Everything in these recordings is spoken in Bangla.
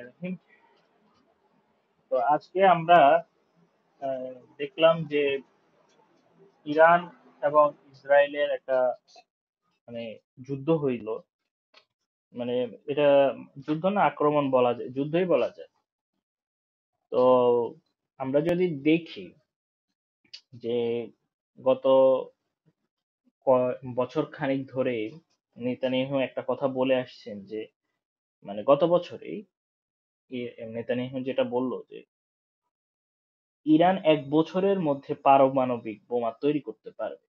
রহিম। তো আজকে আমরা দেখলাম যে ইরান এবং ইসরায়েলের একটা মানে যুদ্ধ হইল। মানে এটা যুদ্ধ না, আক্রমণ বলা যায়, যুদ্ধই বলা যায়। তো আমরা যদি দেখি যে গত বছর খানিক ধরে নেতানিয়াহু একটা কথা বলে আসছেন যে মানে গত বছরেই নেতানিয়াহু যেটা বললো যে ইরান 1 বছরের মধ্যে পারমাণবিক বোমা তৈরি করতে পারবে।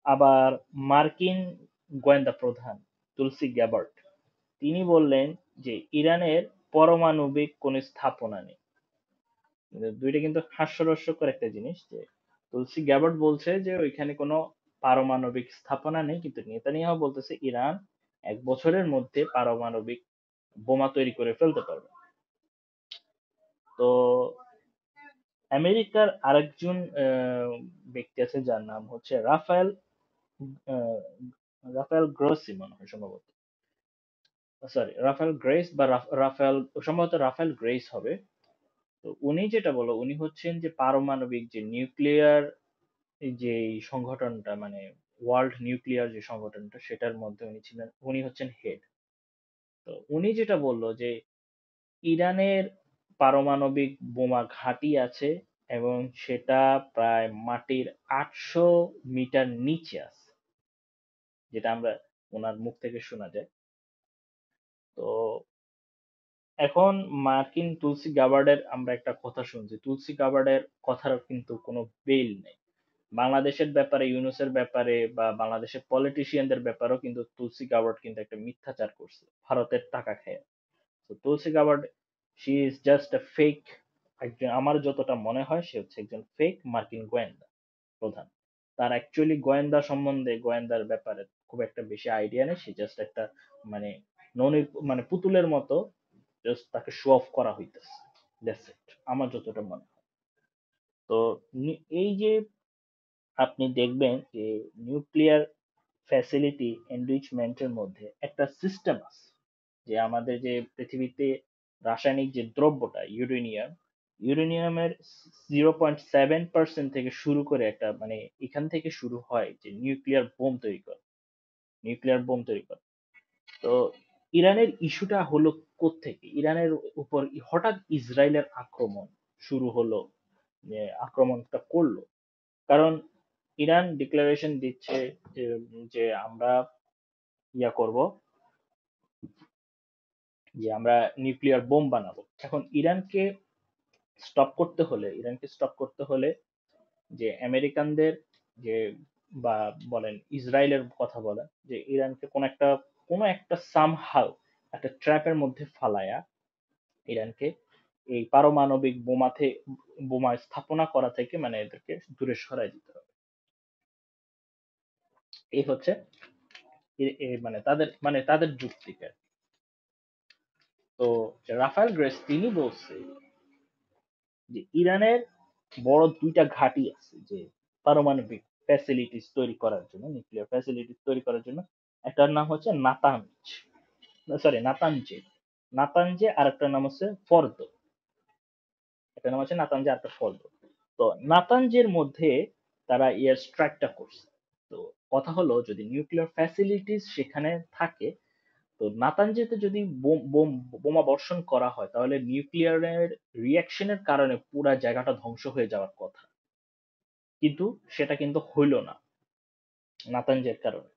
আবার মার্কিন গোয়েন্দা প্রধান তুলসি গ্যাবার্ট তিনি বললেন যে ইরানের পারমাণবিক কোনো স্থাপনা নেই। দুইটা কিন্তু হাস্যরস্যকর একটা জিনিস যে তুলসি গ্যাবার্ট বলছে যে ওইখানে কোনো পারমাণবিক স্থাপনা নেই, কিন্তু নেতানিয়াহু বলতেছে ইরান 1 বছরের মধ্যে পারমাণবিক বোমা তৈরি করে ফেলতে পারবে। তো আমেরিকার আরেকজন ব্যক্তি আছে যার নাম হচ্ছে আহ, রাফায়েল গ্রোসি মনে হয় সম্ভবত, সরি রাফায়েল গ্রেস বা রাফায়েল, সম্ভবত রাফায়েল গ্রেস হবে। তো উনি যেটা বলো, উনি হচ্ছেন যে পারমাণবিক যে নিউক্লিয়ার যে সংগঠনটা, মানে ওয়ার্ল্ড নিউক্লিয়ার যে সংগঠনটা, সেটার মধ্যে উনি ছিলেন, উনি হচ্ছেন হেড। তো উনি যেটা বললো যে ইরানের পারমাণবিক বোমা ঘাঁটি আছে এবং সেটা প্রায় মাটির 800 মিটার নিচে আছে, যেটা আমরা ওনার মুখ থেকে শোনা যায়। তো এখন মার্কিন তুলসি গাবার্ডের আমরা একটা কথা শুনছি, তুলসি গাবার্ডের কথার কিন্তু কোনো বেল নেই। বাংলাদেশের ব্যাপারে, ইউনূসের ব্যাপারে বা বাংলাদেশের পলিটিশিয়ানদের ব্যাপারেও কিন্তু তুলসি গাবার্ড কিন্তু একটা মিথ্যাচার করছে ভারতের টাকা খেয়ে। তো Tulsi Gabbard, she is just a fake. একজন, আমার যতটা মনে হয় সে হচ্ছে একজন ফেক মার্কিন গোয়েন্দা প্রধান। তার অ্যাকচুয়ালি গোয়েন্দা সম্বন্ধে, গোয়েন্দার ব্যাপারে খুব একটা বেশি আইডিয়া নেই। সে জাস্ট একটা মানে ননি, মানে পুতুলের মতো জাস্ট তাকে শো অফ করা হইতেছে। দ্যাটস ইট, আমার যতটা মনে হয়। তো এই যে আপনি দেখবেন যে নিউক্লিয়ার ফ্যাসিলিটি এনরিচমেন্টের মধ্যে একটা সিস্টেম আছে, যে আমাদের যে পৃথিবীতে রাসায়নিক যে দ্রব্যটা ইউরেনিয়াম, ইউরেনিয়ামের 0.7% থেকে শুরু করে একটা মানে এখান থেকে শুরু হয় যে নিউক্লিয়ার বোম তৈরি করে, নিউক্লিয়ার বোম তৈরি করে। তো ইরানের ইস্যুটা হলো কোত্থেকে, ইরানের উপর হঠাৎ ইসরায়েলের আক্রমণ শুরু হলো, যে আক্রমণটা করলো। কারণ ইরান ডিক্লারেশন দিচ্ছে যে যে আমরা করব, যে আমরা নিউক্লিয়ার বোম বানাবো। এখন ইরানকে স্টপ করতে হলে যে আমেরিকানদের যে বা বলেন ইসরায়েলের কথা বলেন, যে ইরানকে কোন একটা সামহাউ একটা ট্র্যাপের মধ্যে ফালায়া ইরানকে এই পারমাণবিক বোমা স্থাপনা করা থেকে মানে এদেরকে দূরে সরাই দিতে হবে। এই হচ্ছে মানে তাদের যুক্তিকে। তো রাফায়েল গ্রেস তিনি বলছে যে ইরানের বড় দুইটা ঘাঁটি আছে, যে পারমাণবিক ফ্যাসিলিটিস তৈরি করার জন্য, নিউক্লিয়ার ফ্যাসিলিটিস তৈরি করার জন্য। একটার নাম হচ্ছে নাতানজে, আর একটার নাম হচ্ছে ফর্দো। একটা নাম হচ্ছে নাতানজে, আর একটা ফর্দো। তো নাতানজের মধ্যে তারা এয়ার স্ট্রাইকটা করছে। তো কথা হলো, যদি নিউক্লিয়ার ফ্যাসিলিটিস সেখানে থাকে, তো নাতানজেতে যদি বোমা বর্ষণ করা হয়, তাহলে নিউক্লিয়ারের রিয়াকশনের কারণে পুরা জায়গাটা ধ্বংস হয়ে যাওয়ার কথা। কিন্তু সেটা কিন্তু হইল না নাতানজের কারণে।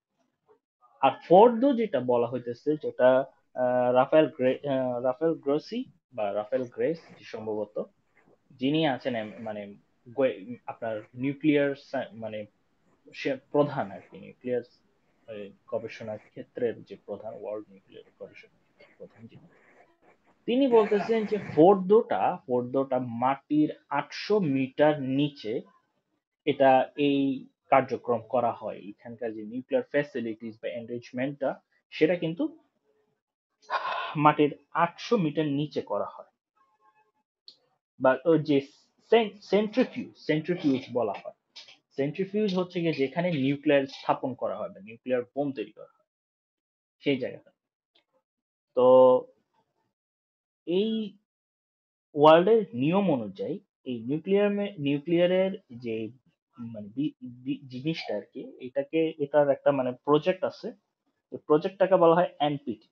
আর ফোর্দো যেটা বলা হইতেছে, যেটা রাফায়েল গ্রোসি বা রাফায়েল গ্রেস যে সম্ভবত, যিনি আছেন মানে আপনার নিউক্লিয়ার মানে সে প্রধান আর কি, নিউক্লিয়ার গবেষণা ক্ষেত্রের যে প্রধান, ওয়ার্ল্ড নিউক্লিয়ার গবেষণা ক্ষেত্রের প্রধান যিনি, তিনি বলতেছেন যে ফোর্দোটা মাটির 800 মিটার নিচে এটা এই কার্যক্রম করা হয়। এখানকার যে নিউক্লিয়ার ফ্যাসিলিটিস বা এনরিচমেন্টটা, সেটা কিন্তু মাটির 800 মিটার নিচে করা হয়। বা ওই যে সেন্ট্রিফিউজ বলা হয়। সেন্ট্রিফিউজ হচ্ছে গিয়ে যেখানে নিউক্লিয়ার স্থাপন করা হয় বা নিউক্লিয়ার বোম তৈরি করা হয়, সেই জায়গাটা। তো এই ওয়ার্ল্ডের নিয়ম অনুযায়ী এই নিউক্লিয়ারের যে মানে জিনিসটা আর কি, এটার একটা মানে প্রজেক্ট আছে। ওই প্রজেক্টটাকে বলা হয় এনপিটি।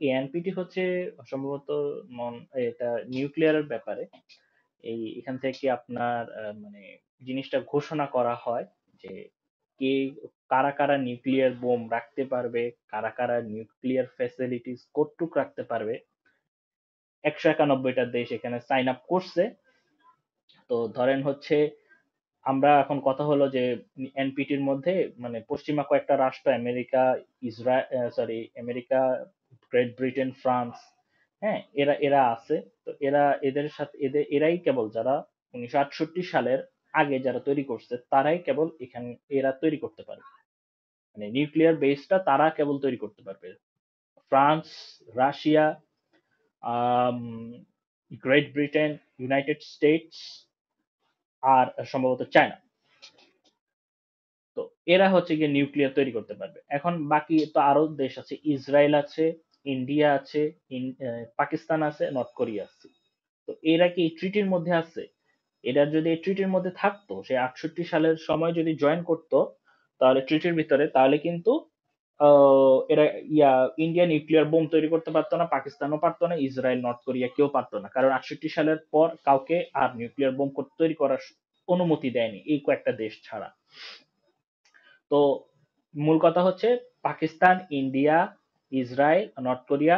এই এনপিটি হচ্ছে সম্ভবত নন, এটা নিউক্লিয়ারের ব্যাপারে। এখান থেকে আপনার মানে জিনিসটা ঘোষণা করা হয় যে কে কারা কারা নিউক্লিয়ার বোম রাখতে পারবে, কারা কারা নিউক্লিয়ার ফ্যাসিলিটিস কতটুক রাখতে পারবে। 191টা দেশ এখানে সাইন আপ করছে। তো ধরেন হচ্ছে আমরা এখন কথা হলো যে এনপিটির মধ্যে মানে পশ্চিমা কয়েকটা রাষ্ট্র, America, Israel, America, great Britain, France, হ্যাঁ, এরা এরা আছে। তো এদের সাথে এরাই কেবল যারা 1968 সালের আগে যারা তৈরি করছে তারাই কেবল এখানে এরা তৈরি করতে পারে। মানে নিউক্লিয়ার বেসটা তারা কেবল তৈরি করতে পারবে। ফ্রান্স, রাশিয়া, আম, গ্রেট ব্রিটেন, ইউনাইটেড স্টেটস আর সম্ভবত চায়না। তো এরা হচ্ছে গিয়ে নিউক্লিয়ার তৈরি করতে পারবে। এখন বাকি তো আরো দেশ আছে, ইসরায়েল আছে, ইন্ডিয়া আছে, পাকিস্তান আছে, নর্থ কোরিয়া আছে। তো এরা কি এই ট্রিটির মধ্যে আছে? এরা যদি এই ট্রিটির মধ্যে থাকতো, সে 68 সালের সময় যদি জয়েন করতো তাহলে ট্রিটির ভিতরে, তাহলে কিন্তু এরা ইন্ডিয়া নিউক্লিয়ার বোম তৈরি করতে পারতো না, পাকিস্তানও পারতো না, ইসরায়েল, নর্থ কোরিয়া কেউ পারতো না, কারণ 68 সালের পর কাউকে আর নিউক্লিয়ার বোম তৈরি করার অনুমতি দেয়নি, এই কয়েকটা দেশ ছাড়া। তো মূল কথা হচ্ছে Pakistan, India, Israel, north Korea,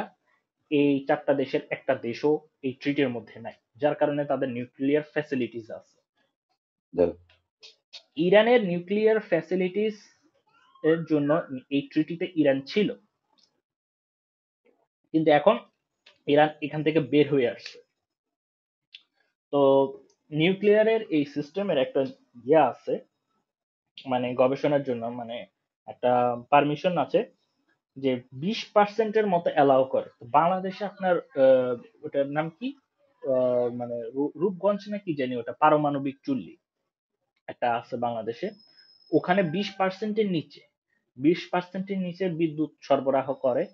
এই চারটা দেশের একটা দেশও এই ট্রিটির মধ্যে নাই, যার কারণে তাদের নিউক্লিয়ার ফ্যাসিলিটিস আছে। ইরানের নিউক্লিয়ার ফ্যাসিলিটিস এর জন্য এই ট্রিটিতে ইরান ছিল, কিন্তু এখন ইরান এখান থেকে বের হয়ে আসছে। তো নিউক্লিয়ারের এই সিস্টেমের একটা আছে, মানে গবেষণার জন্য মানে একটা পারমিশন আছে যে 20%-এর মতো অ্যালাউ করে। তো বাংলাদেশে আপনার ওটার নাম কি, মানে রূপগঞ্জ না কি জানি, ওটা পারমাণবিক চুল্লি একটা আছে বাংলাদেশে। ওখানে 20%-এর নিচে, 20%-এর নিচে বিদ্যুৎ সরবরাহ করে।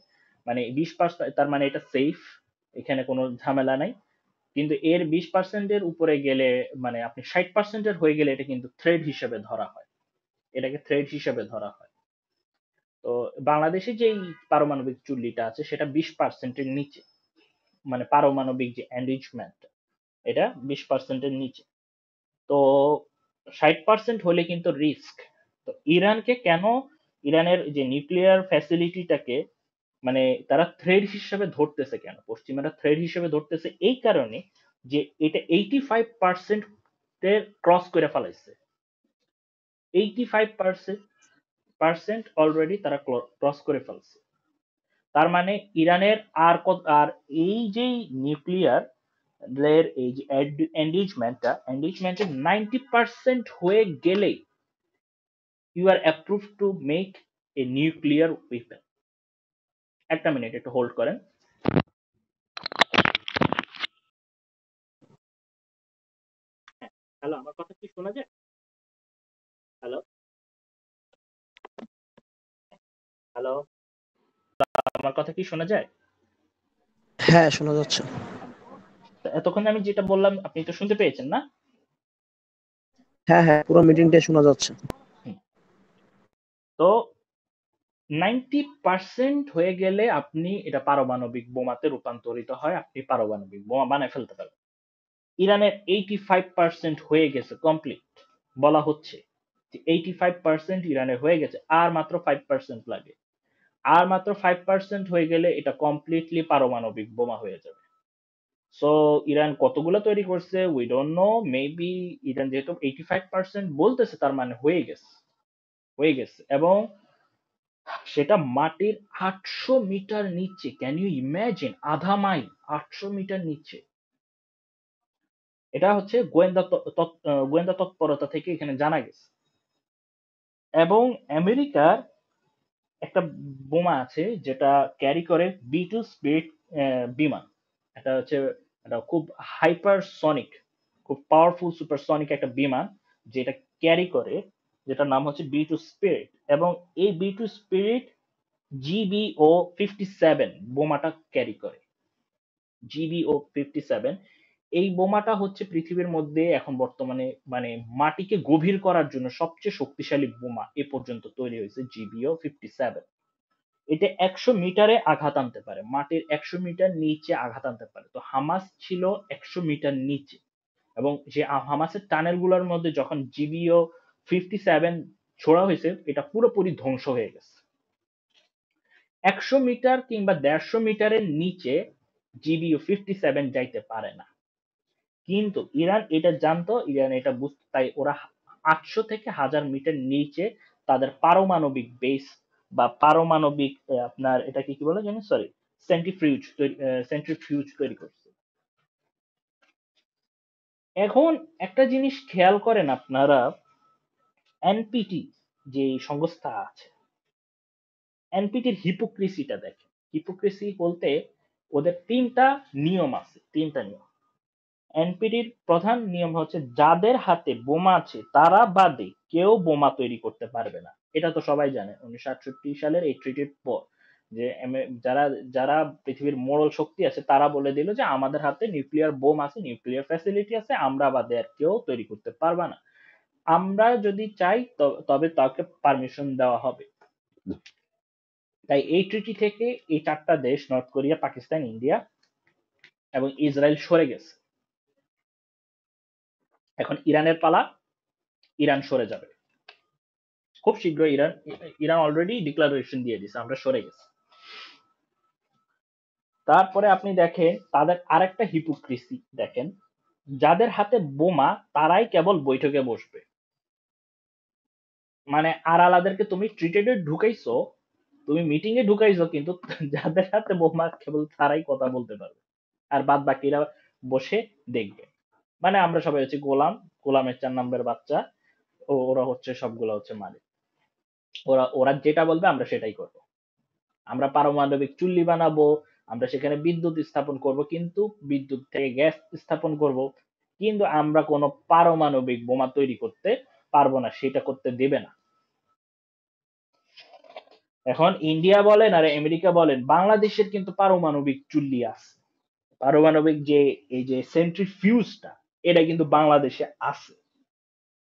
মানে 20%, তার মানে এটা সেফ, এখানে কোনো ঝামেলা নাই। কিন্তু এর 20%-এর উপরে গেলে, মানে আপনি 60%-এর হয়ে গেলে এটা কিন্তু থ্রেড হিসেবে ধরা হয়, এটাকে থ্রেড হিসেবে ধরা হয়। তো বাংলাদেশে যে পারমাণবিক চুল্লিটা আছে সেটা 20%-এর নিচে, মানে পারমাণবিক যে এনরিচমেন্ট, এটা 20%-এর নিচে। তো 60% হলে কিন্তু রিস্ক। তো ইরানকে কেন, ইরানের যে নিউক্লিয়ার ফ্যাসিলিটিটাকে মানে তারা থ্রেড হিসেবে ধরতেছে কেন, পশ্চিমারা থ্রেড হিসেবে ধরতেছে এই কারণে যে এটা 85% এর ক্রস করে ফেলাইছে। 85% অলরেডি তারা ক্রস করে ফেলছে। তার মানে ইরানের আর এই যে নিউক্লিয়ার এর এই যে এন্গেজমেন্টের 90% হয়ে গেলেই you are approve to make a nuclear weapon. একটা মিনিট একটু হোল্ড করেন। হ্যালো, আমার কথা কি শোনা যায়? হ্যালো, হ্যালো, আমার কথা কি শোনা যায়? হ্যাঁ, শোনা যাচ্ছে। তো এতক্ষণ আমি যেটা বললাম আপনি তো শুনতে পেয়েছেন না? হ্যাঁ, হ্যাঁ, পুরো মিটিংটাই শোনা যাচ্ছে। হুম। তো 90% হয়ে গেলে আপনি এটা পারমাণবিক বোমাতে রূপান্তরিত হয়, আপনি পারমাণবিক বোমা বানায় ফেলতে পারবেন। ইরানের 85% হয়ে গেছে কমপ্লিট, বলা হচ্ছে যে 85% ইরানের হয়ে গেছে, আর মাত্র 5% লাগে। আর মাত্র 5% হয়ে গেলে এটা কমপ্লিটলি পারমাণবিক বোমা হয়ে যাবে। সো ইরান কতগুলো তৈরি করছে we don't know, maybe Iran যেহেতু 85% বলতেছে তার মানে হয়ে গেছে এবং সেটা মাটির 800 মিটার নিচে। ক্যান ইউ ইমাজিন, আধা মাইল, 800 মিটার নিচে। এটা হচ্ছে গোয়েন্দা তৎপরতা থেকে এখানে জানা গেছে। এবং আমেরিকার একটা বোমা আছে যেটা ক্যারি করে B2 স্পিরিট বিমান। এটা হচ্ছে এটা খুব হাইপারসনিক, খুব পাওয়ারফুল সুপারসনিক একটা বিমান যেটা ক্যারি করে, যেটার নাম হচ্ছে B2 স্পিরিট। এবং এই B2 স্পিরিট GBO-57 বোমাটা ক্যারি করে। GBO-57, এই বোমাটা হচ্ছে পৃথিবীর মধ্যে এখন বর্তমানে মানে মাটিকে গভীর করার জন্য সবচেয়ে শক্তিশালী বোমা এ পর্যন্ত তৈরি হয়েছে GBO-57। এটা 100 মিটারে আঘাত আনতে পারে, মাটির 100 মিটার নিচে আঘাত আনতে পারে। তো হামাস ছিল 100 মিটার নিচে, এবং যে হামাসের টানেল গুলোর মধ্যে যখন GBO-57 ছোড়া হয়েছে, এটা পুরোপুরি ধ্বংস হয়ে গেছে। 100 মিটার কিংবা 150 মিটারের নিচে GBO-57 যাইতে পারে না। কিন্তু ইরান এটা জানতো, ইরান এটা বুঝতো, তাই ওরা 800 থেকে 1000 মিটার নিচে তাদের পারমাণবিক বেস বা পারমাণবিক আপনার এটাকে কি বলে জানেন, সরি, সেন্ট্রিফিউজ তৈরি করছে। এখন একটা জিনিস খেয়াল করেন আপনারা, এনপিটি যে সংস্থা আছে, এনপিটির হিপোক্রেসিটা দেখেন। হিপোক্রেসি বলতে ওদের তিনটা নিয়ম আছে, তিনটা নিয়ম। এনপিটির প্রধান নিয়ম হচ্ছে যাদের হাতে বোমা আছে তারা বাদে কেউ বোমা তৈরি করতে পারবে না। এটা তো সবাই জানে 1968 সালের এই ট্রিটির পর যে যারা যারা পৃথিবীর মোড়ল শক্তি আছে তারা বলে দিল যে আমাদের হাতে নিউক্লিয়ার বোম আছে, নিউক্লিয়ার ফ্যাসিলিটি আছে, আমরা বাদে আর কেউ তৈরি করতে পারবে না। আমরা যদি চাই তবে তাকে পারমিশন দেওয়া হবে। তাই এই ট্রিটি থেকে এই চারটা দেশ, নর্থ কোরিয়া, পাকিস্তান, ইন্ডিয়া এবং ইসরায়েল সরে গেছে। এখন ইরানের পালা, ইরান সরে যাবে খুব শীঘ্রই। ইরান ইরান অলরেডি ডিক্লারেশন দিয়ে দিছে আমরা সরে গেছি। তারপরে আপনি দেখেন তাদের আরেকটা হিপোক্রিসি দেখেন, যাদের হাতে বোমা তারাই কেবল বৈঠকে বসবে। মানে আর আলাদাকে তুমি ট্রিটেডে ঢুকাইছো, তুমি মিটিং এ ঢুকাইছো, কিন্তু যাদের হাতে বোমা কেবল তারাই কথা বলতে পারবে, আর বাদ বাকিরা বসে দেখবে। মানে আমরা সবাই হচ্ছে গোলাম, গোলামের 4 নম্বরের বাচ্চা। ওরা হচ্ছে সবগুলো হচ্ছে মালিক। ওরা ওরা যেটা বলবে আমরা সেটাই করব। আমরা পারমাণবিক চুল্লি বানাবো, আমরা সেখানে বিদ্যুৎ স্থাপন করব, কিন্তু বিদ্যুৎ থেকে গ্যাস স্থাপন করব, কিন্তু আমরা কোনো পারমাণবিক বোমা তৈরি করতে পারবো না, সেটা করতে দেবে না। এখন ইন্ডিয়া বলেন আর আমেরিকা বলেন, বাংলাদেশের কিন্তু পারমাণবিক চুল্লি আছে। পারমাণবিক যে এই যে সেন্ট্রিফিউজটা, এটা কিন্তু বাংলাদেশে আছে।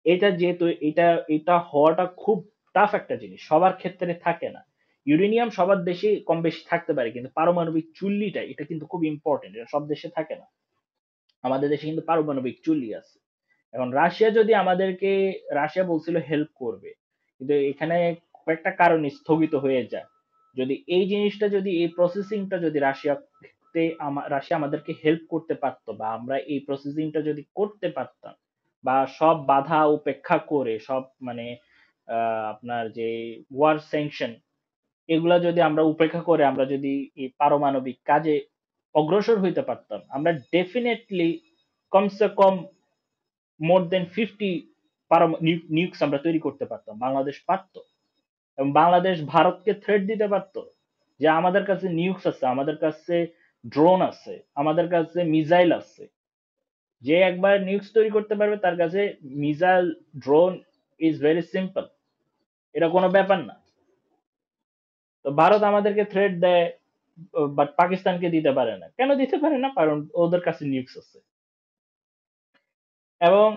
এটা যেহেতু এটা এটা হওয়াটা খুব টাফ একটা জিনিস, সবার ক্ষেত্রে থাকে না। ইউরেনিয়াম সবার দেশে কম বেশি থাকতে পারে, কিন্তু পারমাণবিক চুল্লিটা এটা কিন্তু খুব ইম্পর্টেন্ট, এটা সব দেশে থাকে না। আমাদের দেশে কিন্তু পারমাণবিক চুল্লি আছে। এখন রাশিয়া যদি আমাদেরকে, রাশিয়া বলছিল হেল্প করবে, কিন্তু এখানে কয়েকটা কারণে স্থগিত হয়ে যায়। যদি এই জিনিসটা, যদি এই প্রসেসিংটা যদি রাশিয়া আমাদেরকে হেল্প করতে পারতো, বা আমরা এই প্রসেসিংটা যদি করতে পারতাম, বা সব বাধা উপেক্ষা করে সব মানে আপনার যে ওয়ার স্যাংশন, এগুলা যদি আমরা উপেক্ষা করে আমরা যদি এই পারমাণবিক কাজে অগ্রসর হইতে পারতাম, আমরা ডেফিনেটলি কমসে কম মোর দেন 50 নিউক্স আমরা তৈরি করতে পারতাম। বাংলাদেশ পারতো, এবং বাংলাদেশ ভারতকে থ্রেট দিতে পারতো যে আমাদের কাছে নিউক্স আছে, আমাদের কাছে ড্রোন আছে, আমাদের কাছে মিসাইল আছে। যে একবার নিউক্স তৈরি করতে পারবে তার কাছে missile, drone is very simple, এটা কোনো ব্যাপার না। তো ভারত আমাদেরকে থ্রেট দেয়, বাট পাকিস্তানকে দিতে পারে না। কেন দিতে পারে না? কারণ ওদের কাছে নিউক্স আছে। এবং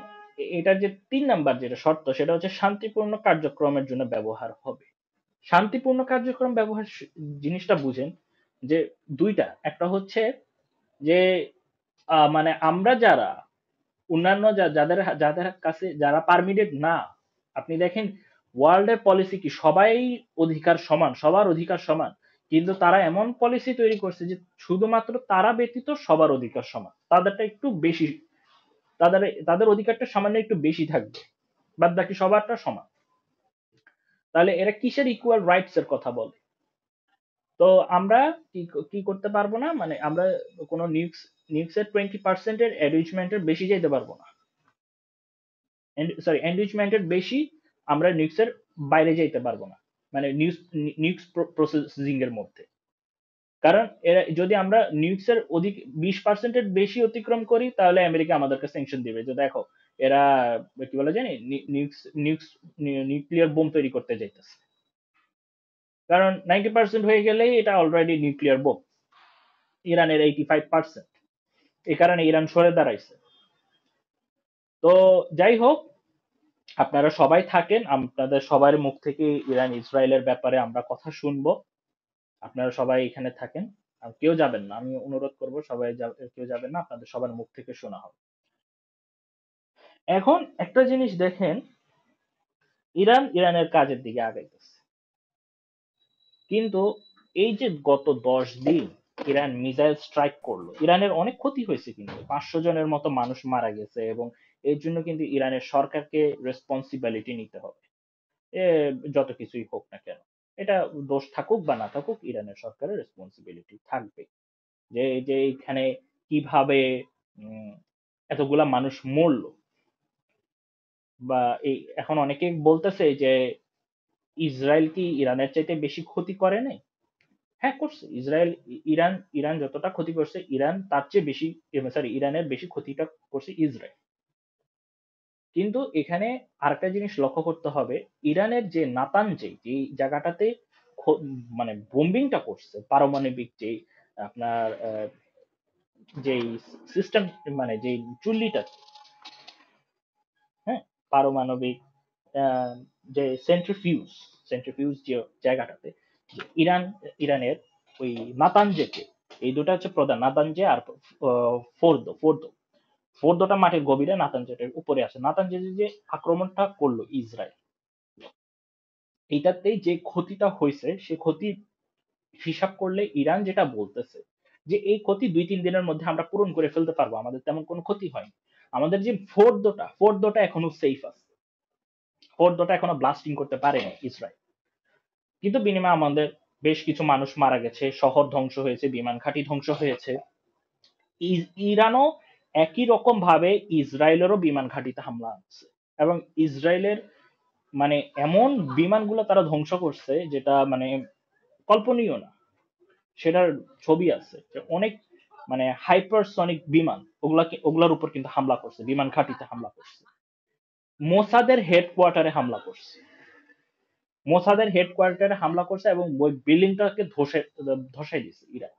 এটার যে 3 নাম্বার যেটা শর্ত, সেটা হচ্ছে শান্তিপূর্ণ কার্যক্রমের জন্য ব্যবহার হবে। শান্তিপূর্ণ কার্যক্রম ব্যবহার জিনিসটা বুঝেন যে দুইটা, একটা হচ্ছে যে মানে আমরা যারা অন্যান্য যাদের যাদের কাছে যারা পারমিটেড না, আপনি দেখেন ওয়ার্ল্ডের পলিসি কি, সবাই অধিকার সমান, সবার অধিকার সমান, কিন্তু তারা এমন পলিসি তৈরি করছে যে শুধুমাত্র তারা ব্যতীত সবার অধিকার সমান, তাদেরটা একটু বেশি, তাদের তাদের অধিকারটা সামান্য একটু বেশি থাকবে, বাদ বাকি সবারটা সমান। তাহলে এরা কিসের ইকুয়াল রাইটস এর কথা বলে? তো আমরা কি কি করতে পারবো না, মানে আমরা কোনো নিউক্সের 20% এনরিচমেন্টের বেশি যেতে পারবো না, সরি এনরিচমেন্টের বেশি আমরা নিউক্সের বাইরে যেতে পারবো না, মানে নিউক্স প্রসেসিং এর মধ্যে। কারণ এরা যদি আমরা নিউক্সের অধিক 20%-এর বেশি অতিক্রম করি, তাহলে আমেরিকা আমাদেরকে স্যাংশন দিবে যে দেখো এরা কি বলে জানি নিউক্স নিউক্স নিউক্লিয়ার বোম তৈরি করতে যাইতেছে। কারণ 90% হয়ে গেলেই এটা অলরেডি নিউক্লিয়ার বোম। ইরানের 85%। এই কারণে ইরান সরে দাঁড়াইছে। তো যাই হোক, আপনারা সবাই থাকেন, আপনাদের সবার মুখ থেকে ইরান ইসরায়েলের ব্যাপারে আমরা কথা শুনবো। আপনারা সবাই এখানে থাকেন, আর কেউ যাবেন না, আমি অনুরোধ করব সবাই কেউ যাবেন না, আপনাদের সবার মুখ থেকে শোনা হবে। এখন একটা জিনিস দেখেন, ইরানের কাজের দিকে আগাইতেছে, কিন্তু এই যে গত 10 দিন ইরান মিসাইল স্ট্রাইক করলো, ইরানের অনেক ক্ষতি হয়েছে, কিন্তু 500 জনের মতো মানুষ মারা গেছে, এবং এর জন্য কিন্তু ইরানের সরকারকে রেসপন্সিবিলিটি নিতে হবে। এ যত কিছুই হোক না কেন, এটা দোষ থাকুক বা না থাকুক, ইরানের সরকারের রেসপন্সিবিলিটি থাকবে। যে যে এখানে কিভাবে উম, এতগুলা মানুষ মরলো, বা এই এখন অনেকে বলতেছে যে ইসরায়েল কি ইরানের চাইতে বেশি ক্ষতি করে নাই? হ্যাঁ করছে ইসরায়েল। ইরান ইরান যতটা ক্ষতি করছে, ইরান তার চেয়ে বেশি, সরি, ইরানের বেশি ক্ষতিটা করছে ইসরায়েল। কিন্তু এখানে আরেকটা জিনিস লক্ষ্য করতে হবে, ইরানের যে নাতানজে, যে জায়গাটাতে মানে বোম্বিংটা করছে, পারমাণবিক যে আপনার যেই সিস্টেম, মানে যে চুল্লিটা, হ্যাঁ, পারমাণবিক আহ, যে সেন্ট্রিফিউজ, যে জায়গাটাতে, যে ইরানের ওই নাতানজেতে, এই দুটো হচ্ছে প্রধান, নাতানজে আর ফোর্দো। ফোর্দোটা মাটির গভীরে, নাতানজেটের উপরে আছে। নাতানজেতে যে আক্রমণটা করলো ইসরায়েল, এইটাতেই যে ক্ষতিটা হয়েছে, সে ক্ষতি হিসাব করলে ইরান যেটা বলতেছে যে এই ক্ষতি 2-3 দিনের মধ্যে আমরা পূরণ করে ফেলতে পারবো, আমাদের তেমন কোনো ক্ষতি হয়নি। আমাদের যে ফোর্দোটা এখনো সেফ আছে, ফোর্দোটা এখনো ব্লাস্টিং করতে পারেনি ইসরায়েল, কিন্তু বিনিময়ে আমাদের বেশ কিছু মানুষ মারা গেছে, শহর ধ্বংস হয়েছে, বিমান ঘাঁটি ধ্বংস হয়েছে। ইরানও একই রকম ভাবে ইসরায়েলেরও বিমান ঘাঁটিতে হামলা হচ্ছে, এবং ইসরায়েলের মানে এমন বিমানগুলো তারা ধ্বংস করছে যেটা মানে কল্পনীয় না। সেটার ছবি আছে যে অনেক মানে হাইপারসনিক বিমান, ওগুলার উপর কিন্তু হামলা করছে, বিমান ঘাঁটিতে হামলা করছে, মোসাদের হেডকোয়ার্টারে হামলা করছে, এবং ওই বিল্ডিংটাকে ধসাই দিছে ইরান।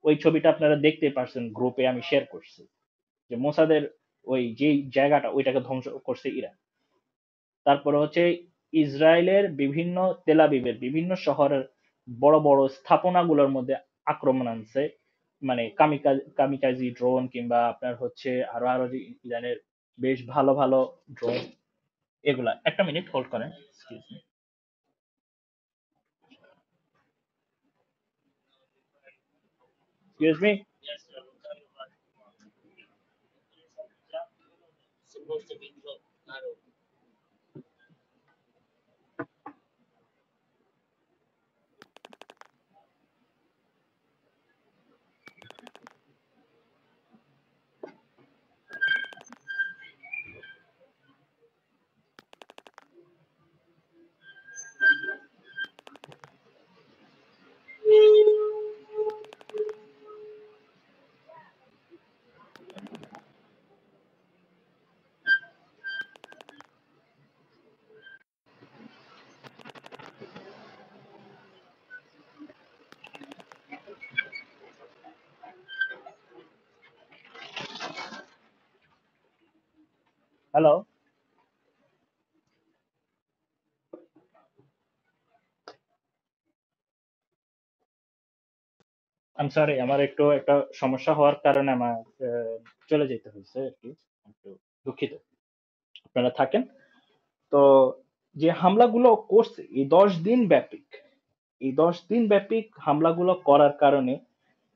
ওই ছবিটা আপনারা দেখতে পারছেন, গ্রুপে আমি শেয়ার করছি, যে মোসাদের ওই যে জায়গাটা, ওইটাকে ধ্বংস করছে ইরান। তারপরে হচ্ছে ইসরায়েলের বিভিন্ন, তেল আবিবের বিভিন্ন শহরের বড় বড় স্থাপনাগুলোর মধ্যে আক্রমণ আনছে, মানে কামিকাজি ড্রোন, কিংবা আপনার হচ্ছে আরো আরো যে ইরানের বেশ ভালো ভালো ড্রোন, এগুলা। একটা মিনিট হোল্ড করেন, excuse me. Excuse me. Hello, I am sorry, আমার একটু একটা সমস্যা হওয়ার কারণে আমার চলে যেতে হয়েছে আর কি, একটু দুঃখিত। আপনারা থাকেন। তো যে হামলাগুলো করছে এই 10 দিন ব্যাপী হামলাগুলো করার কারণে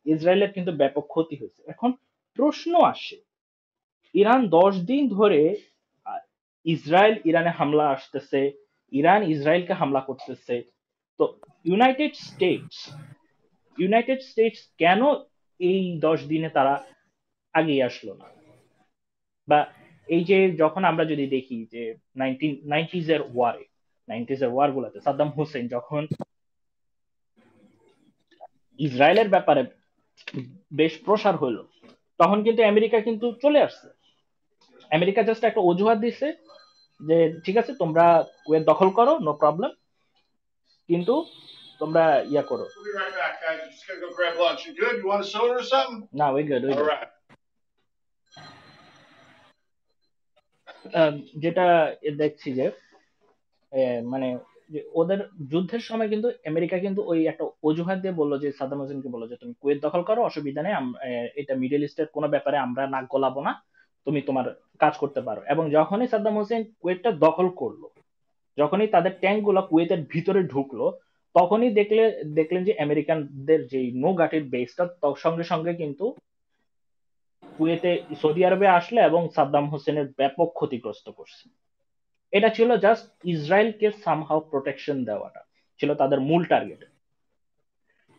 ইসরায়েলের কিন্তু ব্যাপক ক্ষতি হয়েছে। এখন প্রশ্ন আসে, ইরান 10 দিন ধরে আহ, ইরানে হামলা আসতেছে, ইরান ইসরায়েলকে হামলা করতেছে, তো ইউনাইটেড স্টেটস ইউনাইটেড স্টেটস কেন এই 10 দিনে তারা আগিয়ে আসলো না? বা এই যে যখন আমরা যদি দেখি যে নাইনটিজ এর ওয়ার গুলাতে সাদ্দাম হোসেন যখন ইসরায়েলের ব্যাপারে বেশ প্রসার হলো, তখন কিন্তু আমেরিকা কিন্তু চলে আসছে। আমেরিকা জাস্ট একটা অজুহাত দিছে যে ঠিক আছে, তোমরা কুয়েত দখল করো, নো প্রবলেম, কিন্তু তোমরা ইয়া করো। We'll be right back, guys. We're just gonna go grab lunch. You good? You want a soda or something? না, ওই গুড ওই All গুড। right. যেটা দেখছি যে মানে যে ওদের যুদ্ধের সময় কিন্তু আমেরিকা কিন্তু ওই একটা অজুহাত দিয়ে বললো, যে সাদ্দাম হোসেনকে বললো যে তুমি কুয়েত দখল করো, অসুবিধা নেই, এটা মিডল ইস্টের কোনো ব্যাপারে আমরা নাক গলাবো না, তুমি তোমার কাজ করতে পারো। এবং যখনই সাদ্দাম হোসেন কুয়েতটা দখল করলো, যখনই তাদের ট্যাঙ্ক গুলো কুয়েতের ভিতরে ঢুকলো, তখনই দেখলেন যে আমেরিকানদের যে নৌঘাটির বেসটা সঙ্গে সঙ্গে কিন্তু কুয়েতে সৌদি আরবে আসলে এবং সাদ্দাম হোসেনের ব্যাপক ক্ষতিগ্রস্ত করছে। এটা ছিল জাস্ট ইসরায়েলকে সামহাও প্রোটেকশন দেওয়াটা ছিল তাদের মূল টার্গেট।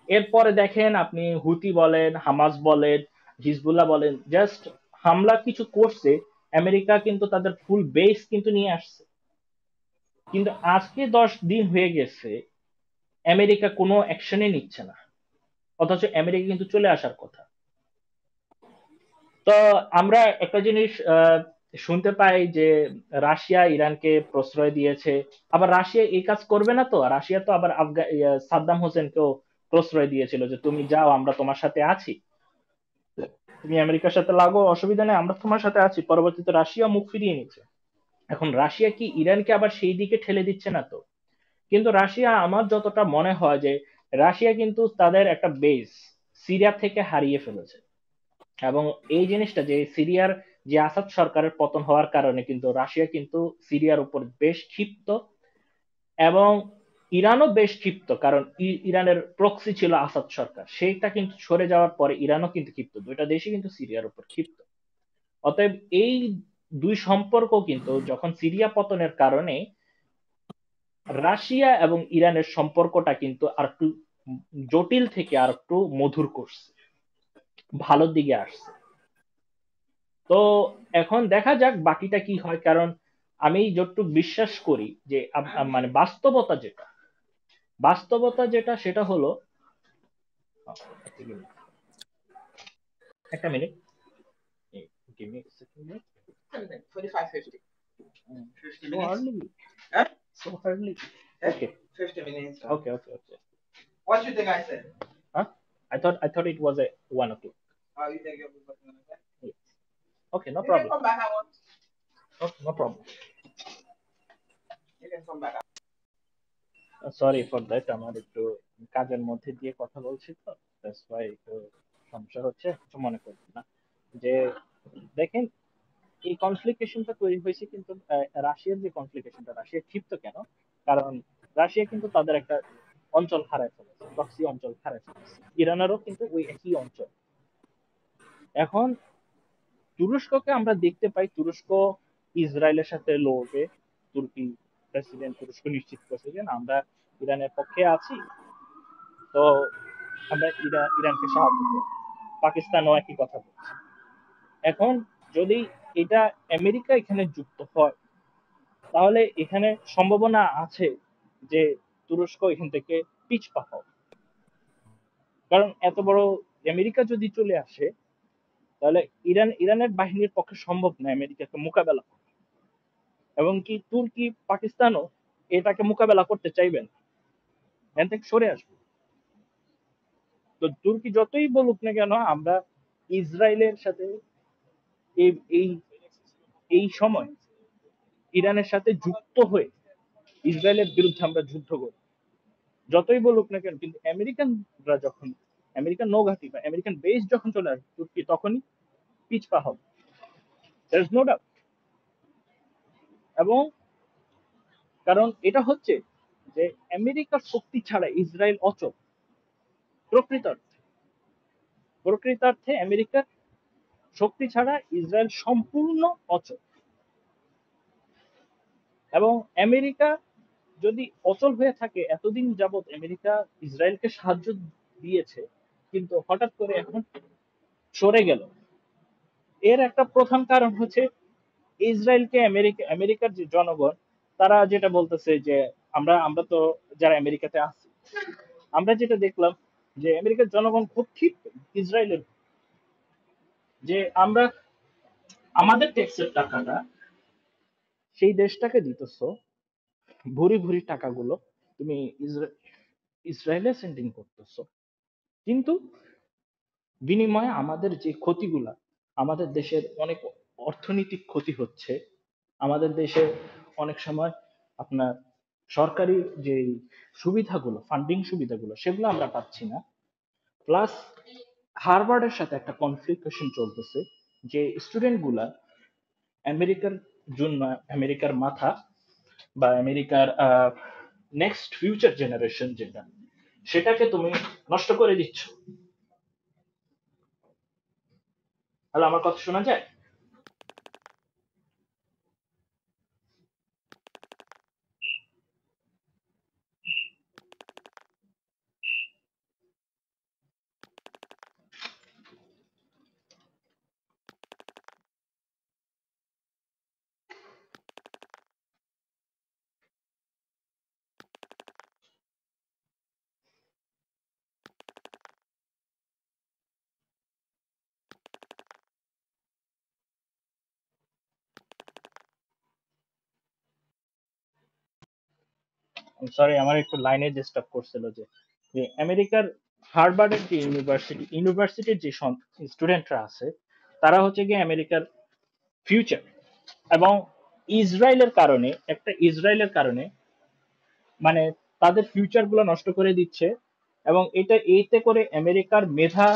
এরপরে দেখেন আপনি হুতি বলেন, হামাস বলেন, হিজবুল্লাহ বলেন, জাস্ট হামলা কিছু করছে, আমেরিকা কিন্তু তাদের ফুল বেস কিন্তু নিয়ে আসছে। কিন্তু আজকে 10 দিন হয়ে গেছে, আমেরিকা কোনো অ্যাকশনই নিচ্ছে না, অথচ আমেরিকা কিন্তু চলে আসার কথা। তো আমরা একটা জিনিস শুনতে পাই যে রাশিয়া ইরানকে প্রশ্রয় দিয়েছে। আবার রাশিয়া এই কাজ করবে না, তো রাশিয়া তো আবার সাদ্দাম হোসেনকেও প্রশ্রয় দিয়েছিল যে তুমি যাও, আমরা তোমার সাথে আছি, তুমি আমেরিকার সাথে লাগো, অসুবিধা নেই, আমরা তোমার সাথে আছি। পরবর্তীতে রাশিয়া মুখ ফিরিয়ে নিচ্ছে। এখন রাশিয়া কি ইরানকে আবার সেই দিকে ঠেলে দিচ্ছে না তো? কিন্তু রাশিয়া, আমার যতটা মনে হয় যে রাশিয়া কিন্তু তাদের একটা বেস সিরিয়া থেকে হারিয়ে ফেলেছে। এবং এই জিনিসটা যে সিরিয়ার যে আসাদ সরকারের পতন হওয়ার কারণে কিন্তু রাশিয়া কিন্তু সিরিয়ার উপর বেশ ক্ষিপ্ত, এবং ইরানও বেশ ক্ষিপ্ত, কারণ ইরানের প্রক্সি ছিল আসাদ সরকার, সেইটা কিন্তু সরে যাওয়ার পরে ইরানও কিন্তু ক্ষিপ্ত, দুইটা দেশই কিন্তু সিরিয়ার উপর ক্ষিপ্ত। অতএব এই দুই সম্পর্ক কিন্তু যখন সিরিয়া পতনের কারণে রাশিয়া এবং ইরানের সম্পর্কটা কিন্তু আর একটু জটিল থেকে আর একটু মধুর করছে, ভালোর দিকে আসছে। তো এখন দেখা যাক বাকিটা কি হয়, কারণ আমি যতটুকু বিশ্বাস করি যে মানে বাস্তবতা যেটা সেটা হলো, একটা minute, give me a second. 25:50. Mm, 50 so minutes? early, Huh? so early. Yeah, Okay, 50 minutes. okay. What do you think I said? Huh? I thought it was a 1 o'clock. Oh, you think you'll be working on that? Yes. Okay, no You can problem. come back at once. Okay, no problem. You can come back. Sorry for that, আমার একটু কাজের মধ্যে দিয়ে কথা বলছি, তো দ্যাটস ওয়াই একটু সমস্যা হচ্ছে, কিছু মনে করবেন না। যে দেখেন, এই কনফ্লিক্টেশনটা তৈরি হয়েছে কিন্তু রাশিয়ার যে কনফ্লিক্টেশনটা, রাশিয়া ক্ষিপ্ত কেন? কারণ রাশিয়া কিন্তু তাদের একটা অঞ্চল হারায় ফেলেছে, প্রক্সি অঞ্চল হারায় ফেলেছে, ইরানেরও কিন্তু ওই একই অঞ্চল। এখন তুরস্ককে আমরা দেখতে পাই, তুরস্ক ইসরায়েলের সাথে লড়বে। তুর্কি প্রেসিডেন্ট তুরস্ক নিশ্চিত করছে যে না, আমরা ইরানের পক্ষে আছি, তো আমরা ইরানকে সাহায্য করব। পাকিস্তানও একই কথা বলছে। এখন যদি এটা আমেরিকা এখানে যুক্ত হয়, তাহলে এখানে সম্ভাবনা আছে যে তুরস্ক এখান থেকে পিছপা হবে। কারণ এত বড় আমেরিকা যদি চলে আসে, তাহলে ইরানের বাহিনীর পক্ষে সম্ভব না আমেরিকাকে মোকাবেলা করা। এবং কি তুর্কি পাকিস্তানও এটাকে মোকাবেলা করতে চাইবেন, এখান থেকে সরে আসবে। তো তুর্কি যতই বলুক না কেন, আমরা ইসরায়েলের সাথে এই এই এই সময় ইরানের সাথে যুক্ত হয়ে ইসরায়েলের বিরুদ্ধে আমরা যুদ্ধ করি, যতই বলুক না কেন। কিন্তু আমেরিকানরা যখন, আমেরিকান নৌঘাঁটি বা আমেরিকান বেস যখন চলে আসবে তুর্কি, তখনই পিছপা হবে, দ্যার ইজ নো ডাউট। এবং কারণ এটা হচ্ছে যে আমেরিকার শক্তি ছাড়া ইসরায়েল অচল। প্রকৃতার্থে প্রকৃতার্থে আমেরিকার শক্তি ছাড়া ইসরায়েল সম্পূর্ণ অচল। এবং আমেরিকা যদি অচল হয়ে থাকে, এতদিন যাবৎ আমেরিকা ইসরায়েলকে সাহায্য দিয়েছে, কিন্তু হঠাৎ করে এখন সরে গেল। এর একটা প্রধান কারণ হচ্ছে ইসরায়েলকে আমেরিকার যে জনগণ, তারা যেটা বলতেছে যে আমরা আমরা তো যারা আমেরিকাতে আছি, আমরা যেটা দেখলাম যে আমেরিকার জনগণ খুব ক্ষিপ্ত ইসরায়েলের, যে আমরা আমাদের ট্যাক্সের টাকাটা সেই দেশটাকে দিতেছ, ভুরি ভুরি টাকাগুলো তুমি ইসরায়েলে সেন্ডিং করতেছো, কিন্তু বিনিময়ে আমাদের যে ক্ষতিগুলা, আমাদের দেশের অনেক অর্থনৈতিক ক্ষতি হচ্ছে, আমাদের দেশে অনেক সময় আপনার সরকারি যে সুবিধাগুলো, ফান্ডিং সুবিধাগুলো, সেগুলো আমরা পাচ্ছি না। প্লাস হার্ভার্ডের সাথে একটা কনফ্লিকশন চলতেছে, যে স্টুডেন্ট গুলা আমেরিকার জন্য, আমেরিকার মাথা বা আমেরিকার নেক্সট ফিউচার জেনারেশন যেটা, সেটাকে তুমি নষ্ট করে দিচ্ছ। হ্যালো, আমার কথা শোনা যায়? সরি, আমার একটু লাইনে ডিস্টার্ব করছিল। যে যে আমেরিকার হার্ভার্ডের যে ইউনিভার্সিটির যে স্টুডেন্টরা আছে, তারা হচ্ছে গিয়ে আমেরিকার ফিউচার। এবং ইসরায়েলের কারণে মানে তাদের ফিউচার গুলো নষ্ট করে দিচ্ছে। এবং এতে করে আমেরিকার মেধা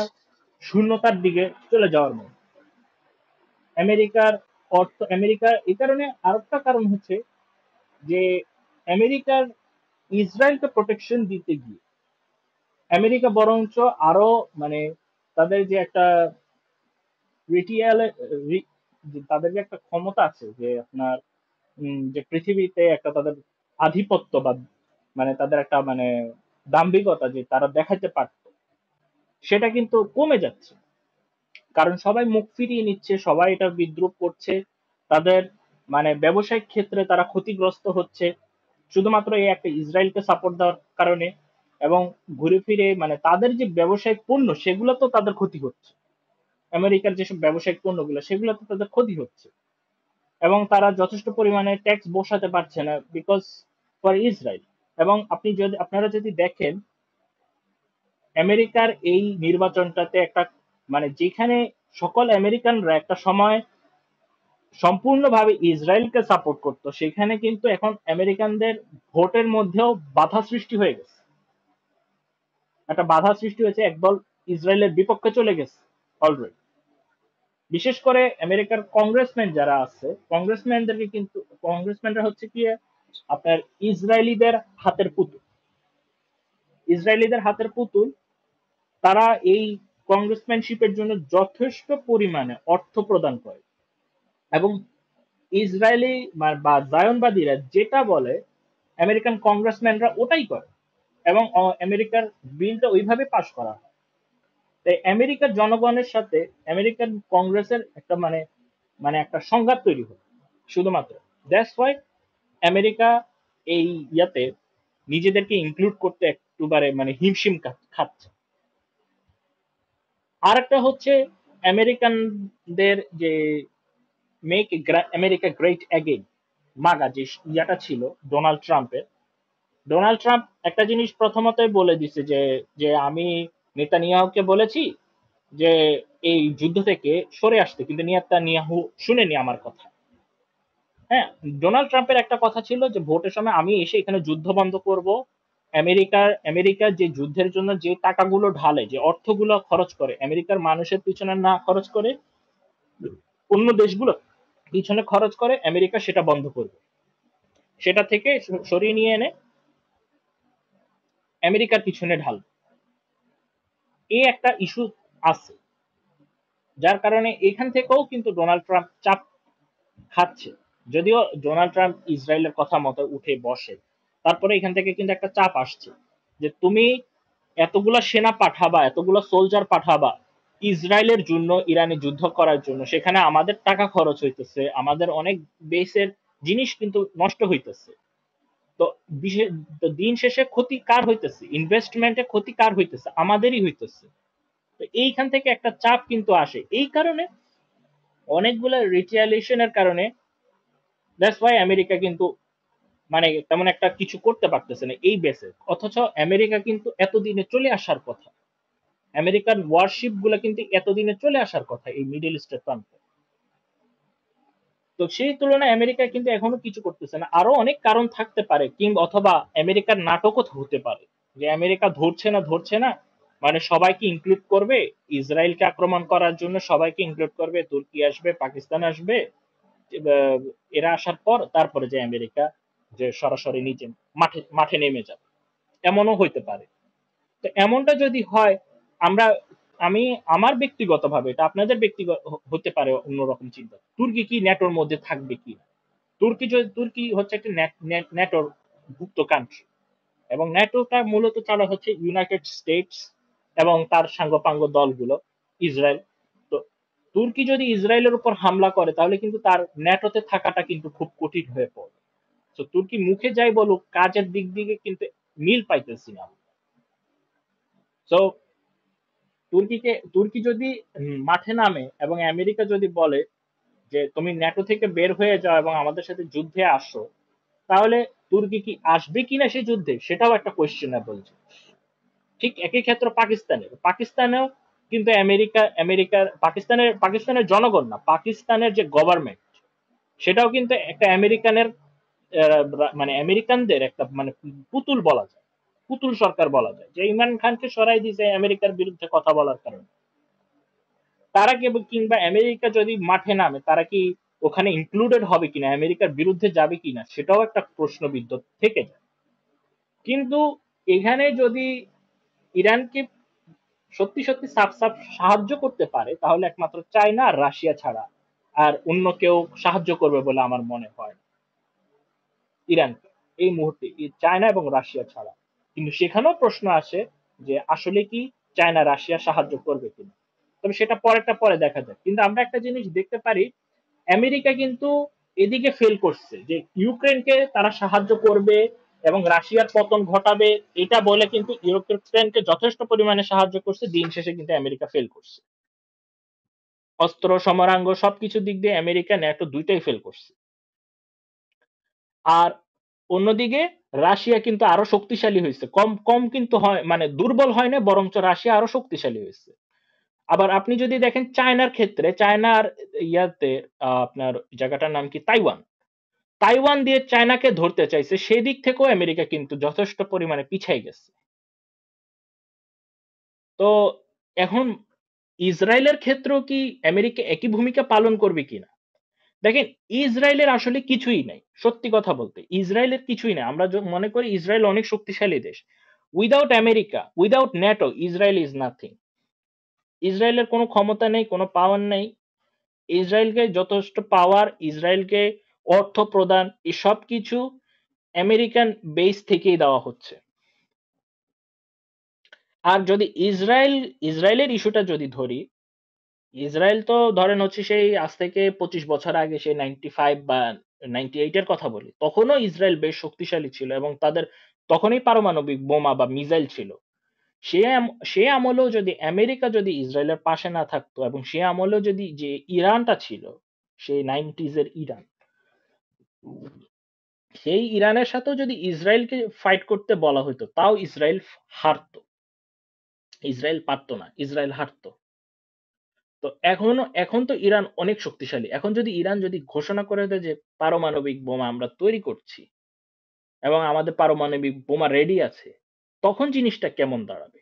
শূন্যতার দিকে চলে যাওয়ার মতো। আমেরিকা এই কারণে আরেকটা কারণ হচ্ছে যে আমেরিকার ইসরায়েলকে প্রোটেকশন দিতে গিয়ে আমেরিকা বরঞ্চ আরো মানে তাদের যে একটা রিটিয়াল, তাদের যে একটা ক্ষমতা আছে, যে আপনার যে পৃথিবীতে একটা তাদের আধিপত্য বা মানে তাদের একটা মানে দাম্ভিকতা যে তারা দেখাতে পারত, সেটা কিন্তু কমে যাচ্ছে। কারণ সবাই মুখ ফিরিয়ে নিচ্ছে, সবাই এটা বিদ্রুপ করছে। তাদের মানে ব্যবসায়িক ক্ষেত্রে তারা ক্ষতিগ্রস্ত হচ্ছে শুধুমাত্র এই একটা ইসরায়েলকে সাপোর্ট দেওয়ার কারণে। এবং ঘুরে ফিরে মানে তাদের যে ব্যবসায়িক পণ্য, সেগুলো তো তাদের ক্ষতি হচ্ছে। আমেরিকার যেসব ব্যবসায়িক পণ্যগুলো, সেগুলো তো তাদের ক্ষতি হচ্ছে। এবং তারা যথেষ্ট পরিমাণে ট্যাক্স বসাতে পারছে না বিকজ ফর ইসরায়েল। এবং আপনারা যদি দেখেন, আমেরিকার এই নির্বাচনটাতে একটা মানে যেখানে সকল আমেরিকানরা একটা সময় সম্পূর্ণভাবে ইসরায়েলকে সাপোর্ট করতো, সেখানে কিন্তু এখন আমেরিকানদের ভোটের মধ্যেও বাধা সৃষ্টি হয়ে গেছে। একটা বাধা সৃষ্টি হয়েছে, একদল ইসরায়েলের বিপক্ষে চলে গেছে অলরেডি। বিশেষ করে আমেরিকার কংগ্রেসম্যান যারা আছে, কংগ্রেসম্যানরা হচ্ছে কি আপনার ইসরায়েলিদের হাতের পুতুল। ইসরায়েলিদের হাতের পুতুল। তারা এই কংগ্রেসম্যানশিপের জন্য যথেষ্ট পরিমাণে অর্থ প্রদান করে। এবং ইসরায়েলি বা জায়নবাদীরা যেটা বলে, আমেরিকান কংগ্রেসম্যানরা ওটাই করে। এবং আমেরিকার বিলটা ওইভাবে পাশ করা হয়। তাই আমেরিকার জনগণের সাথে আমেরিকান কংগ্রেসের একটা মানে মানে একটা সংঘাত তৈরি হয় শুধুমাত্র। দ্যাটস ওয়াই আমেরিকা এই ইয়াতে নিজেদেরকে ইনক্লুড করতে একটুবারে মানে হিমশিম খাচ্ছে। আর একটা হচ্ছে আমেরিকানদের যে মেক আমেরিকা গ্রেট অ্যাগেইন, মাগা যে ইয়াটা ছিল ডোনাল্ড ট্রাম্পের। ডোনাল্ড ট্রাম্প একটা জিনিস প্রথমতই বলে দিছে যে যে আমি নেতানিয়াহুকে বলেছি যে এই যুদ্ধ থেকে সরে আসতে, কিন্তু নেতানিয়াহু শুনেনি আমার কথা। হ্যাঁ, ডোনাল্ড ট্রাম্পের একটা কথা ছিল যে ভোটের সময় আমি এসে এখানে যুদ্ধ বন্ধ করব। আমেরিকার যে যুদ্ধের জন্য যে টাকাগুলো ঢালে, যে অর্থগুলো খরচ করে, আমেরিকার মানুষের পিছনে না খরচ করে অন্য দেশগুলো পিছনে খরচ করে, আমেরিকা সেটা বন্ধ করবে। সেটা থেকে সরিয়ে নিয়ে এনে আমেরিকার পিছনে ঢালবে। এই একটা ইস্যু আছে, যার কারণে এখান থেকেও কিন্তু ডোনাল্ড ট্রাম্প চাপ খাচ্ছে। যদিও ডোনাল্ড ট্রাম্প ইসরায়েলের কথা মতো উঠে বসে, তারপরে এখান থেকে কিন্তু একটা চাপ আসছে যে তুমি এতগুলা সেনা পাঠাবা, এতগুলা সোলজার পাঠাবা ইসরায়েলের জন্য, ইরানে যুদ্ধ করার জন্য, সেখানে আমাদের টাকা খরচ হইতেছে, আমাদের অনেক বেসের জিনিস কিন্তু নষ্ট হইতেছে। তো তো দিন শেষে ক্ষতি কার হইতেছে? ইনভেস্টমেন্টে ক্ষতি কার হইতেছে? আমাদেরই হইতেছে। তো এইখান থেকে একটা চাপ কিন্তু আসে। এই কারণে অনেকগুলো রিটেলিয়েশনের কারণে দ্যাটস ওয়াই আমেরিকা কিন্তু মানে তেমন একটা কিছু করতে পারতেছে না এই বেসে, অথচ আমেরিকা কিন্তু এতদিনে চলে আসার কথা, আমেরিকান ওয়ারশিপ গুলা কিন্তু এতদিনে চলে আসার কথা এই মিডল ইস্টের প্রান্তে। তো সেই তুলনায় আমেরিকা কিন্তু এখনো কিছু করতেছে না। আরো অনেক কারণ থাকতে পারে, কিংবা অথবা আমেরিকার নাটকও হতে পারে যে আমেরিকা ধরছে না, মানে সবাইকে ইনক্লুড করবে, ইসরায়েলকে আক্রমণ করার জন্য সবাইকে ইনক্লুড করবে, তুর্কি আসবে, পাকিস্তান আসবে, আহ, এরা আসার পর তারপরে যে আমেরিকা যে সরাসরি নিচে মাঠে মাঠে নেমে যাবে, এমনও হইতে পারে। তো এমনটা যদি হয়, আমরা আমি আমার ব্যক্তিগতভাবে, এটা আপনাদের ব্যক্তিগত হতে পারে অন্যরকম চিন্তা, তুর্কি কি ন্যাটোর মধ্যে থাকবে কি? তুর্কি হচ্ছে একটা ন্যাটোর ভুক্ত কান্ট্রি, এবং ন্যাটোটা মূলত চালা হচ্ছে ইউনাইটেড স্টেটস এবং তার সাঙ্গপাঙ্গ দলগুলো, ইসরায়েল। তো তুর্কি যদি ইসরায়েলের উপর হামলা করে তাহলে কিন্তু তার ন্যাটোতে থাকাটা কিন্তু খুব কঠিন হয়ে পড়ে। তো তুর্কি মুখে যাই বলুক, কাজের দিক দিয়ে কিন্তু মিল পাইতেছি না। তো তুর্কি যদি মাঠে নামে এবং আমেরিকা যদি বলে যে তুমি ন্যাটো থেকে বের হয়ে যাও এবং আমাদের সাথে যুদ্ধে আসো, তাহলে তুর্কি কি আসবে কিনা সেই যুদ্ধে, সেটাও একটা কোয়েশ্চেনেবল। ঠিক একই ক্ষেত্র পাকিস্তানেও কিন্তু পাকিস্তানের জনগণ না, পাকিস্তানের যে গভর্নমেন্ট, সেটাও কিন্তু একটা আমেরিকানের মানে আমেরিকানদের একটা মানে পুতুল বলা যায়, পুতুল সরকার বলা যায়, যে ইমরান খানকে সরাই দিয়েছে আমেরিকার বিরুদ্ধে কথা বলার কারণে। তারা কি, কিংবা আমেরিকা যদি মাঠে নামে তারা কি ওখানে ইনক্লুডেড হবে কিনা, আমেরিকার বিরুদ্ধে যাবে কিনা, সেটাও একটা প্রশ্নবিদ্ধ থেকে যায়। কিন্তু এখানে যদি ইরানকে সত্যি সত্যি সাফ সাফ সাহায্য করতে পারে, তাহলে একমাত্র চায়না আর রাশিয়া ছাড়া আর অন্য কেউ সাহায্য করবে বলে আমার মনে হয় না ইরানকে এই মুহূর্তে, এই চায়না এবং রাশিয়া ছাড়া। কিন্তু সেখানেও প্রশ্ন আসে যে আসলে কি চায়না রাশিয়া সাহায্য করবে কিনা, তবে সেটা পরেরটা পরে দেখা যায়। কিন্তু আমরা একটা জিনিস দেখতে পারি, আমেরিকা কিন্তু এদিকে ফেল করছে যে ইউক্রেনকে তারা সাহায্য করবে এবং রাশিয়ার পতন ঘটাবে, এটা বলে কিন্তু ইউক্রেনকে যথেষ্ট পরিমাণে সাহায্য করছে, দিন শেষে কিন্তু আমেরিকা ফেল করছে। অস্ত্র সমরাঙ্গ সবকিছু দিক দিয়ে আমেরিকা ন্যাটো দুইটাই ফেল করছে। আর অন্যদিকে রাশিয়া কিন্তু আরো শক্তিশালী হয়েছে, কম কম কিন্তু হয়, মানে দুর্বল হয় না, বরঞ্চ রাশিয়া আরো শক্তিশালী হয়েছে। আবার আপনি যদি দেখেন চায়নার ক্ষেত্রে, চায়নার ইয়াতে আপনার জায়গাটার নাম কি, তাইওয়ান, তাইওয়ান দিয়ে চায়নাকে ধরতে চাইছে, সেদিক থেকেও আমেরিকা কিন্তু যথেষ্ট পরিমাণে পিছিয়ে গেছে। তো এখন ইসরায়েলের ক্ষেত্রেও কি আমেরিকা একই ভূমিকা পালন করবে কিনা? দেখেন, ইসরায়েলের আসলে কিছুই নাই, সত্যি কথা বলতে ইসরায়েলের কিছুই নাই। আমরা মনে করি ইসরায়েল অনেক শক্তিশালী দেশ, without America, without NATO, Israel is nothing. ইসরায়েলের কোনো ক্ষমতা নেই, কোনো পাওয়ার নেই। ইসরায়েলকে যথেষ্ট পাওয়ার, ইসরায়েলকে অর্থ প্রদান, এসব কিছু আমেরিকান বেস থেকেই দেওয়া হচ্ছে। আর যদি ইসরায়েলের ইস্যুটা যদি ধরি, ইসরায়েল তো ধরেন হচ্ছে সেই আজ থেকে 25 বছর আগে, সেই 95 বা 98 এর কথা বলি, তখনও ইসরায়েল বেশ শক্তিশালী ছিল এবং তাদের তখনই পারমাণবিক বোমা বা মিসাইল ছিল। সে আমলেও যদি আমেরিকা যদি ইসরায়েলের পাশে না থাকতো, এবং সে আমলেও যদি যে ইরানটা ছিল, সেই 90s এর ইরান, সেই ইরানের সাথেও যদি ইসরায়েলকে ফাইট করতে বলা হতো, তাও ইসরায়েল হারতো, ইসরায়েল পারতো না, ইসরায়েল হারতো। তো এখন তো ইরান অনেক শক্তিশালী, এখন যদি ইরান যদি ঘোষণা করে দেয় যে পারমাণবিক বোমা আমরা তৈরি করছি এবং আমাদের পারমাণবিক বোমা রেডি আছে, তখন জিনিসটা কেমন দাঁড়াবে,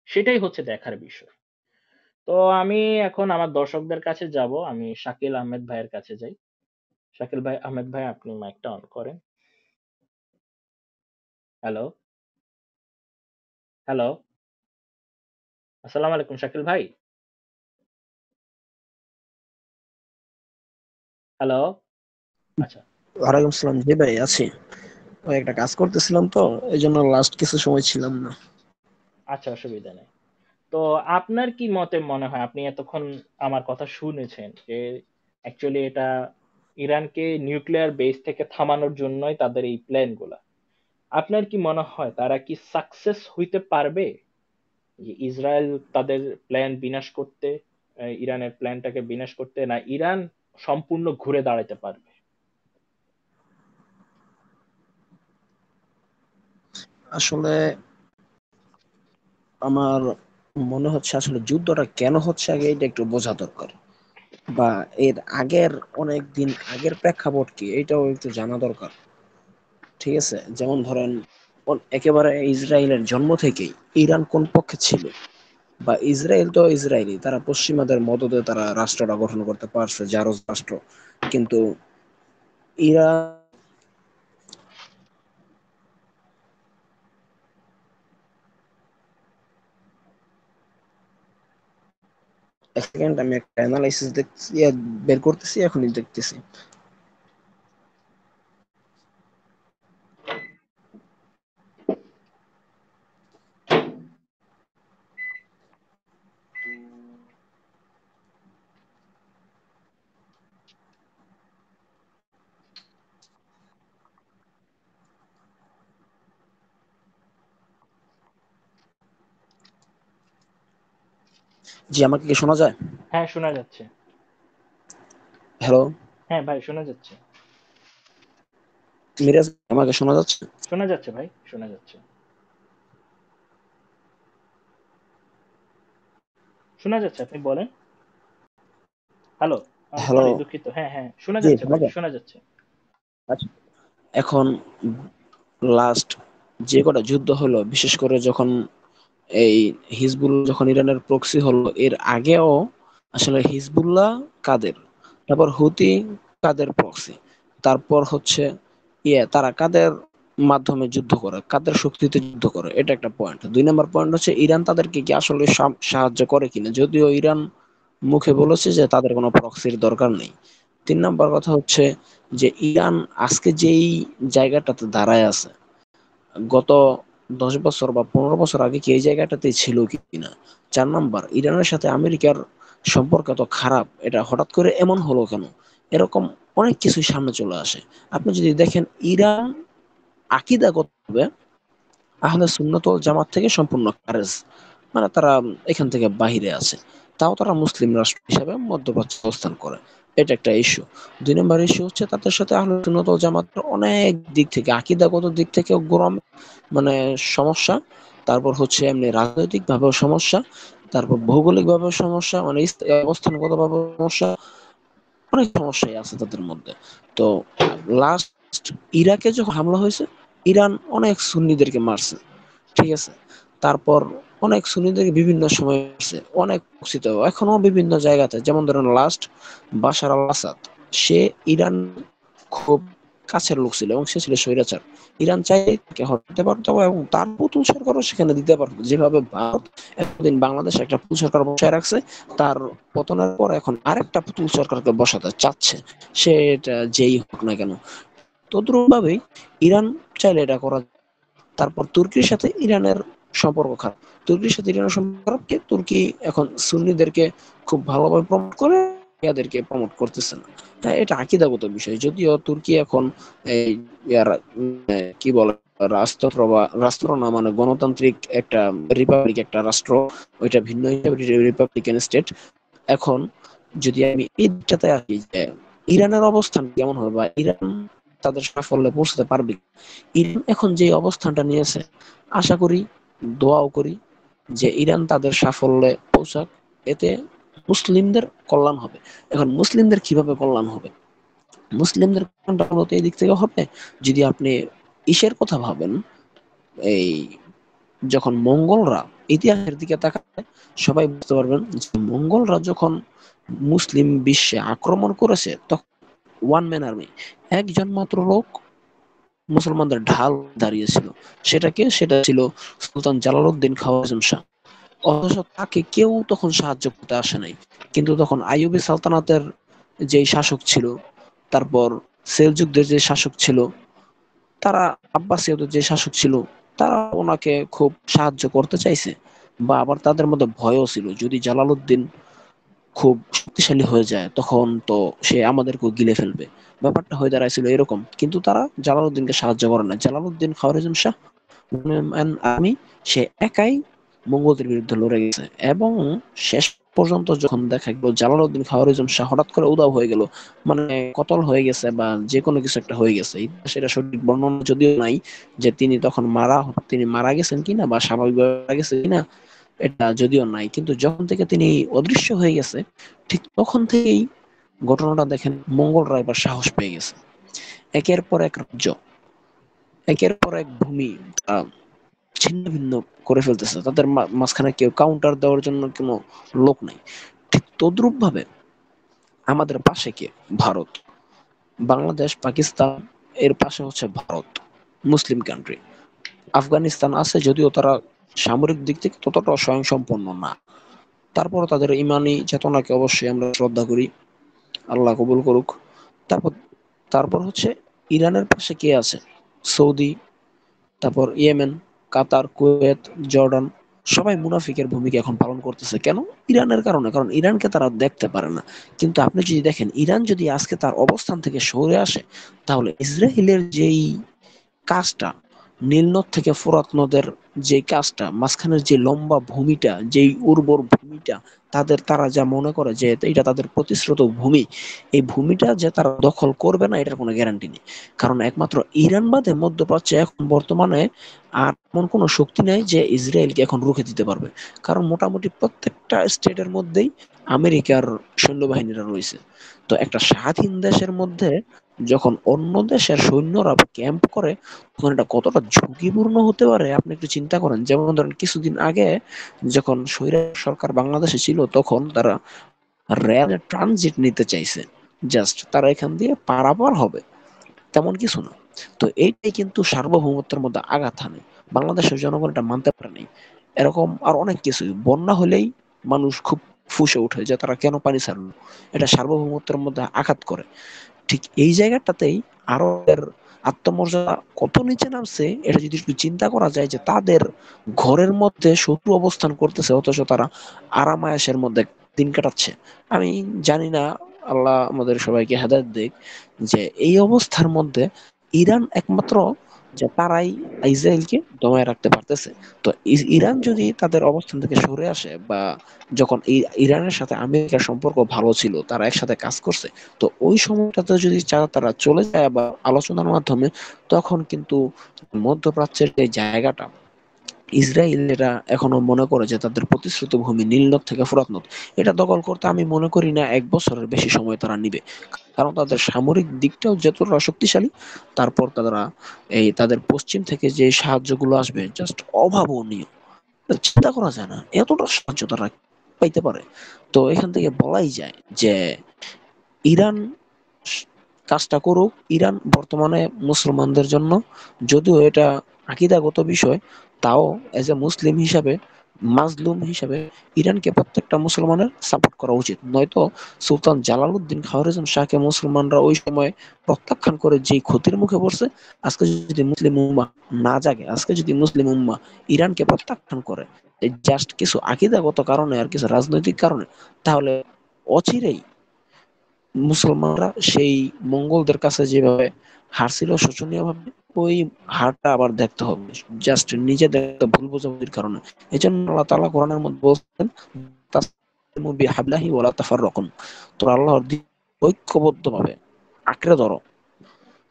সেটাই হচ্ছে দেখার বিষয়। তো আমি এখন আমার দর্শকদের কাছে যাব, আমি শাকিল আহমেদ ভাইয়ের কাছে যাই। আহমেদ ভাই, আপনি মাইকটা অন করেন। হ্যালো, হ্যালো, আসসালামু আলাইকুম শাকিল ভাই। হ্যালো। আচ্ছা। ওয়ালাইকুম আসসালাম, জি ভাই আছি। ওই একটা কাজ করতেছিলাম তো, এই জন্য লাস্ট কিছু সময় ছিলাম না। আচ্ছা, অসুবিধা নেই। তো আপনার কি মতে মনে হয়, আপনি এতক্ষণ আমার কথা শুনেছেন যে অ্যাকচুয়ালি এটা ইরানকে নিউক্লিয়ার বেস থেকে থামানোর জন্যই তাদের এই প্ল্যান গুলা, আপনার কি মনে হয় তারা কি সাকসেস হইতে পারবে, যে ইসরায়েল তাদের প্ল্যান বিনাশ করতে, ইরানের প্ল্যানটাকে বিনাশ করতে, না ইরান সম্পূর্ণ ঘুরে দাঁড়াতে পারবে? আসলে আমার মনে হচ্ছে আসলে যুদ্ধটা কেন হচ্ছে আগে এটা একটু বোঝা দরকার, বা এর আগের অনেক দিন আগের প্রেক্ষাপট কি এটাও একটু জানা দরকার। ঠিক আছে, যেমন ধরেন একেবারে ইসরায়েলের জন্ম থেকেই ইরান কোন পক্ষে ছিল, বা ইসরায়েল তো ইসরায়েলি, তারা পশ্চিমাদের মদদে তারা রাষ্ট্রটা গঠন করতে পারছে জারজ রাষ্ট্র, কিন্তু ইরান এক সেকেন্ড আমি একটা অ্যানালাইসিস দেখছি, বের করতেছি, এখনই দেখতেছি। জি, আমাকে কি শোনা যায়? হ্যাঁ, শোনা যাচ্ছে। হ্যালো হ্যাঁ ভাই, শোনা যাচ্ছে। মিরাজ, আমাকে শোনা যাচ্ছে? শোনা যাচ্ছে ভাই, শোনা যাচ্ছে। শোনা যাচ্ছে, আপনি বলেন। হ্যালো, হ্যালো, সরি, দুঃখিত। হ্যাঁ, হ্যাঁ, শোনা জি যাচ্ছে শোনা ভাই, যায়। শোনা যাচ্ছে। আচ্ছা, এখন লাস্ট যে কটা যুদ্ধ হলো, বিশেষ করে যখন এই হিজবুল যখন ইরানের প্রক্সি হলো, এর আগেও আসলে হিজবুল্লাহ কাদের, তারপর হুতি কাদের প্রক্সি, তারপর হচ্ছে তারা কাদের মাধ্যমে যুদ্ধ করে, কাদের শক্তিতে যুদ্ধ করে, এটা একটা পয়েন্ট। 2 নম্বর পয়েন্ট হচ্ছে ইরান তাদেরকে কি আসলে সাহায্য করে কিনা, যদিও ইরান মুখে বলেছে যে তাদের কোনো প্রক্সির দরকার নেই। 3 নম্বর কথা হচ্ছে যে ইরান আজকে যেই জায়গাটাতে দাঁড়ায় আছে, গত 10 বছর বা 15 বছর আগে কি এই জায়গাটাতেই ছিল কিনা। 4 নম্বর, ইরানের সাথে আমেরিকার সম্পর্ক এত খারাপ, এটা হঠাৎ করে এমন হলো কেন, এরকম অনেক কিছুই সামনে চলে আসে। আপনি যদি দেখেন ইরান আকীদাগতভাবে আহলে সুন্নাত ওয়াল জামাত থেকে সম্পূর্ণ খারেজ, মানে তারা এখান থেকে বাহিরে আছে, তাও তারা মুসলিম রাষ্ট্র হিসাবে মধ্যপ্রাচ্যে অবস্থান করে। এটা একটা ইস্যু। 2 নম্বর ইস্যু হচ্ছে তাদের সাথে আহলে সুন্নাত ওয়াল জামাতের অনেক দিক থেকে, আকীদাগত দিক থেকে গরম মানে সমস্যা, তারপর হচ্ছে এমনি রাজনৈতিক ভাবেও সমস্যা, তারপর ভৌগোলিক ভাবেও সমস্যা, মানে অবস্থানগত ভাবে সমস্যা, অনেক সমস্যাই আছে তাদের মধ্যে। তো লাস্ট ইরাকে যখন হামলা হয়েছে, ইরান অনেক সুন্নিদেরকে মারছে, ঠিক আছে, তারপর অনেক সুন্নিদেরকে বিভিন্ন সময় মারছে, অনেক প্রকাশিত এখনো বিভিন্ন জায়গাতে, যেমন ধরেন লাস্ট বাশার আল আসাদ, সে ইরান খুব কাছের লোক ছিল এবং সে ছিল স্বৈরাচার। ইরান চাইলে তাকে হটাতে পারতো এবং তার পুতুল সরকারও সেখানে দিতে পারতো, যেভাবে ভারত এতদিন বাংলাদেশে একটা পুতুল সরকার বসায় রাখছে, তার পতনের পর এখন আরেকটা পুতুল সরকারকে বসাতে চাচ্ছে, সে এটা যেই হোক না কেন। তদ্রুপ ভাবেই ইরান চাইলে এটা করা। তারপর তুর্কির সাথে ইরানের সম্পর্ক খারাপ, তুর্কির সাথে ইরানের সম্পর্ক খারাপ, কি তুর্কি এখন সুন্নিদেরকে খুব ভালোভাবে প্রমোট করে, ইয়াদেরকে প্রমোট করতেছে না। তাই এটা আকীদাগত বিষয়, যদিও তুর্কি এখন এই কি বলে রাষ্ট্র বা রাষ্ট্র না, মানে গণতান্ত্রিক একটা রিপাবলিক একটা রাষ্ট্র, ওইটা ভিন্ন হিসেবে রিপাবলিকান স্টেট। এখন যদি আমি এই দিকটাতে আসি যে ইরানের অবস্থান কেমন হবে, বা ইরান তাদের সাফল্যে পৌঁছতে পারবে, ইরান এখন যে অবস্থানটা নিয়েছে, আশা করি, দোয়াও করি যে ইরান তাদের সাফল্যে পৌঁছাক, এতে মুসলিমদের কল্যাণ হবে। এখন মুসলিমদের কিভাবে কল্যাণ হবে, মুসলিমদের কল্যাণটা মূলত এই দিক থেকে হবে, যদি আপনি ইসের কথা ভাবেন, এই যখন মঙ্গলরা ইতিহাসের দিকে তাকায়, সবাই বুঝতে পারবেন যে মঙ্গলরা যখন মুসলিম বিশ্বে আক্রমণ করেছে, তখন ওয়ান ম্যান আর্মি, একজন মাত্র লোক মুসলমানদের ঢাল দাঁড়িয়েছিল, সেটা ছিল সুলতান জালালউদ্দিন খাওয়াজম শাহ। অথচ তাকে কেউ তখন সাহায্য করতে আসে নাই, কিন্তু তখন আইয়ুবী সালতানাতের যে শাসক ছিল, তারপর সেলজুকদের যে শাসক ছিল, তারা আব্বাসীয়দের যে শাসক ছিল, তারা ওনাকে খুব সাহায্য করতে চাইছে, বা আবার তাদের মধ্যে ভয়ও ছিল, যদি জালালউদ্দিন খুব শক্তিশালী হয়ে যায় তখন তো সে আমাদেরকেও গিলে ফেলবে। ব্যাপারটা হয়ে দাঁড়াইছিল এরকম, কিন্তু তারা জালালউদ্দিনকে সাহায্য করে না। জালালউদ্দিন খাওয়ারিজম শাহ আর্মি, সে একাই মঙ্গলদের বিরুদ্ধে লড়ে গেছে এবং শেষ পর্যন্ত যখন দেখা গেল জালালউদ্দিন খাওয়ারিজম শাহ হঠাৎ করে উধাও হয়ে গেল, মানে কতল হয়ে গেছে বা যে কোনো কিছু একটা হয়ে গেছে, সেটা সঠিক বর্ণনা যদিও নাই যে তিনি মারা গেছেন কিনা বা স্বাভাবিকভাবে মারা গেছে কিনা, এটা যদিও নাই, কিন্তু যখন থেকে তিনি অদৃশ্য হয়ে গেছে ঠিক তখন থেকেই ঘটনাটা দেখেন মঙ্গলরা এবার সাহস পেয়ে গেছে। একের পর এক রাজ্য, একের পর এক ভূমি ছিন্ন ভিন্ন করে ফেলতেছে, তাদের মাঝখানে কেউ কাউন্টার দেওয়ার জন্য কোনো লোক নাই। ঠিক তদ্রুপ ভাবে আমাদের পাশে কে? ভারত। বাংলাদেশ, পাকিস্তান, এর পাশে হচ্ছে ভারত, মুসলিম কান্ট্রি। আফগানিস্তান আছে, যদিও তারা সামরিক দিক থেকে ততটা স্বয়ংসম্পন্ন না, তারপর তাদের ইমানি চেতনাকে অবশ্যই আমরা শ্রদ্ধা করি, আল্লাহ কবুল করুক। তারপর তারপর হচ্ছে ইরানের পাশে কে আছে? সৌদি, তারপর ইয়েমেন, কাতার, কুয়েত, জর্ডান, সবাই মুনাফিকের ভূমিকা এখন পালন করতেছে। কেন? ইরানের কারণে, কারণ ইরানকে তারা দেখতে পারে না। কিন্তু আপনি যদি দেখেন, ইরান যদি আজকে তার অবস্থান থেকে সরে আসে, তাহলে ইসরায়েলের যেই কাজটা, নীলনদ থেকে ফোরাত নদের যে কাজটা, মাঝখানের যে লম্বা ভূমিটা, যেই উর্বর ভূমিটা, তারা যা মনে করে যে এটা তাদের প্রতিশ্রুত ভূমি, এই ভূমিটা যে তারা দখল করবে না এটার কোনো গ্যারান্টি নেই। কারণ একমাত্র ইরান বাদে মধ্যপ্রাচ্যে এখন বর্তমানে আর এমন কোনো শক্তি নাই যে ইসরায়েলকে এখন রুখে দিতে পারবে। কারণ মোটামুটি প্রত্যেকটা স্টেটের মধ্যেই আমেরিকার সৈন্যবাহিনীরা রয়েছে। তো একটা স্বাধীন দেশের মধ্যে যখন অন্য দেশের সৈন্যরা ক্যাম্প করে, তখন এটা কতটা ঝুঁকিপূর্ণ হতে পারে আপনি একটু চিন্তা করেন। যেমন ধরেন কিছুদিন আগে যখন স্বৈরাচার সরকার বাংলাদেশে ছিল, তখন তারা রেল ট্রানজিট নিতে চাইছে, জাস্ট তারা এখান দিয়ে পারাপার হবে, তেমন কিছু না। তো এইটাই কিন্তু সার্বভৌমত্বের মধ্যে আঘাত হানে। বাংলাদেশের জনগণ এটা মানতে পারে নাই। এরকম আর অনেক কিছু, বন্যা হলেই মানুষ খুব ফুঁসে ওঠে যে তারা কেন পানি ছাড়লো, এটা সার্বভৌমত্বের মধ্যে আঘাত করে। ঠিক এই জায়গাটাতেই আরবের আত্মমর্যাদা কত নিচে নামছে, এটা যদি একটু চিন্তা করা যায় যে তাদের ঘরের মধ্যে শত্রু অবস্থান করতেছে, অথচ তারা আরাম আয়েশের মধ্যে দিন কাটাচ্ছে। আমি জানি না, আল্লাহ আমাদের সবাইকে হেদায়েত দিক, যে এই অবস্থার মধ্যে ইরান একমাত্র যে তারাই ইসরায়েলকে দমায় রাখতে পারতেছে। তো ইরান যদি তাদের অবস্থান থেকে সরে আসে, বা যখন ইরানের সাথে আমেরিকার সম্পর্ক ভালো ছিল, তারা একসাথে কাজ করছে, তো ওই সময়টাতে যদি তারা চলে যায় বা আলোচনার মাধ্যমে, তখন কিন্তু মধ্যপ্রাচ্যের যে জায়গাটা, ইসরায়েলিরা এখনো মনে করে যে তাদের প্রতিশ্রুত ভূমি নীলনদ থেকে ফোরাত নদ, এটা দখল করতে আমি মনে করি না 1 বছরের বেশি সময় তারা নিবে। কারণ তাদের সামরিক দিকটাও যতটা শক্তিশালী, তারপর তারা তাদের পশ্চিম থেকে যে সাহায্যগুলো আসবে জাস্ট অভাবনীয়, চিন্তা করা যায় না এতটা সাহায্য তারা পাইতে পারে। তো এখান থেকে বলাই যায় যে ইরান কাজটা করুক। ইরান বর্তমানে মুসলমানদের জন্য, যদিও এটা আকীদাগত বিষয়, তাও এজ এ মুসলিম হিসাবে, মাজলুম হিসাবে ইরানকে প্রত্যেকটা মুসলমানের সাপোর্ট করা উচিত। নয়তো সুলতান জালালউদ্দিন খাওয়ারিজম শাহকে মুসলমানরা ওই সময় প্রত্যাখ্যান করে যেই ক্ষতির মুখে পড়ছে, আজকে যদি মুসলিম উম্মাহ না জাগে, আজকে যদি মুসলিম উম্মাহ ইরানকে প্রত্যাখ্যান করে জাস্ট কিছু আকীদাগত কারণে আর কিছু রাজনৈতিক কারণে, তাহলে অচিরেই মুসলমানরা সেই মঙ্গলদের কাছে যেভাবে হারছিল শোচনীয় ভাবে, ওই হারটা আবার দেখতে হবে, জাস্ট নিজেদের ভুল বোঝাবুঝির কারণে। এই জন্য আল্লাহ তাআলা কোরআনের মধ্যে বলছেন, তাসতাসিমু বিহাবলিহি ওয়ালা তাফাররাকুন, তোমরা আল্লাহর দিন ঐক্যবদ্ধ ভাবে আঁকড়ে ধরো,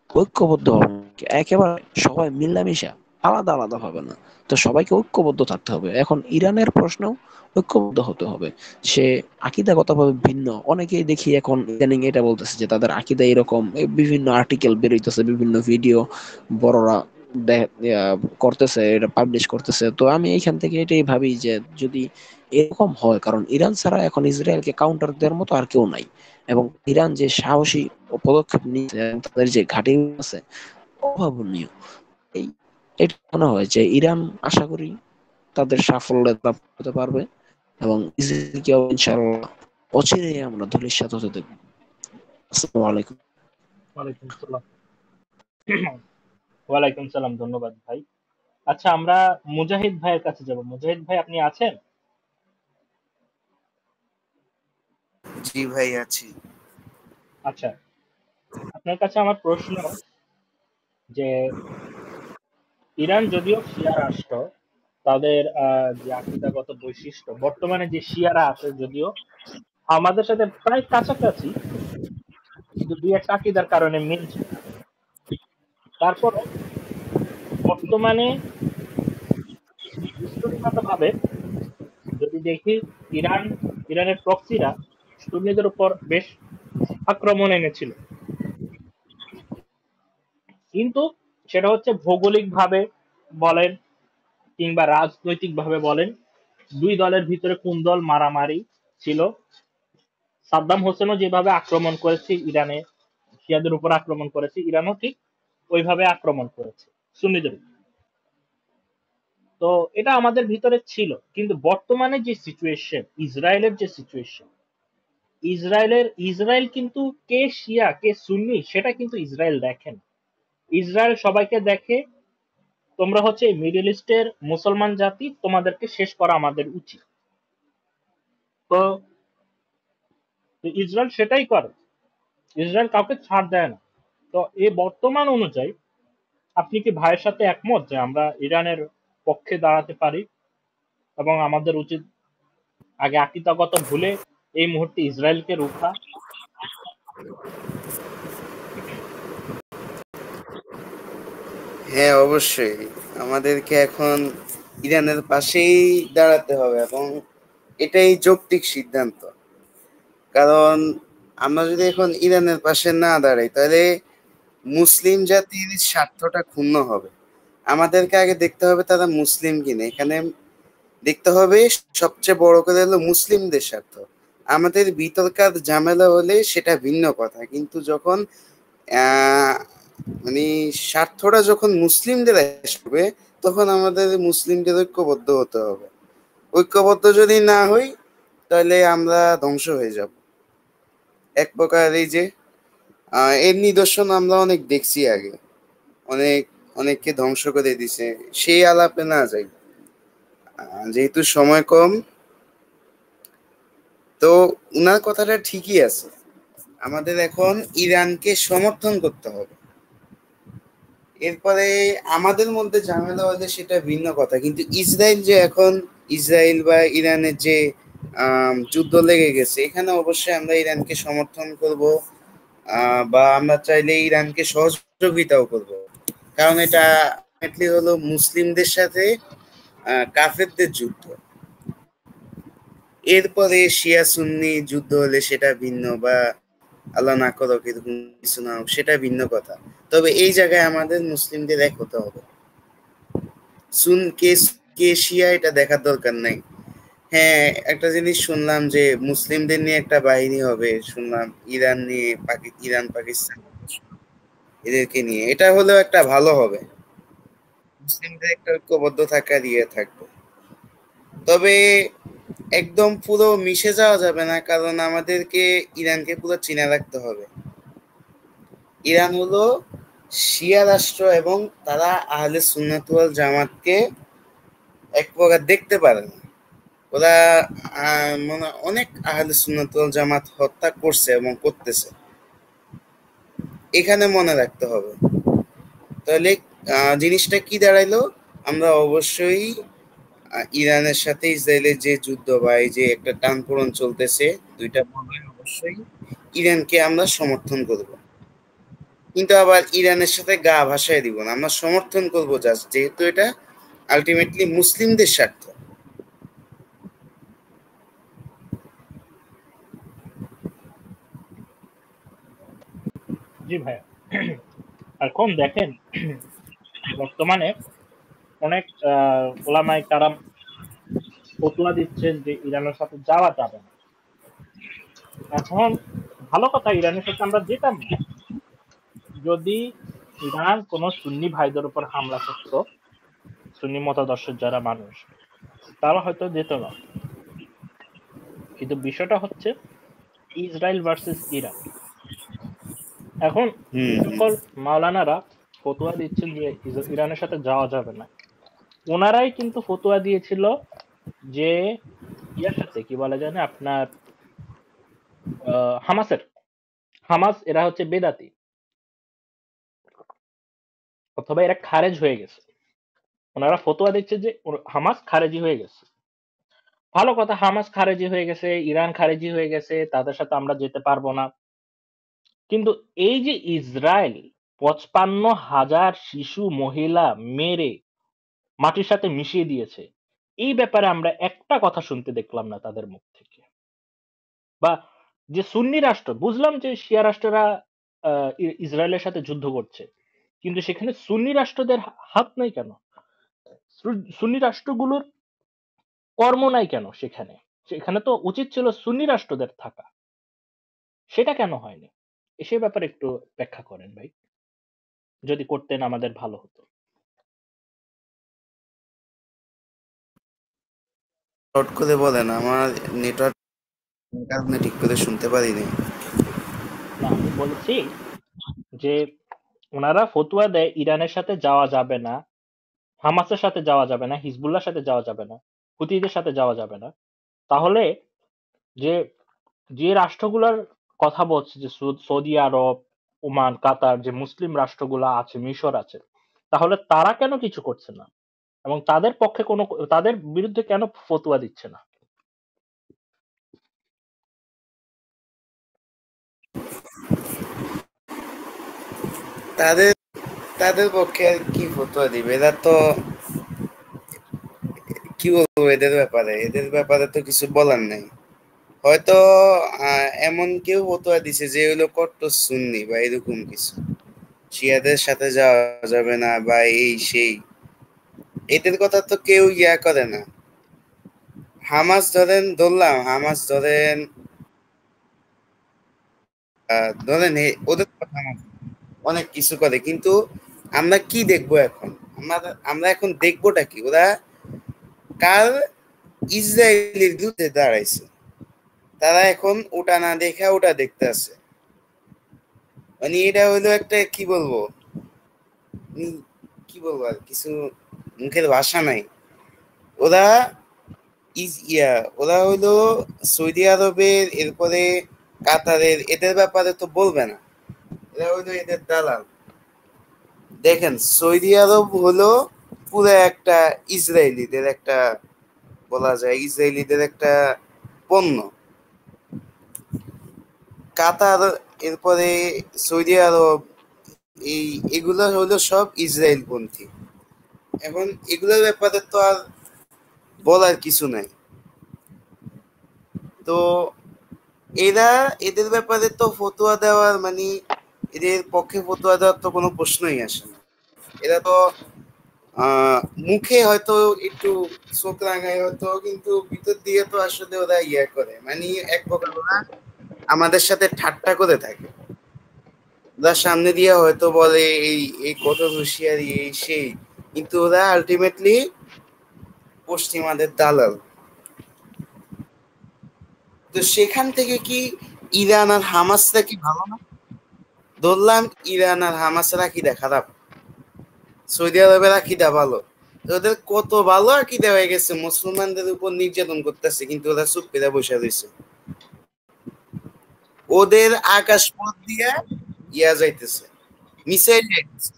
ঐক্যবদ্ধ ভাবে, একেবারে সবাই মিলামিশা, আলাদা আলাদা হবে না। তো সবাইকে ঐক্যবদ্ধ থাকতে হবে। এখন ইরানের প্রশ্নেও ঐক্যবদ্ধ হতে হবে। সে আকীদাগতভাবে ভিন্ন, অনেকেই দেখি এখন ইদানিং এটা বলতেছে যে তাদের আকীদা এরকম, বিভিন্ন আর্টিকেল বেরোইতেছে, বিভিন্ন ভিডিও বড়রা করতেছে, এটা পাবলিশ করতেছে। তো আমি এইখান থেকে এটাই ভাবি যে যদি এরকম হয়, কারণ ইরান ছাড়া এখন ইসরায়েলকে কাউন্টার দেওয়ার মতো আর কেউ নাই, এবং ইরান যে সাহসী পদক্ষেপ নিয়েছে এবং তাদের যে ঘাঁটি আছে অভাবনীয়। এই এটা মনে হয় যে ইরান, আশা করি তাদের সাফল্যে প্রাপ্ত হতে পারবে, এবং ইসরায়েলকে ইনশাআল্লাহ অচিরেই আমরা ধূলিসাৎ হতে দেখব। আসসালামু আলাইকুম। ওয়ালাইকুম সালাম। ওয়ালাইকুম সালাম, ধন্যবাদ ভাই। আচ্ছা, আমরা মুজাহিদ ভাইয়ের কাছে যাব। মুজাহিদ ভাই, আপনি আছেন? জি ভাই, আছি। আচ্ছা, আপনার কাছে আমার প্রশ্ন যে ইরান যদিও শিয়া রাষ্ট্র, তাদের যে আকীদাগত বৈশিষ্ট্য, বর্তমানে যে শিয়ারা আছে যদিও আমাদের সাথে প্রায় কাছাকাছি, কিন্তু দুই একটা আকীদার কারণে মিলছে না। তারপরও বর্তমানে হিস্টোরিগত ভাবে যদি দেখি, ইরানের প্রক্সিরা সুন্নিদের উপর বেশ আক্রমণ এনেছিল, কিন্তু সেটা হচ্ছে ভৌগোলিক ভাবে বলেন কিংবা রাজনৈতিক ভাবে বলেন, দুই দলের ভিতরে কোন দল মারামারি ছিল। সাদ্দাম হোসেনও যেভাবে আক্রমণ করেছে ইরানে, শিয়াদের উপর আক্রমণ করেছে, ইরানও ঠিক ওইভাবে আক্রমণ করেছে সুন্নিদের উপর। তো এটা আমাদের ভিতরে ছিল, কিন্তু বর্তমানে যে সিচুয়েশন, ইসরায়েলের যে সিচুয়েশন, ইসরায়েল কিন্তু কে শিয়া কে সুন্নি সেটা কিন্তু ইসরায়েল দেখেন। ইসরায়েল সবাইকে দেখে তোমরা হচ্ছে মিডল ইস্টের মুসলমান জাতি, তোমাদেরকে শেষ করা আমাদের উচিত। তো ইসরায়েল সেটাই করে, ইসরায়েল কাউকে ছাড় দেয় না। তো এই বর্তমান অনুযায়ী আপনি কি ভাইয়ের সাথে একমত যে আমরা ইরানের পক্ষে দাঁড়াতে পারি এবং আমাদের উচিত আগে আকীদাগত ভুলে এই মুহূর্তে ইসরায়েলকে রুখা? হ্যাঁ, অবশ্যই আমাদেরকে এখন ইরানের পাশেই দাঁড়াতে হবে এবং এটাই যৌক্তিক সিদ্ধান্ত। কারণ আমরা যদি এখন ইরানের পাশে না দাঁড়াই তাহলে মুসলিম জাতির স্বার্থটা ক্ষুণ্ণ হবে। আমাদেরকে আগে দেখতে হবে তারা মুসলিম কিনা, এখানে দেখতে হবে সবচেয়ে বড় করে হলো মুসলিমদের স্বার্থ। আমাদের বিতর্কার ঝামেলা হলে সেটা ভিন্ন কথা, কিন্তু যখন আহ মানে স্বার্থটা যখন মুসলিমদের আসবে তখন আমাদের মুসলিমদের ঐক্যবদ্ধ হতে হবে। ঐক্যবদ্ধ যদি না হই তাহলে আমরা ধ্বংস হয়ে যাব। এক প্রকার এই যে এর নিদর্শন আমরা অনেক দেখছি আগে, অনেক অনেককে ধ্বংস করে দিছে। সেই আলাপে না যাই, যেহেতু সময় কম। তো উনার কথাটা ঠিকই আছে, আমাদের এখন ইরানকে সমর্থন করতে হবে। এরপরে আমাদের মধ্যে ঝামেলা হলে সেটা ভিন্ন কথা, কিন্তু ইসরায়েল যে এখন ইসরায়েল বা ইরানের যে যুদ্ধ লেগে গেছে, এখানে অবশ্যই আমরা ইরানকে সমর্থন করব, বা আমরা চাইলে ইরানকে সহযোগিতাও করব। কারণ এটা ultimately হলো মুসলিমদের সাথে কাফেরদের যুদ্ধ। এরপরে শিয়া সুন্নি যুদ্ধ হলে সেটা ভিন্ন, বা আল্লাহ না করুক এরকম কিছু না হোক সেটা ভিন্ন কথা। তবে এই জায়গায় আমাদের মুসলিমদের এক হতে হবে। কে কে শিয়া এটা দেখার দরকার নাই। হ্যাঁ, একটা জিনিস শুনলাম যে মুসলিমদের নিয়ে একটা বাহিনী হবে, শুনলাম ইরান নিয়ে, ইরান পাকিস্তান এদেরকে নিয়ে। এটা হলেও একটা ভালো হবে, মুসলিমদের একটা ঐক্যবদ্ধ থাকার ইয়ে থাকবে। তবে একদম পুরো মিশে যাওয়া যাবে না, কারণ আমাদেরকে ইরানকে পুরো চিনে রাখতে হবে। ইরান হলো শিয়া রাষ্ট্র এবং তারা আহলে সুন্নাত ওয়াল জামাতকে এক প্রকার দেখতে পারে না। ওরা মানে অনেক আহলে সুন্নাত ওয়াল জামাত হত্যা করছে এবং করতেছে, এখানে মনে রাখতে হবে। তাহলে জিনিসটা কি দাঁড়াইলো, আমরা অবশ্যই ইরানের সাথে ইসরায়েলের যে যুদ্ধ বা এই যে একটা টানপোড়েন চলতেছে, দুইটা পক্ষই অবশ্যই ইরানকে আমরা সমর্থন করব, কিন্তু আবার ইরানের সাথে গা ভাসায় দিব না। আমরা সমর্থন করব জাস্ট যেহেতু এটা আলটিমেটলি মুসলিমদের স্বার্থ। জি ভাইয়া। এখন দেখেন, বর্তমানে অনেক ওলামায়ে কারাম ফতোয়া দিচ্ছেন যে ইরানের সাথে যাওয়া যাবে না। এখন ভালো কথা, ইরানের সাথে আমরা যেতাম না যদি ইরান কোন সুন্নি ভাইদের উপর হামলা করতো, সুন্নি মতাদর্শের যারা মানুষ, তারা হয়তো যেত না। কিন্তু বিষয়টা হচ্ছে ইসরায়েল ভার্সেস ইরান। এখন সকল মাওলানারা ফতোয়া দিচ্ছেন যে ইরানের সাথে যাওয়া যাবে না, ওনারাই কিন্তু ফতোয়া দিয়েছিল যে ইয়ার সাথে কি বলা যায় না আপনার হামাস এরা হচ্ছে বেদাতি, অথবা এরা খারেজ হয়ে গেছে, ওনারা ফতোয়া দিচ্ছে যে হামাস খারেজি হয়ে গেছে। ভালো কথা, হামাস খারেজি হয়ে গেছে, ইরান খারেজি হয়ে গেছে, তাদের সাথে আমরা যেতে পারবো না। কিন্তু এই যে ইসরায়েল 55,000 শিশু মহিলা মেরে মাটির সাথে মিশিয়ে দিয়েছে, এই ব্যাপারে আমরা একটা কথা শুনতে দেখলাম না তাদের মুখ থেকে। বা যে সুন্নি রাষ্ট্র, বুঝলাম যে শিয়া রাষ্ট্ররা ইসরায়েলের সাথে যুদ্ধ করছে, কিন্তু সেখানে সুন্নি রাষ্ট্রদের হাত নাই কেন? সুন্নি রাষ্ট্রগুলোর কর্ম নাই কেন সেখানে? সেখানে তো উচিত ছিল সুন্নি রাষ্ট্রদের থাকা, সেটা কেন হয়নি? সে ব্যাপারে একটু ব্যাখ্যা করেন ভাই, যদি করতেন আমাদের ভালো হতো। শর্ট করে বলেন, আমার নেটওয়ার্ক কারণে ঠিক করে শুনতে পারিনি। না, আমি বলছি যে ওনারা ফতুয়া দেয় ইরানের সাথে যাওয়া যাবে না, হামাসের সাথে যাওয়া যাবে না, হিজবুল্লাহর সাথে যাওয়া যাবে না, হুতিদের সাথে যাওয়া যাবে না। তাহলে যে যে রাষ্ট্রগুলোর কথা বলছে, যে সৌদি আরব, ওমান, কাতার, যে মুসলিম রাষ্ট্রগুলো আছে, মিশর আছে, তাহলে তারা কেন কিছু করছে না এবং তাদের পক্ষে কোনো, তাদের বিরুদ্ধে কেন ফতুয়া দিচ্ছে না? তাদের তাদের পক্ষে আর কি ফতোয়া দিবে? এরা তো কি বলবো, এদের ব্যাপারে তো কিছু বলার নাই। হয়তো এমন কেউ ফতোয়া দিছে যে হলো কট্টর সুন্নি বা এরকম কিছু, শিয়াদের সাথে যাওয়া যাবে না বা এই সেই, এদের কথা তো কেউ ইয়া করে না। হামাস ধরলাম, হামাস ওদের কথা অনেক কিছু করে, কিন্তু আমরা কি দেখবো এখন? আমরা আমরা এখন দেখবোটা কি? ওরা কাল ইসরায়েলের বিরুদ্ধে দাঁড়াইছে, তারা এখন ওটা না দেখা ওটা দেখতে আছে। মানে এটা হইলো একটা, কি বলবো, কি বলবো, আর কিছু মুখের ভাষা নাই। ওরা ওরা হইলো সৌদি আরবের, এরপরে কাতারের, এদের ব্যাপারে তো বলবে না, এরা হইলো এদের দালাল। দেখেন, সৌদি আরব হলো পুরো একটা ইসরায়েলিদের একটা, বলা যায় ইসরায়েলিদের একটা পণ্য। কাতার, এরপরে সৌদি আরব, এই এগুলো হলো সব ইসরায়েল পন্থী। এখন এগুলোর ব্যাপারে তো আর বলার কিছু নাই। তো এরা, এদের ব্যাপারে তো ফতোয়া দেওয়ার মানে, এদের পক্ষে ফতোয়া দেওয়ার তো কোনো প্রশ্নই আসে না। এরা তো মুখে হয়তো একটু চোখ রাঙায় হয়তো, কিন্তু ভিতর দিয়ে তো আসলে ওরা ইয়ে করে, মানে এক প্রকার ওরা আমাদের সাথে ঠাট্টা করে থাকে। ওরা সামনে দিয়ে হয়তো বলে এই এই কঠোর হুঁশিয়ারি এই সেই, কিন্তু ওরা আলটিমেটলি পশ্চিমাদের দালাল। তো সেখান থেকে কি ইরান আর হামাসরা কি ভালো না? ধরলাম ইরান আর হামাসের আকিদা খারাপ, সৌদি আরবের আকিদা ভালো, ওদের কত ভালো আকিদা হয়ে গেছে, মুসলমানদের উপর নির্যাতন করতেছে, কিন্তু ওরা চুপ করে বসে রয়েছে। ওদের আকাশ পথ দিয়ে ইয়া যাইতেছে, মিসাইল যাইতেছে,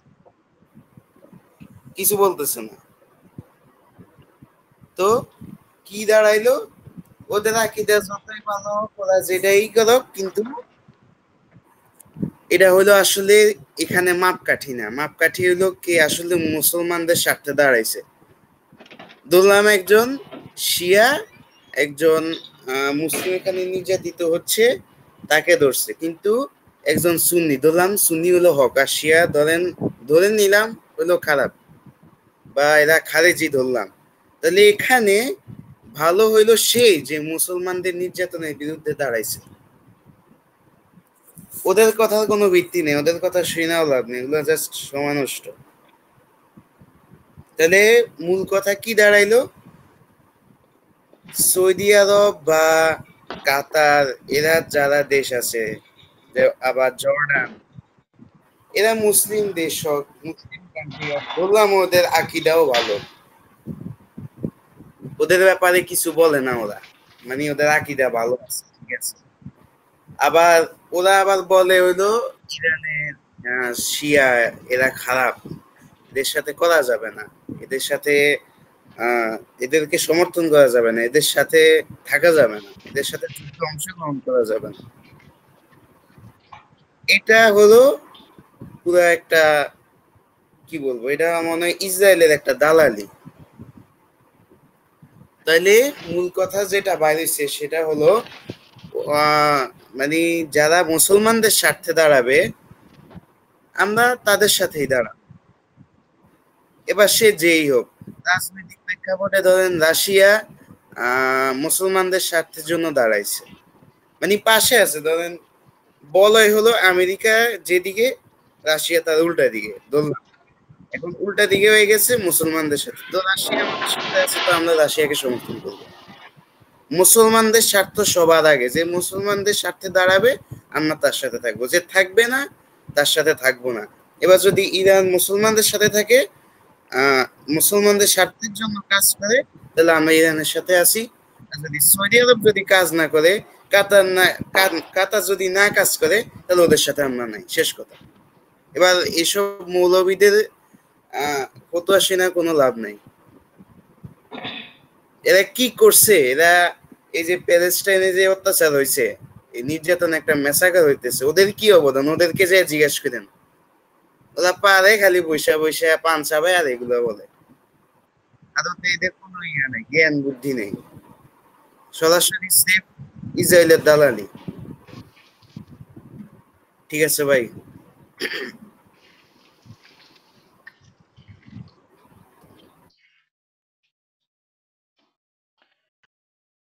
কিছু বলতেছে না। তো কি দাঁড়াইলো? ওদের আকিদা যতই ভালো হোক, ওরা যেটাই করুক, কিন্তু এটা হলো আসলে এখানে মাপকাঠি না। মাপকাঠি হলো কে আসলে মুসলমানদের স্বার্থে দাঁড়াইছে। ধরলাম একজন শিয়া, একজন মুসলিম এখানে নির্যাতিত হচ্ছে, তাকে ধরছে, কিন্তু একজন সুন্নি, ধরলাম সুন্নি হলো হক, আর শিয়া ধরে নিলাম হলো খারাপ, বা এরা খারেজি ধরলাম। তাহলে এখানে ভালো হইলো সেই যে মুসলমানদের নির্যাতনের বিরুদ্ধে দাঁড়াইছে। ওদের কথার কোনো ভিত্তি নেই, ওদের কথা শুনেও লাভ নেই, এগুলো জাস্ট সময় নষ্ট। তাহলে মূল কথা কি দাঁড়াইলো? সৌদি আরব বা কাতার, এরা যারা দেশ আছে, আবার জর্ডান, এরা মুসলিম দেশ, মুসলিম কান্ট্রি, বললাম ওদের আকিদাও ভালো, ওদের ব্যাপারে কিছু বলে না ওরা, মানে ওদের আকিদা ভালো আছে, ঠিক আছে। আবার ওরা আবার বলে হইলো ইরানের শিয়া এরা খারাপ, এদের সাথে করা যাবে না, এদের সাথে এদেরকে সমর্থন করা যাবে না, এদের সাথে থাকা যাবে না, এদের সাথে যুদ্ধে অংশগ্রহণ করা যাবে না। এটা হলো পুরো একটা কি বলবো, এটা মনে হয় ইসরায়েলের একটা দালালি। তাইলে মূল কথা যেটা বাইরেছে সেটা হলো মানে যারা মুসলমানদের স্বার্থে দাঁড়াবে আমরা তাদের সাথেই দাঁড়াবো, এবার সে যেই হোক। রাজনৈতিক প্রেক্ষাপটে ধরেন রাশিয়া মুসলমানদের স্বার্থের জন্য দাঁড়াইছে, মানে পাশে আছে। ধরেন বলয় হলো আমেরিকা যেদিকে, রাশিয়া তার উল্টা দিকে ধরলাম। এখন উল্টা দিকে হয়ে গেছে মুসলমানদের সাথে, তো রাশিয়া আমাদের সাথে আছে, তো আমরা রাশিয়াকে সমর্থন করবো। মুসলমানদের স্বার্থ সবার আগে, যে মুসলমানদের স্বার্থে দাঁড়াবে আমরা তার সাথে থাকবো, যে থাকবে না তার সাথে থাকবো না। এবার যদি ইরান মুসলমানদের সাথে থাকে, মুসলমানদের স্বার্থের জন্য কাজ করে, তাহলে আমরা ইরানের সাথে আছি। আর যদি সৌদি আরব যদি কাজ না করে, কাতার যদি না কাজ করে, তাহলে ওদের সাথে আমরা নাই, শেষ কথা। এবার এসব মৌলবীদের ফতোয়া শুনে কোনো লাভ নাই। এরা কি করছে, এরা এই যে প্যালেস্টাইনে যে অত্যাচার হয়েছে, এই নির্যাতন একটা মেসাকার হইতেছে, ওদের কি অবদান? ওদেরকে যে জিজ্ঞেস করেন, ওরা পারে খালি বৈশা বৈশা পান চাবে আর এগুলো বলে, আদতে এদের কোনো ইয়া নেই, জ্ঞান বুদ্ধি নেই, সরাসরি সেফ ইসরায়েলের দালালি। ঠিক আছে ভাই।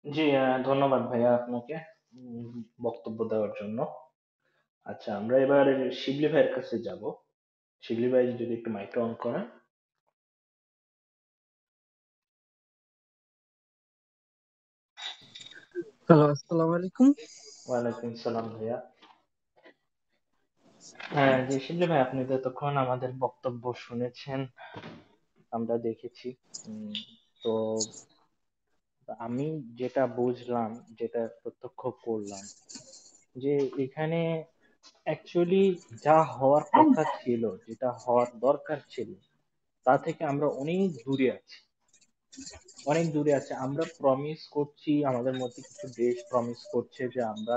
জি, ধন্যবাদ ভাইয়া আপনাকে বক্তব্য দেওয়ার জন্য। আচ্ছা, আমরা এবার শিবলি ভাইয়ের কাছে যাব। শিবলি ভাই যদি একটু মাইকটা অন করেন। হ্যালো, আসসালামু আলাইকুম। ওয়ালাইকুম সালাম ভাইয়া। হ্যাঁ জি, শিবলি ভাই, আপনি তো এতক্ষণ আমাদের বক্তব্য শুনেছেন, আমরা দেখেছি। তো আমি যেটা বুঝলাম, যেটা প্রত্যক্ষ করলাম, যে এখানে অ্যাকচুয়ালি যা হওয়ার কথা ছিল, যেটা হওয়ার দরকার ছিল, তা থেকে আমরা অনেক দূরে আছি, অনেক দূরে আছে। আমরা প্রমিস করছি, আমাদের মধ্যে কিছু দেশ প্রমিস করছে যে আমরা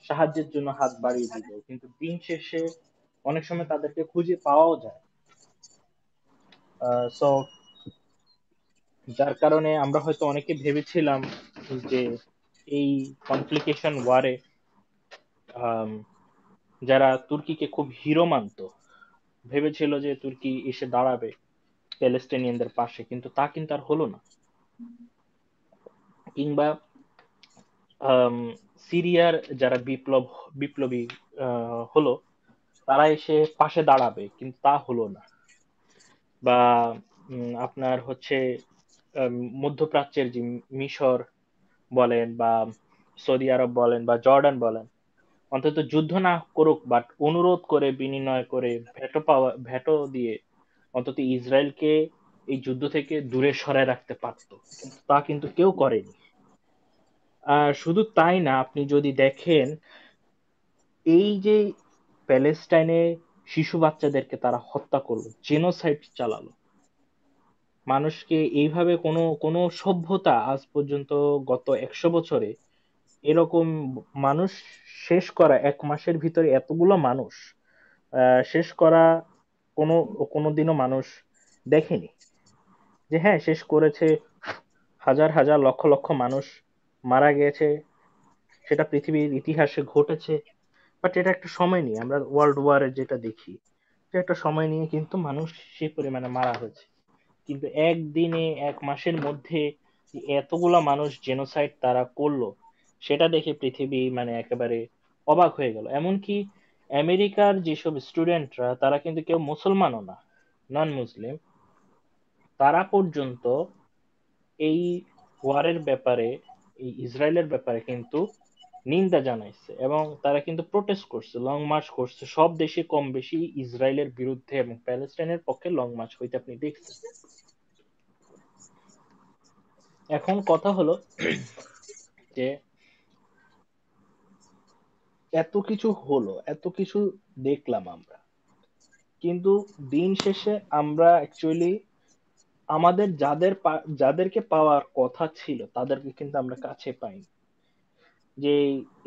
সাহায্যের জন্য হাত বাড়িয়ে দিব, কিন্তু দিন শেষে অনেক সময় তাদেরকে খুঁজে পাওয়াও যায়। সো যার কারণে আমরা হয়তো অনেকে ভেবেছিলাম যে এই কমপ্লিকেশন ওয়ারে যারা তুর্কিকে খুব হিরো মানতো, ভেবেছিল যে তুর্কি এসে দাঁড়াবে প্যালেস্টাইনিয়ানদের পাশে, কিন্তু তা কিন্তু আর হলো না। কিংবা সিরিয়ার যারা বিপ্লবী হলো, তারা এসে পাশে দাঁড়াবে, কিন্তু তা হলো না। বা আপনার হচ্ছে মধ্যপ্রাচ্যের যে মিশর বলেন, বা সৌদি আরব বলেন, বা জর্ডান বলেন, অন্তত যুদ্ধ না করুক, বাট অনুরোধ করে, বিনিময় করে, ভেটো দিয়ে অন্তত ইসরায়েলকে এই যুদ্ধ থেকে দূরে সরায় রাখতে পারতো, কিন্তু তা কিন্তু কেউ করেনি। শুধু তাই না, আপনি যদি দেখেন এই যে প্যালেস্টাইনে শিশু বাচ্চাদেরকে তারা হত্যা করলো, জেনোসাইড চালালো, মানুষকে এইভাবে কোনো কোনো সভ্যতা আজ পর্যন্ত গত 100 বছরে এরকম মানুষ শেষ করা, 1 মাসের ভিতরে এতগুলো মানুষ শেষ করা কোনো কোনোদিনও মানুষ দেখেনি। যে হ্যাঁ, শেষ করেছে, হাজার হাজার লক্ষ লক্ষ মানুষ মারা গেছে, সেটা পৃথিবীর ইতিহাসে ঘটেছে। বাট এটা একটা সময় নিয়ে, আমরা ওয়ার্ল্ড ওয়ারে যেটা দেখি, যে একটা সময় নিয়ে কিন্তু মানুষ সেই পরিমাণে মারা হয়েছে। কিন্তু একদিনে, 1 মাসের মধ্যে এতগুলা মানুষ জেনোসাইড তারা করলো, সেটা দেখে পৃথিবী মানে একেবারে অবাক হয়ে গেল। এমনকি আমেরিকার যেসব স্টুডেন্টরা, তারা কিন্তু কেউ মুসলমানও না, নন মুসলিম, তারা পর্যন্ত এই ওয়ারের ব্যাপারে, এই ইসরায়েলের ব্যাপারে কিন্তু নিন্দা জানাইছে, এবং তারা কিন্তু প্রোটেস্ট করছে, লং মার্চ করছে। সব দেশে কম বেশি ইসরায়েলের বিরুদ্ধে এবং প্যালেস্টাইনের পক্ষে লং মার্চ হইতে আপনি দেখছেন। এখন কথা হলো যে এত কিছু হলো, এত কিছু দেখলাম আমরা, কিন্তু দিন শেষে আমরা অ্যাকচুয়ালি আমাদের যাদেরকে পাওয়ার কথা ছিল তাদেরকে কিন্তু আমরা কাছে পাইনি। যে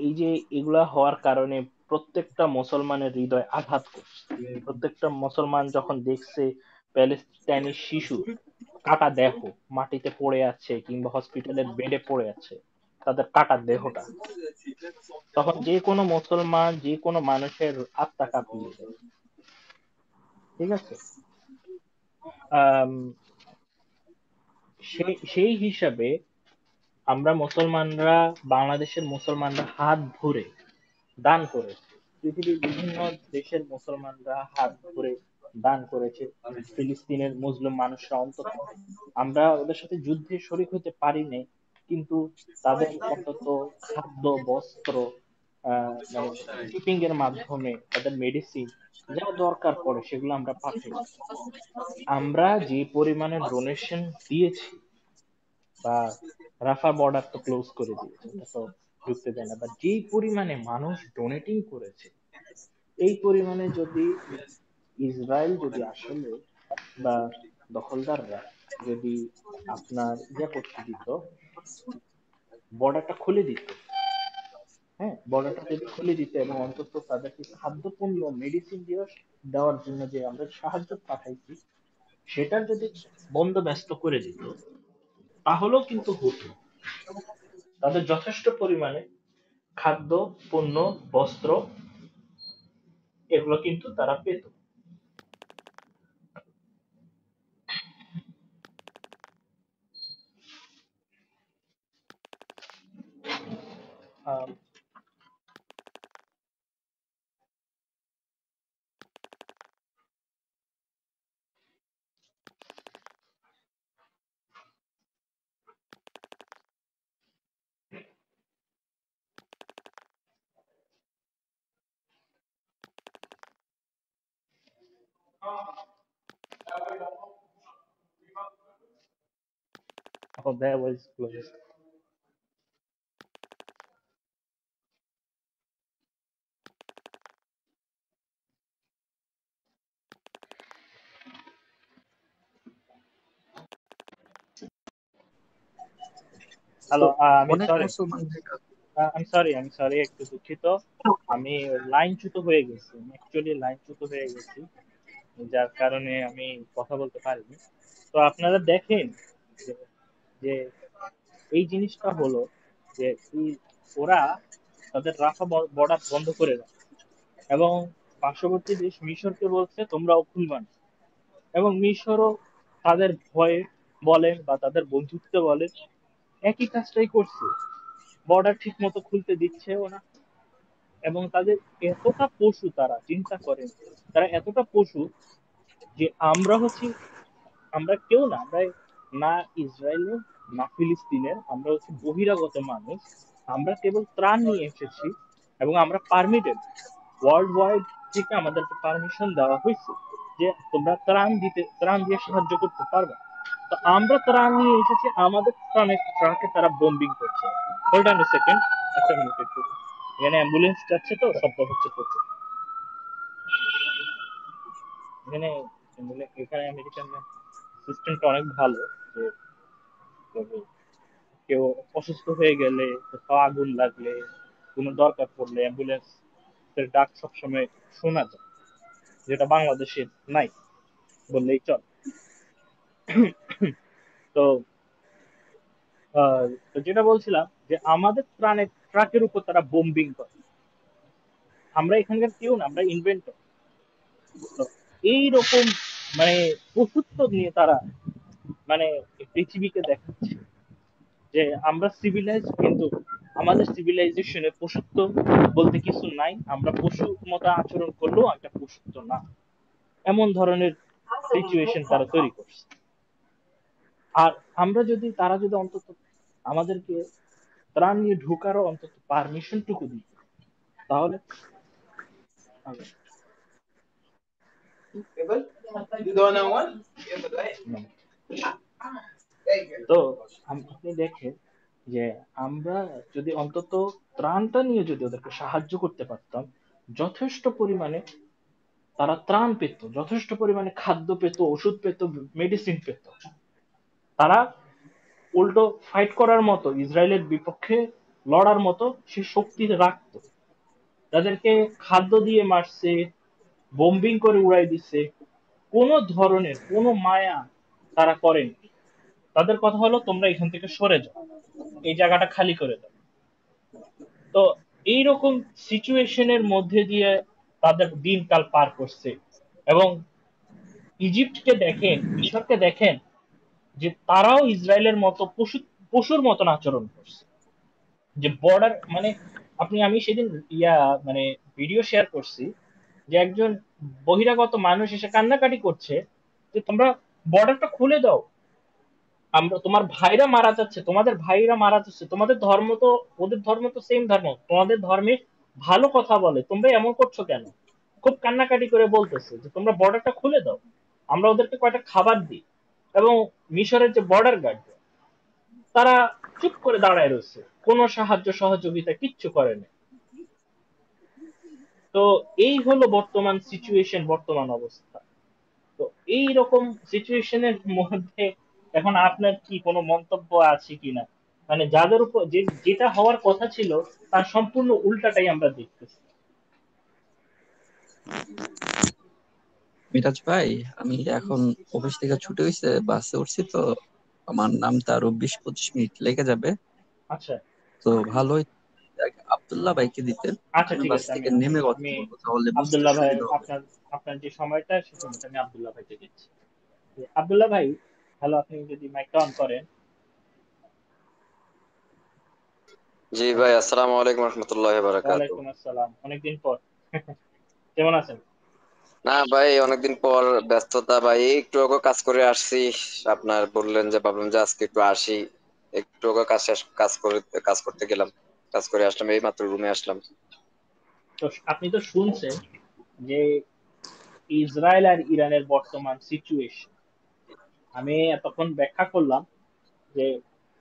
এই যে এগুলা হওয়ার কারণে প্রত্যেকটা মুসলমানের হৃদয় আঘাত করছে। প্রত্যেকটা মুসলমান যখন দেখছে প্যালেস্টাইনি শিশু কাটা দেহ মাটিতে পড়ে আছে কিংবা হসপিটালের বেডে পড়ে আছে, তাদের কাটা দেহটা, তখন যে কোনো মুসলমান যে কোনো মানুষের আত্মা কাঁপিয়ে দেয়। ঠিক আছে? আম, সেই হিসাবে আমরা মুসলমানরা, বাংলাদেশের মুসলমানরা হাত ভরে দান করেছে। পৃথিবীর বিভিন্ন দেশের মুসলমানরা হাত ভরে দান করেছে ফিলিস্তিনের মুসলিম মানুষরা। অন্তত আমরা ওদের সাথে যুদ্ধে শরিক হতে পারিনি, কিন্তু তাদের অন্তত খাদ্য, বস্ত্র, মানে শিপিং এর মাধ্যমে তাদের মেডিসিন যা দরকার পড়ে সেগুলো আমরা পাঠাইছি। আমরা যে পরিমাণে ডোনেশন দিয়েছি, বা রাফা বর্ডার তো ক্লোজ করে দিয়েছে, ওটা তো ঢুকতে দেয় না, বা যে পরিমাণে মানুষ ডোনেটিং করেছে, এই পরিমাণে যদি ইসরায়েল যদি আসলে, বা দখলদাররা যদি আপনার করতে দিত, বর্ডারটা খুলে দিত, হ্যাঁ বর্ডারটা যদি খুলে দিত এবং অন্তত তাদেরকে খাদ্যপণ্য, মেডিসিন দেওয়ার জন্য যে আমরা সাহায্য পাঠাইছি সেটার যদি বন্দোবস্ত করে দিত, তাহলেও কিন্তু হতো। তাদের যথেষ্ট পরিমাণে খাদ্য, পণ্য, বস্ত্র এগুলো কিন্তু তারা পেত। Um, oh, that was close. তো হ্যালো, আমি অনেক সরি, মুসলমান ভাইরা আমি সরি, একটু দুঃখিত। আমি লাইনচ্যুত হয়ে গেছি, অ্যাকচুয়ালি লাইনচ্যুত হয়ে গেছি, যার কারণে আমি কথা বলতে পারিনি। তো আপনারা দেখেন যে যে এই জিনিসটা হলো যে ওরা তাদের রাফা বর্ডার বন্ধ করে দেয় এবং পার্শ্ববর্তী দেশ মিশরকে বলছে তোমরাও খুলবা না, এবং মিশরও তাদের ভয়ে বলেন বা তাদের বন্ধুত্বে বলেন একই কাজটাই করছে, বর্ডার ঠিক মতো খুলতে দিচ্ছেও না। এবং তাদের এতটা পশু, তারা চিন্তা করেন, তারা এতটা পশু যে আমরা কেউ না, আমরা না ইসরায়েলের না ফিলিস্তিনের, আমরা হচ্ছে বহিরাগত মানুষ। আমরা কেবল ত্রাণ নিয়ে এসেছি এবং আমরা পারমিটেড, ওয়ার্ল্ড ওয়াইড থেকে আমাদেরকে পারমিশন দেওয়া হয়েছে যে তোমরা ত্রাণ দিয়ে সাহায্য করতে পারবে। তো আমরা ত্রাণ নিয়ে এসেছি, আমাদের ত্রাণের ট্রাকে তারা বোম্বিং করছে। হোল্ড অন এ সেকেন্ড, একটা মিনিট একটু, এখানে অ্যাম্বুলেন্স যাচ্ছে তো শব্দ হচ্ছে প্রচুর। এখানে এখানে আমেরিকান সিস্টেমটা অনেক ভালো, যে কেউ অসুস্থ হয়ে গেলে, কোথাও আগুন লাগলে, কোনো দরকার পড়লে অ্যাম্বুলেন্সের ডাক সবসময় শোনা যায়, যেটা বাংলাদেশে নাই বললেই চল। তো তো যেটা বলছিলাম যে আমাদের ত্রাণের ট্রাকের উপর তারা বোম্বিং করে। আমরা এখানকার কেউ না, আমরা ইনভেন্টর। তো এইরকম মানে পশুত্ব নিয়ে তারা মানে পৃথিবীকে দেখাচ্ছে যে আমরা সিভিলাইজ, কিন্তু আমাদের সিভিলাইজেশনে পশুত্ব বলতে কিছু নাই, আমরা পশু মতো আচরণ করলেও একটা পশুত্ব না, এমন ধরনের সিচুয়েশন তারা তৈরি করছে। আর তারা যদি অন্তত আমাদেরকে ত্রাণ নিয়ে ঢোকারও অন্তত পারমিশন টুকু দিত, তাহলে তো আপনি দেখেন যে আমরা যদি অন্তত ত্রাণটা নিয়ে যদি ওদেরকে সাহায্য করতে পারতাম যথেষ্ট পরিমাণে, তারা ত্রাণ পেত, যথেষ্ট পরিমাণে খাদ্য পেত, ওষুধ পেত, মেডিসিন পেত। তারা উল্টো ফাইট করার মতো, ইসরায়েলের বিপক্ষে লড়ার মতো সে শক্তি রাখতো। তাদেরকে খাদ্য দিয়ে মারছে, বোম্বিং করে উড়াই দিচ্ছে, কোনো ধরনের কোনো মায়া তারা করেনি। তাদের কথা হলো তোমরা এখান থেকে সরে যাও, এই জায়গাটা খালি করে দাও। তো এইরকম সিচুয়েশনের মধ্যে দিয়ে তাদের দিনকাল পার করছে। এবং ইজিপ্টকে দেখেন, মিশরকে দেখেন, যে তারাও ইসরায়েলের মতো পশুর মতন আচরণ করছে। যে বর্ডার মানে আমি সেদিন মানে ভিডিও শেয়ার করছি, যে একজন বহিরাগত মানুষ এসে কান্নাকাটি করছে যে তোমরা বর্ডারটা খুলে দাও, আমরা তোমার ভাইরা মারা যাচ্ছে, তোমাদের ভাইরা মারা যাচ্ছে, তোমাদের ধর্ম তো, ওদের ধর্ম তো সেম ধর্ম, তোমাদের ধর্মে ভালো কথা বলে, তোমরা এমন করছো কেন? খুব কান্নাকাটি করে বলতেছে যে তোমরা বর্ডারটা খুলে দাও, আমরা ওদেরকে কয়টা খাবার দিই। এবং মিশরের যে বর্ডার গার্ড, তারা চুপ করে দাঁড়ায় রয়েছে, কোনো সাহায্য সহযোগিতা কিচ্ছু করেনি। তো এই হলো বর্তমান সিচুয়েশন, বর্তমান অবস্থা। তো এই রকম সিচুয়েশনের মধ্যে এখন আপনার কি কোনো মন্তব্য আছে কিনা? মানে যাদের উপর যেটা হওয়ার কথা ছিল তার সম্পূর্ণ উল্টাটাই আমরা দেখতেছি। মিরাজ ভাই, আমি এখন অফিস থেকে ছুটি হয়েছে, বাসে উঠছি তো, আমার নামটা আরো 20-25 মিনিট লেগে যাবে। আচ্ছা তো ভালোই আব্দুল্লাহ ভাইকে দিতেন, আচ্ছা, আমি ঠিক বাস আছে। থেকে নেমে কথা আমি বলবো, তাহলে বুঝতে আব্দুল্লাহ ভাই, সুবিধা হবে। আপনার আপনার যে সময়টা সে সময়টা আমি আব্দুল্লাহ ভাইকে দিচ্ছি। আব্দুল্লাহ ভাই, হ্যালো, আপনি যদি মাইকটা অন করেন। জি ভাই, আসসালামু আলাইকুম রহমতুল্লাহ বারাকাতু। ওয়ালাইকুম আসসালাম, অনেকদিন পর। কেমন আছেন? না ভাই, অনেকদিন পর ব্যস্ততা ভাই, একটু আগে কাজ করে আসছি। আপনার বললেন যে, ভাবলাম যে আজকে একটু আসি, একটু আগে কাজ করতে গেলাম, কাজ করে আসলাম, এই মাত্র রুমে আসলাম। তো আপনি তো শুনছেন যে ইসরায়েল আর ইরানের বর্তমান সিচুয়েশন। আমি এতক্ষণ ব্যাখ্যা করলাম যে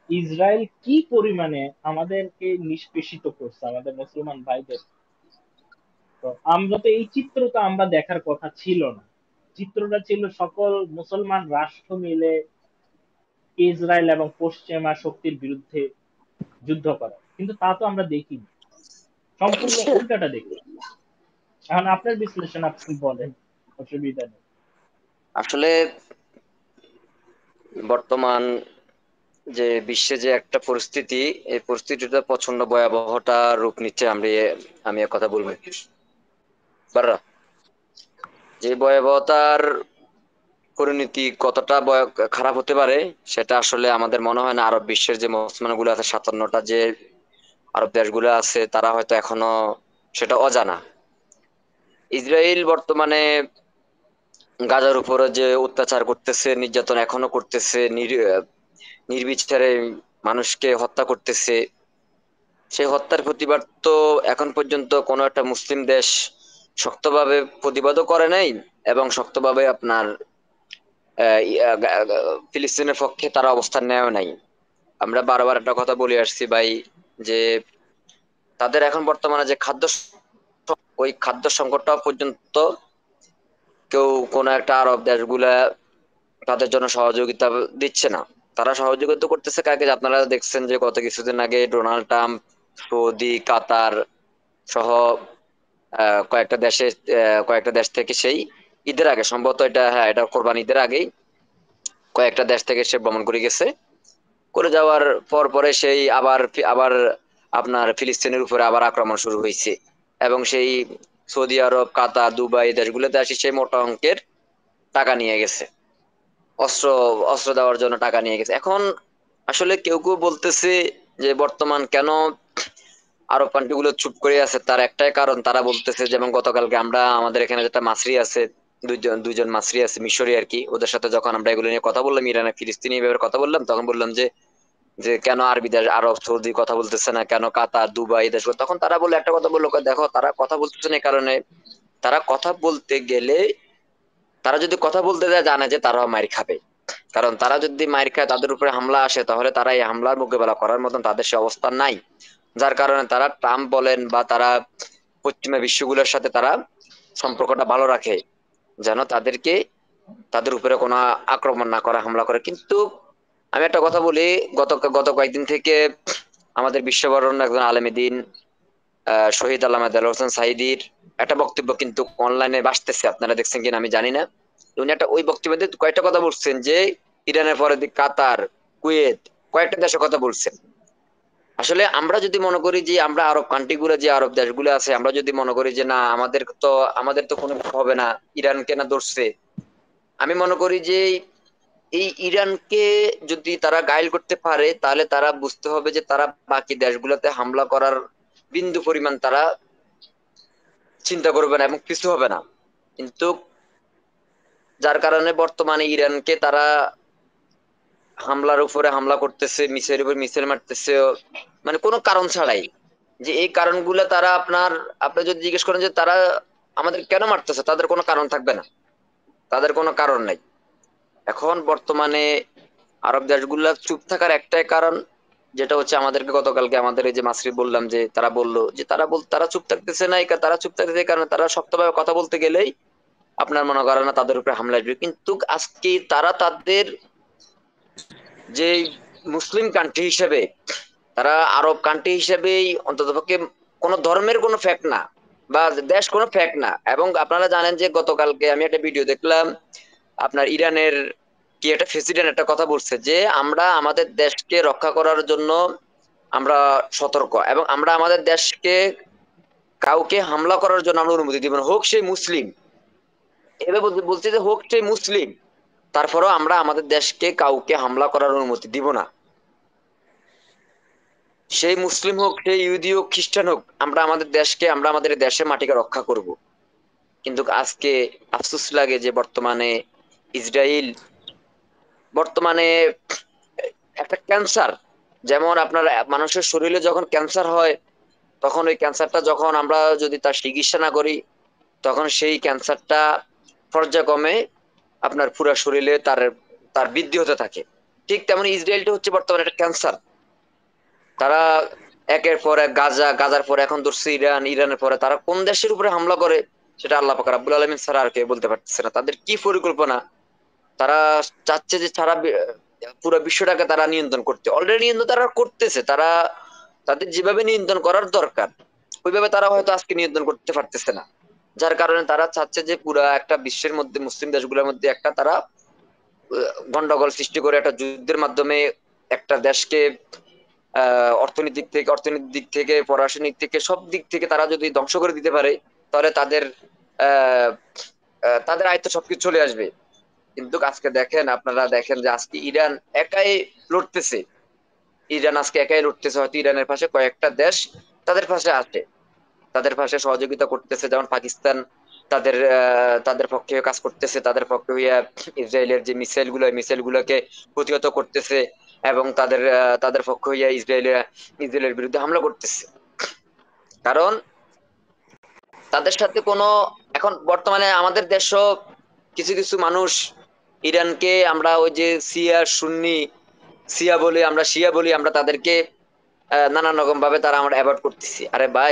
ইসরায়েল কি পরিমাণে আমাদেরকে নিষ্পেষিত করছে, আমাদের মুসলমান ভাইদের। তো আমরা তো এই চিত্রটা আমরা দেখার কথা ছিল না। চিত্রটা ছিল সকল মুসলমান রাষ্ট্র মিলে ইসরায়েল এবং পশ্চিমা শক্তির বিরুদ্ধে যুদ্ধ করা, কিন্তু তা তো আমরা দেখিনি, সম্পূর্ণ উল্টাটা দেখি। এখন আপনার বিশ্লেষণ আপনি বলেন, অসুবিধা নেই। আসলে বর্তমান যে বিশ্বে যে একটা পরিস্থিতি, এই পরিস্থিতিটা প্রচন্ড ভয়াবহতা রূপ নিচ্ছে। আমি এক কথা বলবো, বাররা যে ভয়াবহতার পরিণতি কতটা খারাপ হতে পারে, সেটা আসলে আমাদের মনে হয় না আরব বিশ্বের যে মুসলমান গুলো আছে, 57টা যে আরব দেশগুলো আছে, তারা হয়তো এখনো সেটা অজানা। ইসরায়েল বর্তমানে গাজার উপরে যে অত্যাচার করতেছে, নির্যাতন এখনো করতেছে, নির্বিচারে মানুষকে হত্যা করতেছে, সেই হত্যার প্রতিবাদ তো এখন পর্যন্ত কোনো একটা মুসলিম দেশ শক্তভাবে প্রতিবাদও করে নাই, এবং শক্তভাবে আপনার ফিলিস্তিনের পক্ষে তারা অবস্থান নেয় নাই। আমরা বারবার একটা কথা বলে আসছি ভাই, যে তাদের এখন বর্তমানে যে ওই খাদ্য সংকটটা পর্যন্ত কেউ, কোন একটা আরব দেশগুলা তাদের জন্য সহযোগিতা দিচ্ছে না। তারা সহযোগিতা করতেছে কাকে? আপনারা দেখছেন যে গত কিছুদিন আগে ডোনাল্ড ট্রাম্প সৌদি, কাতার সহ কয়েকটা দেশ থেকে সেই ঈদের আগে, সম্ভবত এটা, হ্যাঁ, এটা কোরবানি ঈদের আগেই কয়েকটা দেশ থেকে সে ভ্রমণ করে গেছে। করে যাওয়ার পরে সেই আবার আবার আপনার ফিলিস্তিনের উপরে আবার আক্রমণ শুরু হয়েছে, এবং সেই সৌদি আরব, কাতার, দুবাই দেশগুলোতে আসি সেই মোটা অঙ্কের টাকা নিয়ে গেছে, অস্ত্র অস্ত্র দেওয়ার জন্য টাকা নিয়ে গেছে। এখন আসলে কেউ কেউ বলতেছে যে বর্তমান কেন আরব কান্ট্রি গুলো চুপ করে আছে, তার একটাই কারণ, তারা বলতেছে, যেমন গতকালকে আমরা, আমাদের এখানে যেটা মাসরি আছে, দুইজন মাসরি আছে, মিশরি আর কি, ওদের সাথে যখন আমরা এগুলো নিয়ে কথা বললাম, ইরান আর ফিলিস্তিনি ব্যাপারে কথা বললাম, তখন বললাম যে যে কেন আরবি দেশ, আরব সৌদি কথা বলতেছে না, কেন কাতার, দুবাই দেশ, তখন তারা বলে একটা কথা বললো, দেখো তারা কথা বলতেছে না এই কারণে, তারা কথা বলতে গেলে, তারা যদি কথা বলতে যায় জানে যে তারাও মার খাবে। কারণ তারা যদি মার খায়, তাদের উপরে হামলা আসে, তাহলে তারা এই হামলার মোকাবেলা করার মতন তাদের সে অবস্থা নাই। যার কারণে তারা ট্রাম্প বলেন বা তারা পশ্চিমা বিশ্বগুলোর সাথে তারা সম্পর্কটা ভালো রাখে, যেন তাদের উপরে কোনো আক্রমণ না করা, হামলা করে। কিন্তু আমি একটা কথা বলি, গত কয়েকদিন থেকে আমাদের বিশ্ববরণ্য একজন আলেমে দ্বীন শহীদ আল্লামা দেলোয়ার হোসেন সাঈদীর একটা বক্তব্য কিন্তু অনলাইনে ভাসতেছে, আপনারা দেখছেন কিনা আমি জানি না। উনি একটা ওই বক্তব্যে কয়েকটা কথা বলছেন যে ইরানের পরে কাতার, কুয়েত, কয়েকটা দেশের কথা বলছেন। আসলে আমরা যদি মনে করি যে আমরা আরব কান্ট্রি গুলো, যে আরব দেশগুলো আছে, আমরা যদি মনে করি যে না আমাদের তো কোনো হবে না, ইরানকে না ধরছে, আমি মনে করি যে এই ইরানকে যদি তারা গাইল করতে পারে তাহলে তারা বুঝতে হবে যে তারা বাকি দেশগুলোতে হামলা করার বিন্দু পরিমাণ তারা চিন্তা করবে না এবং কিছু হবে না। কিন্তু যার কারণে বর্তমানে ইরানকে তারা হামলার উপরে হামলা করতেছে, মিসাইলের উপর মিসাইল মারতেছে, মানে কোনো কারণ ছাড়াই। যে এই কারণগুলো তারা আপনি যদি জিজ্ঞেস করেন যে তারা আমাদের কেন মারতেছে, তাদের কোনো কারণ থাকবে না, তাদের কোনো কারণ নাই। এখন বর্তমানে আরব দেশগুলা চুপ থাকার একটাই কারণ, যেটা হচ্ছে আমাদেরকে গতকালকে আমাদের এই যে মাসরি বললাম যে তারা বললো যে তারা চুপ থাকতেছে না, তারা চুপ থাকতেছে কারণ তারা শক্তভাবে কথা বলতে গেলেই আপনার মনে করেন না তাদের উপরে হামলা আসবে। কিন্তু আজকে তারা তাদের যে মুসলিম কান্ট্রি হিসেবে, তারা আরব কান্ট্রি হিসেবেই অন্ততপক্ষে কোনো ধর্মের কোনো ফ্যাক্ট না বা দেশ কোনো ফ্যাক্ট না। এবং আপনারা জানেন যে গতকালকে আমি একটা ভিডিও দেখলাম, আপনার ইরানের কি একটা প্রেসিডেন্ট একটা কথা বলছে যে আমরা আমাদের দেশকে রক্ষা করার জন্য আমরা সতর্ক, এবং আমরা আমাদের দেশকে কাউকে হামলা করার জন্য আমরা অনুমতি দিব না, হোক সে মুসলিম। এভাবে বলছে যে হোক সে মুসলিম, তারপরেও আমরা আমাদের দেশকে কাউকে হামলা করার অনুমতি দিব না। সেই মুসলিম হোক, সেই ইহুদি হোক, খ্রিস্টান হোক, আমরা আমাদের দেশের মাটিকে রক্ষা করব। কিন্তু আজকে আফসোস লাগে যে বর্তমানে ইসরায়েল একটা ক্যান্সার, যেমন আপনার মানুষের শরীরে যখন ক্যান্সার হয়, তখন ওই ক্যান্সারটা যখন আমরা যদি তার চিকিৎসা না করি, তখন সেই ক্যান্সারটা পর্যায়ক্রমে আপনার পুরো শরীরে তার তার বৃদ্ধি হতে থাকে। ঠিক তেমন ইসরায়েলটা হচ্ছে বর্তমানে একটা ক্যান্সার। তারা একের পর এক গাজার পরে এখন ধরছে ইরানের পরে তারা কোন দেশের উপরে হামলা করে সেটা আল্লাহ পাক রব্বুল আলামিন ছাড়া আর কেউ বলতে পারতেছে না। তাদের কি পরিকল্পনা, তারা চাচ্ছে যে পুরো বিশ্বটাকে তারা নিয়ন্ত্রণ করতে, অলরেডি নিয়ন্ত্রণ তারা করতেছে। তাদের যেভাবে নিয়ন্ত্রণ করার দরকার ওইভাবে তারা হয়তো আজকে নিয়ন্ত্রণ করতে পারতেছে না। যার কারণে তারা চাচ্ছে যে পুরা একটা বিশ্বের মধ্যে, মুসলিম দেশগুলোর মধ্যে একটা তারা গন্ডগোল সৃষ্টি করে একটা যুদ্ধের মাধ্যমে একটা দেশকে অর্থনৈতিক দিক থেকে, পড়াশোনার দিক থেকে, সব দিক থেকে তারা যদি ধ্বংস করে দিতে পারে, তাহলে আহ তাদের আয়ত্তে সবকিছু চলে আসবে। কিন্তু আজকে আপনারা দেখেন যে আজকে ইরান একাই লড়তেছে। হয়তো ইরানের পাশে কয়েকটা দেশ তাদের পাশে আছে, তাদের পাশে সহযোগিতা করতেছে, যেমন পাকিস্তান তাদের পক্ষে কাজ করতেছে, তাদের পক্ষে হইয়া ইসরায়েলের যে মিসাইল গুলোকে প্রতিহত করতেছে, এবং তাদের পক্ষে হইয়া ইসরায়েলের বিরুদ্ধে হামলা করতেছে। কারণ তাদের সাথে এখন বর্তমানে আমাদের দেশও কিছু কিছু মানুষ ইরানকে, আমরা ওই যে শিয়া বলি, আমরা তাদেরকে নানান রকম ভাবে আমরা অ্যাভয়েড করতেছি। আরে ভাই,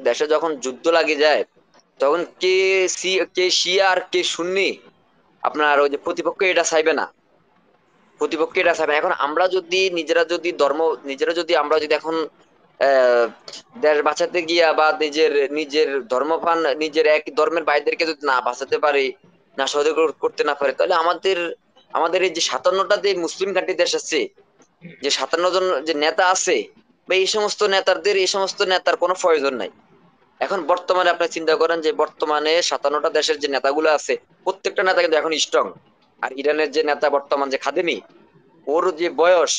দেশে যখন যুদ্ধ লাগে যায়, তখন কে শিয়া আর কে সুন্নি, আপনার ওই যে প্রতিপক্ষ এটা চাইবে না, এখন আমরা যদি নিজেরা যদি আমরা যদি এখন দেশ বাঁচাতে গিয়া বা নিজের ধর্মপান, নিজের এক ধর্মের ভাইদেরকে যদি না বাঁচাতে পারি, না সহযোগিতা করতে না পারি, তাহলে আমাদের এই যে 57টা যে মুসলিম কান্ট্রি দেশ আছে, যে 57 জন যে নেতা আছে, বা এই সমস্ত নেতার কোনো প্রয়োজন নাই। এখন বর্তমানে আপনি চিন্তা করেন যে বর্তমানে 57টা দেশের যে নেতাগুলো আছে, প্রত্যেকটা নেতা কিন্তু এখন স্ট্রং। আর ইরানের যে নেতা বর্তমান যে খাদেমি, ওর যে বয়স,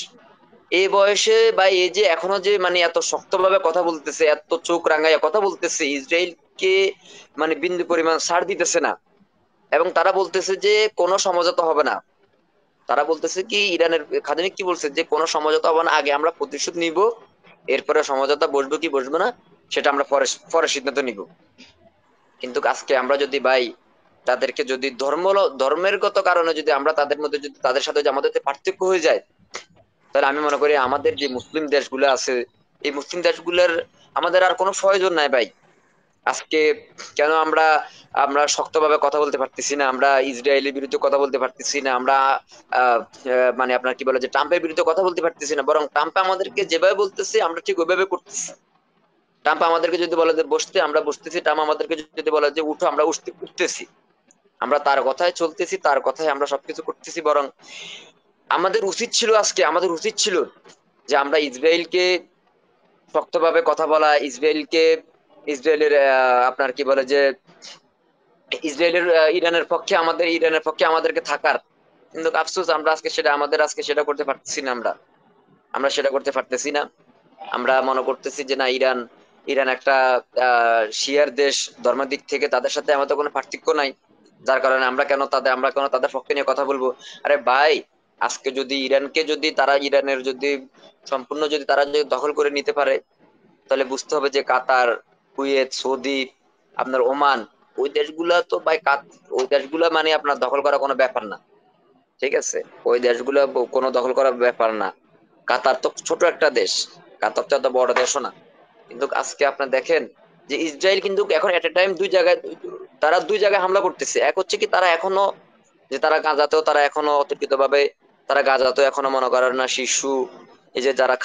এই বয়সে বা এই যে এখনো যে মানে এত শক্তভাবে কথা বলতেছে, এত চোখ রাঙাইয়া কথা বলতেছে, ইসরায়েলকে মানে বিন্দু পরিমাণ ছাড় দিতেছে না। এবং তারা বলতেছে যে কোনো সমঝোতা হবে না। তারা বলতেছে কি, ইরানের খাদেমি কি বলছে যে কোনো সমঝোতা হবে না, আগে আমরা প্রতিশোধ নিব, এরপরে সমঝোতা বসবো কি বসবো না সেটা আমরা পরে সিদ্ধান্ত নিব। কিন্তু আজকে আমরা যদি তাদেরকে যদি ধর্মের গত কারণে যদি আমরা তাদের সাথে যদি আমাদের পার্থক্য হয়ে যায়, তাহলে আমি মনে করি আমাদের যে মুসলিম দেশগুলো আছে, এই মুসলিম দেশগুলোর আমাদের আর কোনো প্রয়োজন নাই ভাই। আজকে কেন আমরা আমরা শক্তভাবে কথা বলতে পারতেছি না, আমরা ইসরায়েলের বিরুদ্ধে কথা বলতে পারতেছি না, আমরা মানে আপনার কি বলে যে ট্রাম্পের বিরুদ্ধে কথা বলতে পারতেছি না, বরং ট্রাম্প আমাদেরকে যেভাবে বলতেছে আমরা ঠিক ওইভাবে করতেছি। ট্রাম্প আমাদেরকে যদি বলে যে বসতে, আমরা বসতেছি, ট্রাম্প আমাদেরকে যদি বলে যে উঠো, আমরা উঠতেছি। আমরা তার কথায় চলতেছি, তার কথায় আমরা সবকিছু করতেছি। বরং আমাদের উচিত ছিল, আজকে আমাদের উচিত ছিল যে আমরা ইসরায়েলকে শক্তভাবে কথা বলা, ইসরায়েলের আপনার কি বলে যে ইসরায়েলের ইরানের পক্ষে আমাদেরকে থাকার। কিন্তু আফসোস আমরা আজকে সেটা করতে পারতেছি না। আমরা সেটা করতে পারতেছি না। আমরা মনে করতেছি যে না, ইরান একটা শিয়ার দেশ, ধর্মের দিক থেকে তাদের সাথে আমাদের কোনো পার্থক্য নাই, যার কারণে আমরা কেন তাদের পক্ষে নিয়ে কথা বলবো। আরে ভাই, আজকে যদি ইরানের যদি সম্পূর্ণ যদি তারা যদি দখল করে নিতে পারে, তাহলে বুঝতে হবে যে কাতার, কুয়েত, সৌদি, আপনার ওমান, ওই দেশগুলা তো ভাই ওই দেশগুলা মানে আপনার দখল করা কোনো ব্যাপার না। ঠিক আছে, ওই দেশগুলা কোনো দখল করার ব্যাপার না। কাতার তো ছোট একটা দেশ, কাতার তো এত বড় দেশও না। কিন্তু আজকে আপনি দেখেন যে ইসরায়েল কিন্তু এখন এট এ টাইম দুই জায়গায় হামলা করতেছে। এক হচ্ছে কি, তারা গাজাতেও তারা এখনো অতর্কিত ভাবে, তারা গাজাতেও এখনো মনে করেন না শিশু, এই যে যারা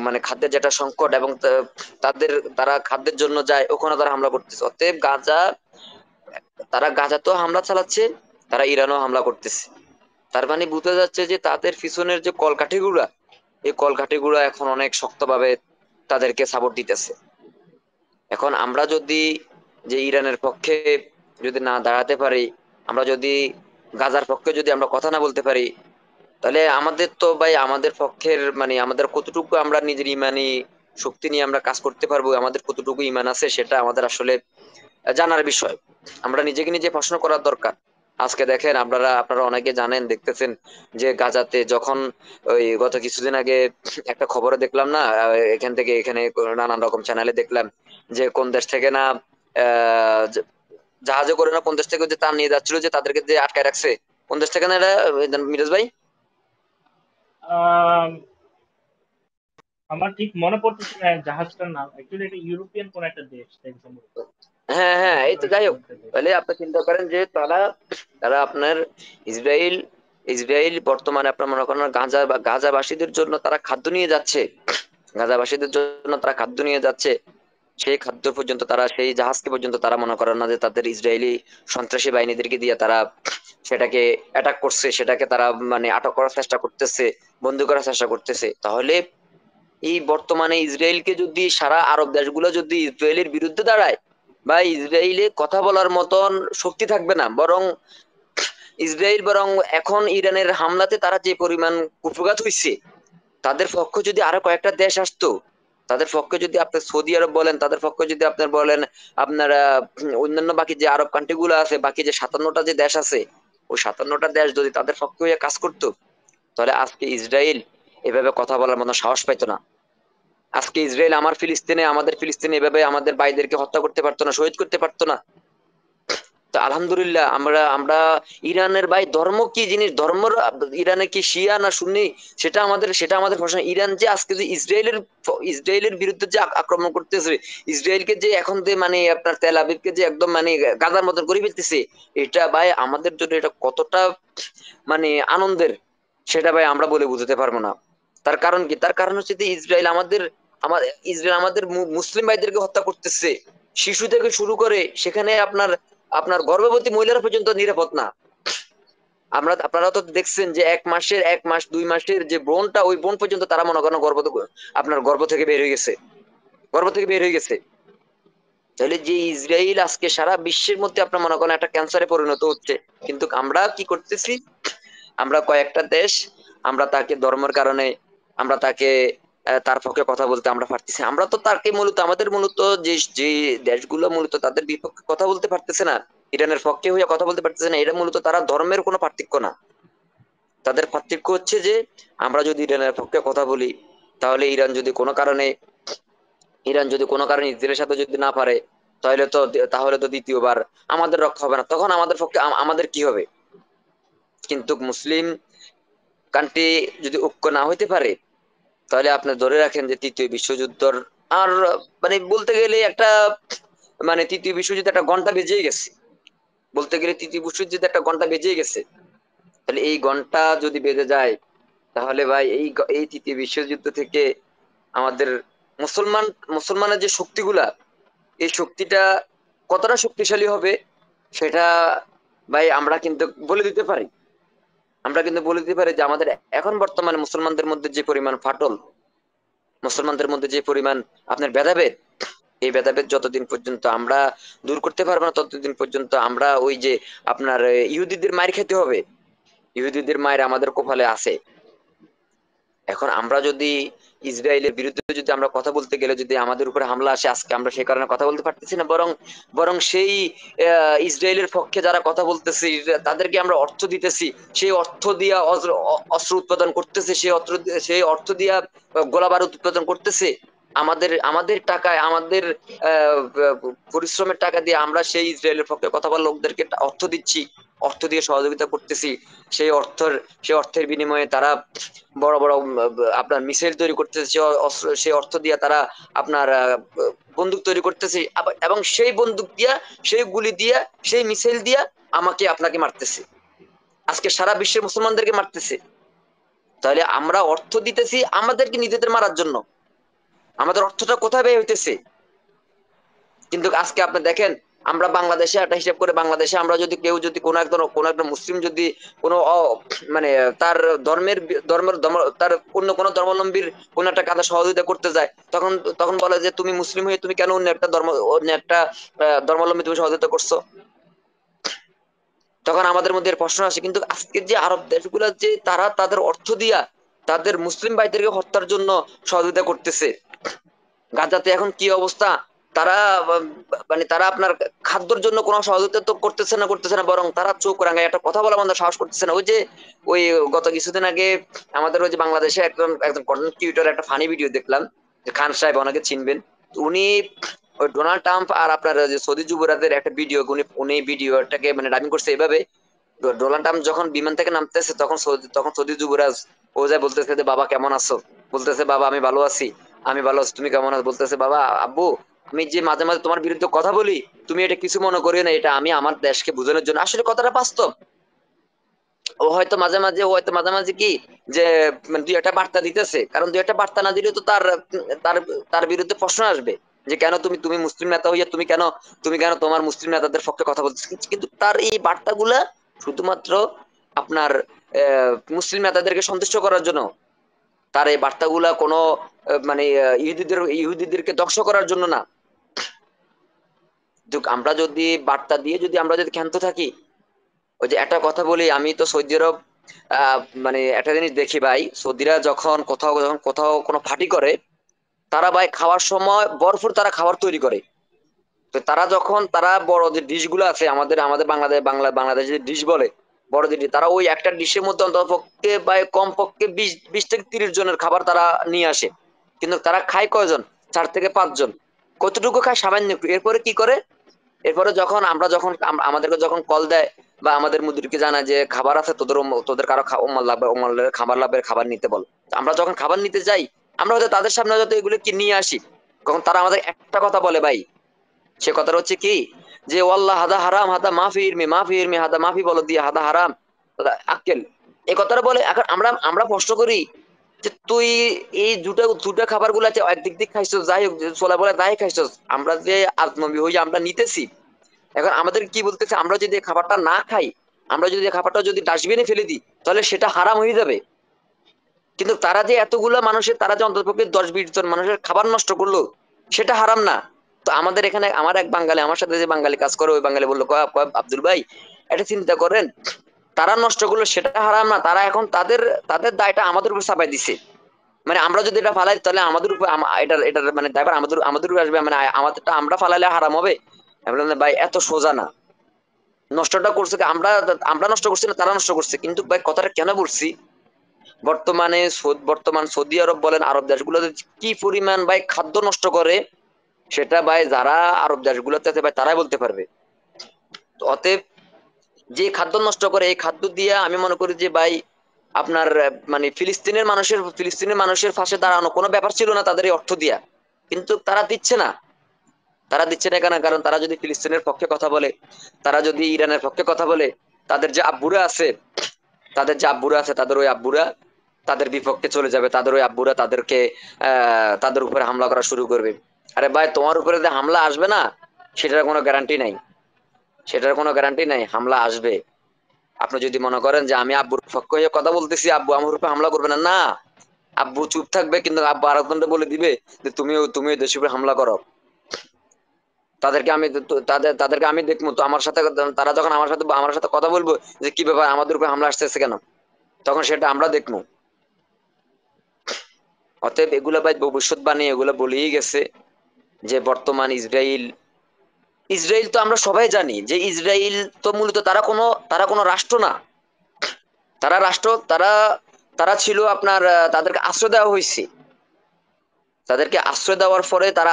মানে খাদ্যের যেটা সংকট, এবং তারা খাদ্যের জন্য যায়, ওখানে তারা হামলা করতেছে। অতএব তারা গাজাতেও হামলা চালাচ্ছে, তারা ইরানও হামলা করতেছে। তার মানে বোঝা যাচ্ছে যে তাদের পিছনের যে কলকাঠিগুলা, এই কলকাঠিগুলা এখন অনেক শক্তভাবে তাদেরকে সাপোর্ট দিতেছে। এখন আমরা যদি যে ইরানের পক্ষে যদি না দাঁড়াতে পারি, আমরা যদি গাজার পক্ষে যদি আমরা কথা না বলতে পারি, তাহলে আমাদের তো ভাই আমাদের পক্ষের মানে আমাদের কতটুকু আমরা নিজের ইমানি শক্তি নিয়ে আমরা কাজ করতে পারবো, আমাদের কতটুকু ইমান আছে, সেটা আমাদের আসলে জানার বিষয়। আমরা নিজেকে নিজে প্রশ্ন করার দরকার। আজকে দেখেন, আপনারা অনেকে জানেন, দেখতেছেন যে গাজাতে যখন ওই গত কিছুদিন আগে একটা খবরে দেখলাম না, এখান থেকে এখানে নানান রকম চ্যানেলে দেখলাম যে কোন দেশ থেকে না জাহাজে করে না কোন দেশ থেকে যে তার নিয়ে যাচ্ছিল, যে তাদেরকে যে আটকায় রাখছে। কোন দেশ থেকে না এটা, মিরাজ ভাই? আম, আমার ঠিক মনে পড়তেছে না জাহাজটার নাম, অ্যাকচুয়ালি এটা ইউরোপিয়ান কোন একটা দেশ থেকে সম্ভবত, হ্যাঁ হ্যাঁ, এই তো, যাই কোন হোক। একটা দেশ। তাহলে আপনি চিন্তা করেন যে তারা তারা আপনার ইসরায়েল ইসরায়েল বর্তমানে আপনার মনে করেন গাজাবাসীদের জন্য তারা খাদ্য নিয়ে যাচ্ছে, গাজাবাসীদের জন্য তারা খাদ্য নিয়ে যাচ্ছে। সেই খাদ্য পর্যন্ত তারা, সেই জাহাজকে পর্যন্ত তারা মনে করেন না যে তাদের ইসরায়েলি সন্ত্রাসী বাহিনীদেরকে দিয়ে তারা সেটাকে অ্যাটাক করছে, সেটাকে তারা মানে আটক করার চেষ্টা করতেছে, বন্দী করার চেষ্টা করতেছে। তাহলে এই বর্তমানে ইসরায়েলকে যদি সারা আরব দেশগুলো যদি ইসরায়েলের বিরুদ্ধে দাঁড়ায়, বা ইসরায়েলে কথা বলার মতন শক্তি থাকবে না। বরং এখন ইরানের হামলাতে তারা যে পরিমাণ কুপঘাত হইছে, তাদের পক্ষে যদি আরো কয়েকটা দেশ আসতো, তাদের পক্ষে যদি আপনি সৌদি আরব বলেন, তাদের পক্ষে যদি আপনার বলেন আপনারা অন্যান্য বাকি যে আরব কান্ট্রি গুলো আছে, বাকি যে 57টা যে দেশ আছে, ওই 57টা দেশ যদি তাদের পক্ষে হয়ে কাজ করতো, তাহলে আজকে ইসরায়েল এভাবে কথা বলার মতো সাহস পাইতো না। আজকে ইসরায়েল আমাদের ফিলিস্তিনে এভাবে আমাদের ভাইদেরকে হত্যা করতে পারতো না, শহীদ করতে পারতো না। তো আলহামদুলিল্লাহ, আমরা আমরা ইরানের ভাই ধর্ম কি জিনিস, ইরানে কি শিয়া না সুন্নি, সেটা আমাদের প্রশ্ন। ইরান যে আজকে যে ইসরায়েলের বিরুদ্ধে যে আক্রমণ করতেছে, ইসরায়েলকে যে এখন যে মানে আপনার তেল আবিবকে যে একদম মানে গাজার মতন করে ফেলতেছে, এটা ভাই আমাদের জন্য এটা কতটা মানে আনন্দের, সেটা ভাই আমরা বলে বুঝতে পারবো না। তার কারণ কি? তার কারণ হচ্ছে যে ইসরায়েল আমাদের মুসলিম ভাইদেরকে হত্যা করতেছে, শিশু থেকে শুরু করে, সেখানে আপনার আপনার গর্ভবতী মহিলারা পর্যন্ত নিরাপদ না। আপনারা তো দেখছেন যে 1 মাস 2 মাসের যে বোনটা, ওই বোন পর্যন্ত তারা মনে করেন আপনার গর্ভ থেকে বের হয়ে গেছে। তাহলে যে ইসরায়েল আজকে সারা বিশ্বের মধ্যে আপনার মনে করেন একটা ক্যান্সারে পরিণত হচ্ছে, কিন্তু আমরা কি করতেছি? আমরা কয়েকটা দেশ, আমরা তাকে ধর্মের কারণে আমরা তাকে তার পক্ষে কথা বলতে আমরা পারতেছি। আমরা তো তাকে আমাদের মূলত যে দেশগুলো মূলত তাদের বিপক্ষে কথা বলতে পারতেছে না, ইরানের পক্ষে হয়ে কথা বলতে পারতেছে না, এটা মূলত তারা ধর্মের কোনো পার্থক্য না। তাদের পার্থক্য হচ্ছে যে আমরা যদি ইরানের পক্ষে কথা বলি, তাহলে ইরান যদি কোনো কারণে ইসরায়েলের সাথে যদি না পারে, তাহলে তো দ্বিতীয়বার আমাদের রক্ষা হবে না, তখন আমাদের পক্ষে আমাদের কি হবে? কিন্তু মুসলিম কান্ট্রি যদি ঐক্য না হইতে পারে, তাহলে আপনি ধরে রাখেন যে তৃতীয় বিশ্বযুদ্ধর আর মানে বলতে গেলে একটা মানে তৃতীয় বিশ্বযুদ্ধে একটা ঘন্টা বেজেই গেছে, বলতে গেলে তৃতীয় বিশ্বযুদ্ধে একটা ঘন্টা বেজেই গেছে। তাহলে এই ঘন্টা যদি বেজে যায়, তাহলে ভাই এই তৃতীয় বিশ্বযুদ্ধ থেকে আমাদের মুসলমানের যে শক্তিগুলা, এই শক্তিটা কতটা শক্তিশালী হবে সেটা ভাই আমরা কিন্তু বলে দিতে পারি। যে আমাদের এখন বর্তমানে মুসলমানদের মধ্যে যে পরিমাণ ফাটল, মুসলমানদের মধ্যে যে পরিমাণ আপনার ভেদাভেদ, এই ভেদাভেদ যতদিন পর্যন্ত আমরা দূর করতে পারবো না, ততদিন পর্যন্ত আমরা ওই যে আপনার ইহুদিদের মায়ের খেতে হবে। ইহুদিদের মায়ের আমাদের কপালে আছে। এখন আমরা যদি ইসরায়েলের বিরুদ্ধে যদি আমরা কথা বলতে গেলে যদি আমাদের উপরে হামলা আসে, আজকে আমরা সেই কারণে কথা বলতে পারতেছি না, বরং সেই ইসরায়েলের পক্ষে যারা কথা বলতেছি তাদেরকে আমরা অর্থ দিতেছি, সেই অর্থ দিয়া অস্ত্র উৎপাদন করতেছে, সেই অর্থ দিয়া গোলা বারুদ উৎপাদন করতেছে। আমাদের টাকায়, আমাদের পরিশ্রমের টাকা দিয়ে আমরা সেই ইসরায়েলের পক্ষে কথা বলা লোকদেরকে অর্থ দিচ্ছি, অর্থ দিয়ে সহযোগিতা করতেছি। সেই অর্থের বিনিময়ে তারা বড় বড় আপনার মিসাইল তৈরি করতেছে, সেই অর্থ দিয়ে তারা আপনার বন্দুক তৈরি করতেছে, এবং সেই বন্দুক দিয়া, সেই গুলি দিয়া, সেই মিসাইল দিয়া আমাকে আপনাকে মারতেছে, আজকে সারা বিশ্বের মুসলমানদেরকে মারতেছে। তাহলে আমরা অর্থ দিতেছি আমাদেরকে নিজেদের মারার জন্য, আমাদের অর্থটা কোথায় ব্যয় হইতেছে? কিন্তু আজকে আপনি দেখেন, আমরা বাংলাদেশে একটা হিসাব করে, বাংলাদেশে আমরা যদি কেউ যদি কোনো একটা মুসলিম যদি কোনো মানে তার তার অন্য কোনো ধর্মাবলম্বীর কোনো একটা কাজে সহযোগিতা করতে যায়, তখন বলে যে তুমি মুসলিম হয়ে তুমি কেন অন্য একটা ধর্মাবলম্বী তুমি সহযোগিতা করছো? তখন আমাদের মধ্যে প্রশ্ন আসে। কিন্তু আজকের যে আরব দেশগুলো যে তারা তাদের অর্থ দিয়া তাদের মুসলিম ভাইদেরকে হত্যার জন্য সহযোগিতা করতেছে। গাজাতে এখন কি অবস্থা, তারা মানে তারা আপনার খাদ্যের জন্য কোনো সহযোগিতা তো করতেছে না, বরং তারা চোখ রাঙায় একটা কথা বলা আমাদের সাহস করতেছে না। ওই গত কিছুদিন আগে আমাদের ওই যে বাংলাদেশে একজন কন্টেন্ট ক্রিয়েটর একটা ফানি ভিডিও দেখলাম, যে খান সাহেব, ওনাকে চিনবেন, উনি ওই ডোনাল্ড ট্রাম্প আর আপনার যে সৌদি যুবরাজের একটা ভিডিও, উনি ভিডিওটাকে মানে ডাবিং করছে এইভাবে, ডোনাল্ড ট্রাম্প যখন বিমান থেকে নামতেছে তখন সৌদি যুবরাজ ও যায় বলতেছে যে বাবা কেমন আছো, বলতেছে বাবা আমি ভালো আছি, তুমি কেমন আছো? বলতেছে বাবা আব্বু আমি যে মাঝে মাঝে তোমার বিরুদ্ধে কথা বলি, তুমি এটা কিছু মনে করিও না, এটা আমি আমার দেশকে বোঝানোর জন্য। আসলে কথাটা বাস্তব। ও হয়তো মাঝে মাঝে কি যে দুই একটা বার্তা দিতেছে, কারণ দুই একটা বার্তা না দিলে তো তার তার বিরুদ্ধে প্রশ্ন আসবে যে কেন তুমি মুসলিম নেতা হইয়া তুমি কেন তোমার মুসলিম নেতাদের পক্ষে কথা বলতেছ। কিন্তু তার এই বার্তাগুলা শুধুমাত্র আপনার মুসলিম নেতাদেরকে সন্তুষ্ট করার জন্য, তার এই বার্তাগুলা কোনো মানে ইহুদিদেরকে ধ্বংস করার জন্য না। আমরা যদি বার্তা দিয়ে আমরা যদি ক্ষান্ত থাকি, ওই যে একটা কথা বলি, আমি তো সৌদি আরব মানে একটা জিনিস দেখি ভাই, সৌদিরা যখন কোথাও কোনো পার্টি করে, তারা ভাই খাওয়ার সময় ভরপুর তারা খাবার তৈরি করে। তো তারা বড় যে ডিশ গুলো আছে, আমাদের বাংলাদেশ যে ডিশ বলে বড় যে তারা ওই একটা ডিশের মধ্যে অন্ততপক্ষে বা কমপক্ষে 20 থেকে 30 জনের খাবার তারা নিয়ে আসে। কিন্তু তারা খায় কয়জন? 4 থেকে 5 জন। কতটুকু খায়? সামান্য একটু। এরপরে কি করে? এরপরে আমাদেরকে যখন কল দেয় বা আমাদের মুদিরকে জানায় যে খাবার আছে, তোদের কারো খাবার লাগবে, খাবার নিতে বল। আমরা যখন খাবার নিতে যাই, আমরা হয়তো তাদের সামনে হয়তো এগুলো কি নিয়ে আসি, তখন তারা আমাদের একটা কথা বলে ভাই, সে কথাটা হচ্ছে কি যে ওয়াল্লাহ হাদা হারাম, হাদা মাফি ইরমি, হাদা মাফি বলো দিয়ে হাদা হারাম আক্কেল, এই কথাটা বলে। এখন আমরা প্রশ্ন করি যে তুই এই দুটা খাবার গুলা একদিক দিক খাইছো, যাই হোক চলা বলে তাই খাইছো, আমরা যে আজনবী হই আমরা নিতেছি। এখন আমাদের কি বলতেছে, আমরা যদি খাবারটা না খাই, আমরা যদি খাবারটা যদি ডাস্টবিনে ফেলে দিই, তাহলে সেটা হারাম হয়ে যাবে। কিন্তু তারা যে এতগুলো মানুষের, তারা যে অন্ততপক্ষে 10-20 জন মানুষের খাবার নষ্ট করলো, সেটা হারাম না। তো আমাদের এখানে আমার এক বাঙালি, আমার সাথে যে বাঙালি কাজ করে, ওই বাঙালি বললো আব্দুল ভাই এটা চিন্তা করেন, তারা নষ্ট করলো সেটা হারাম না, তারা এখন তাদের দায়টা আমাদের উপর চাপাই দিছে। মানে আমরা যদি এটা ফালাই, তাহলে আমাদের উপর এটা মানে দায়ভার আমাদের উপর আসবে, মানে আমাদেরটা আমরা ফালাইলে হারাম হবে। ভাই এত সোজা না। নষ্টটা করছে আমরা নষ্ট করছি না, তারা নষ্ট করছে। কিন্তু ভাই কথাটা কেন বলছি, বর্তমান সৌদি আরব বলেন, আরব দেশগুলোতে কি পরিমাণ ভাই খাদ্য নষ্ট করে, সেটা ভাই যারা আরব দেশগুলোতে আছে ভাই তারাই বলতে পারবে। অতএব যে খাদ্য নষ্ট করে, এই খাদ্য দিয়ে আমি মনে করি যে ভাই আপনার মানে ফিলিস্তিনের মানুষের পাশে দাঁড়ানো কোনো ব্যাপার ছিল না তাদের এই অর্থ দিয়া, কিন্তু তারা দিচ্ছে না। তারা দিচ্ছে না কেন? কারণ তারা যদি ফিলিস্তিনের পক্ষে কথা বলে, তারা যদি ইরানের পক্ষে কথা বলে, তাদের যে আব্বুরা আছে, তাদের ওই আব্বুরা তাদের বিপক্ষে চলে যাবে, তাদের ওই আব্বুরা তাদেরকে তাদের উপরে হামলা করা শুরু করবে। আরে ভাই, তোমার উপরে যে হামলা আসবে না সেটার কোনো গ্যারান্টি নাই, হামলা আসবে। আপনি যদি মনে করেন যে আমি আব্বুর পক্ষে হয়ে কথা বলতেছি, আব্বু আমার উপরে হামলা করবে না, না, আব্বু চুপ থাকবে, কিন্তু আব্বু আরেকজনকে বলে দিবে যে তুমি দেশের উপরে হামলা করো। তাদেরকে আমি দেখবো তো, আমার সাথে তারা যখন আমার সাথে কথা বলবো যে কি ব্যাপার, আমাদের উপরে হামলা আসতেছে কেন, তখন সেটা আমরা দেখবো। অতএব এগুলা ভাই ভবিষ্যৎবাণী, এগুলো বলেই গেছে যে বর্তমান ইসরায়েল তো আমরা সবাই জানি যে ইসরায়েল তো মূলত তারা কোনো রাষ্ট্র না। তারা ছিল আপনার তাদেরকে আশ্রয় দেওয়া হয়েছে। তাদেরকে আশ্রয় দেওয়ার পরে তারা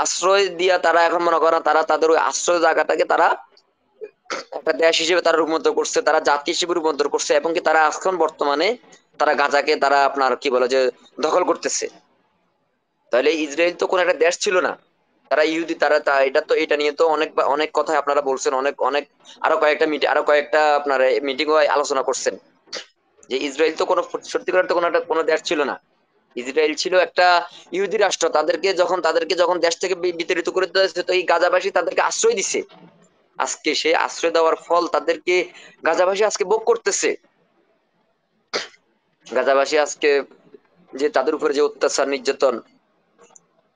আশ্রয় দিয়া তারা এখন মনে করেন তারা তাদের ওই আশ্রয় জায়গাটাকে তারা একটা দেশ হিসেবে তারা রূপান্তর করছে, তারা জাতি হিসেবে রূপান্তর করছে, এবং কি তারা এখন বর্তমানে তারা গাজাকে তারা আপনার কি বলে যে দখল করতেছে। তাহলে ইসরায়েল তো কোনো একটা দেশ ছিল না, তারা ইহুদি। এটা নিয়ে তো অনেক কথা আপনারা বলছেন, অনেক অনেক আরো কয়েকটা আপনার মিটিং আলোচনা করছেন যে ইসরায়েল তো সত্যিকার তো কোনো দেশ ছিল না। ইসরায়েল ছিল একটা ইহুদি রাষ্ট্র। তাদেরকে যখন দেশ থেকে বিতাড়িত করে দেওয়া হয়েছে, তো এই গাজাবাসী তাদেরকে আশ্রয় দিছে। আজকে সে আশ্রয় দেওয়ার ফল তাদেরকে গাজাবাসী আজকে ভোগ করতেছে। গাজাবাসী আজকে যে তাদের উপরে যে অত্যাচার নির্যাতন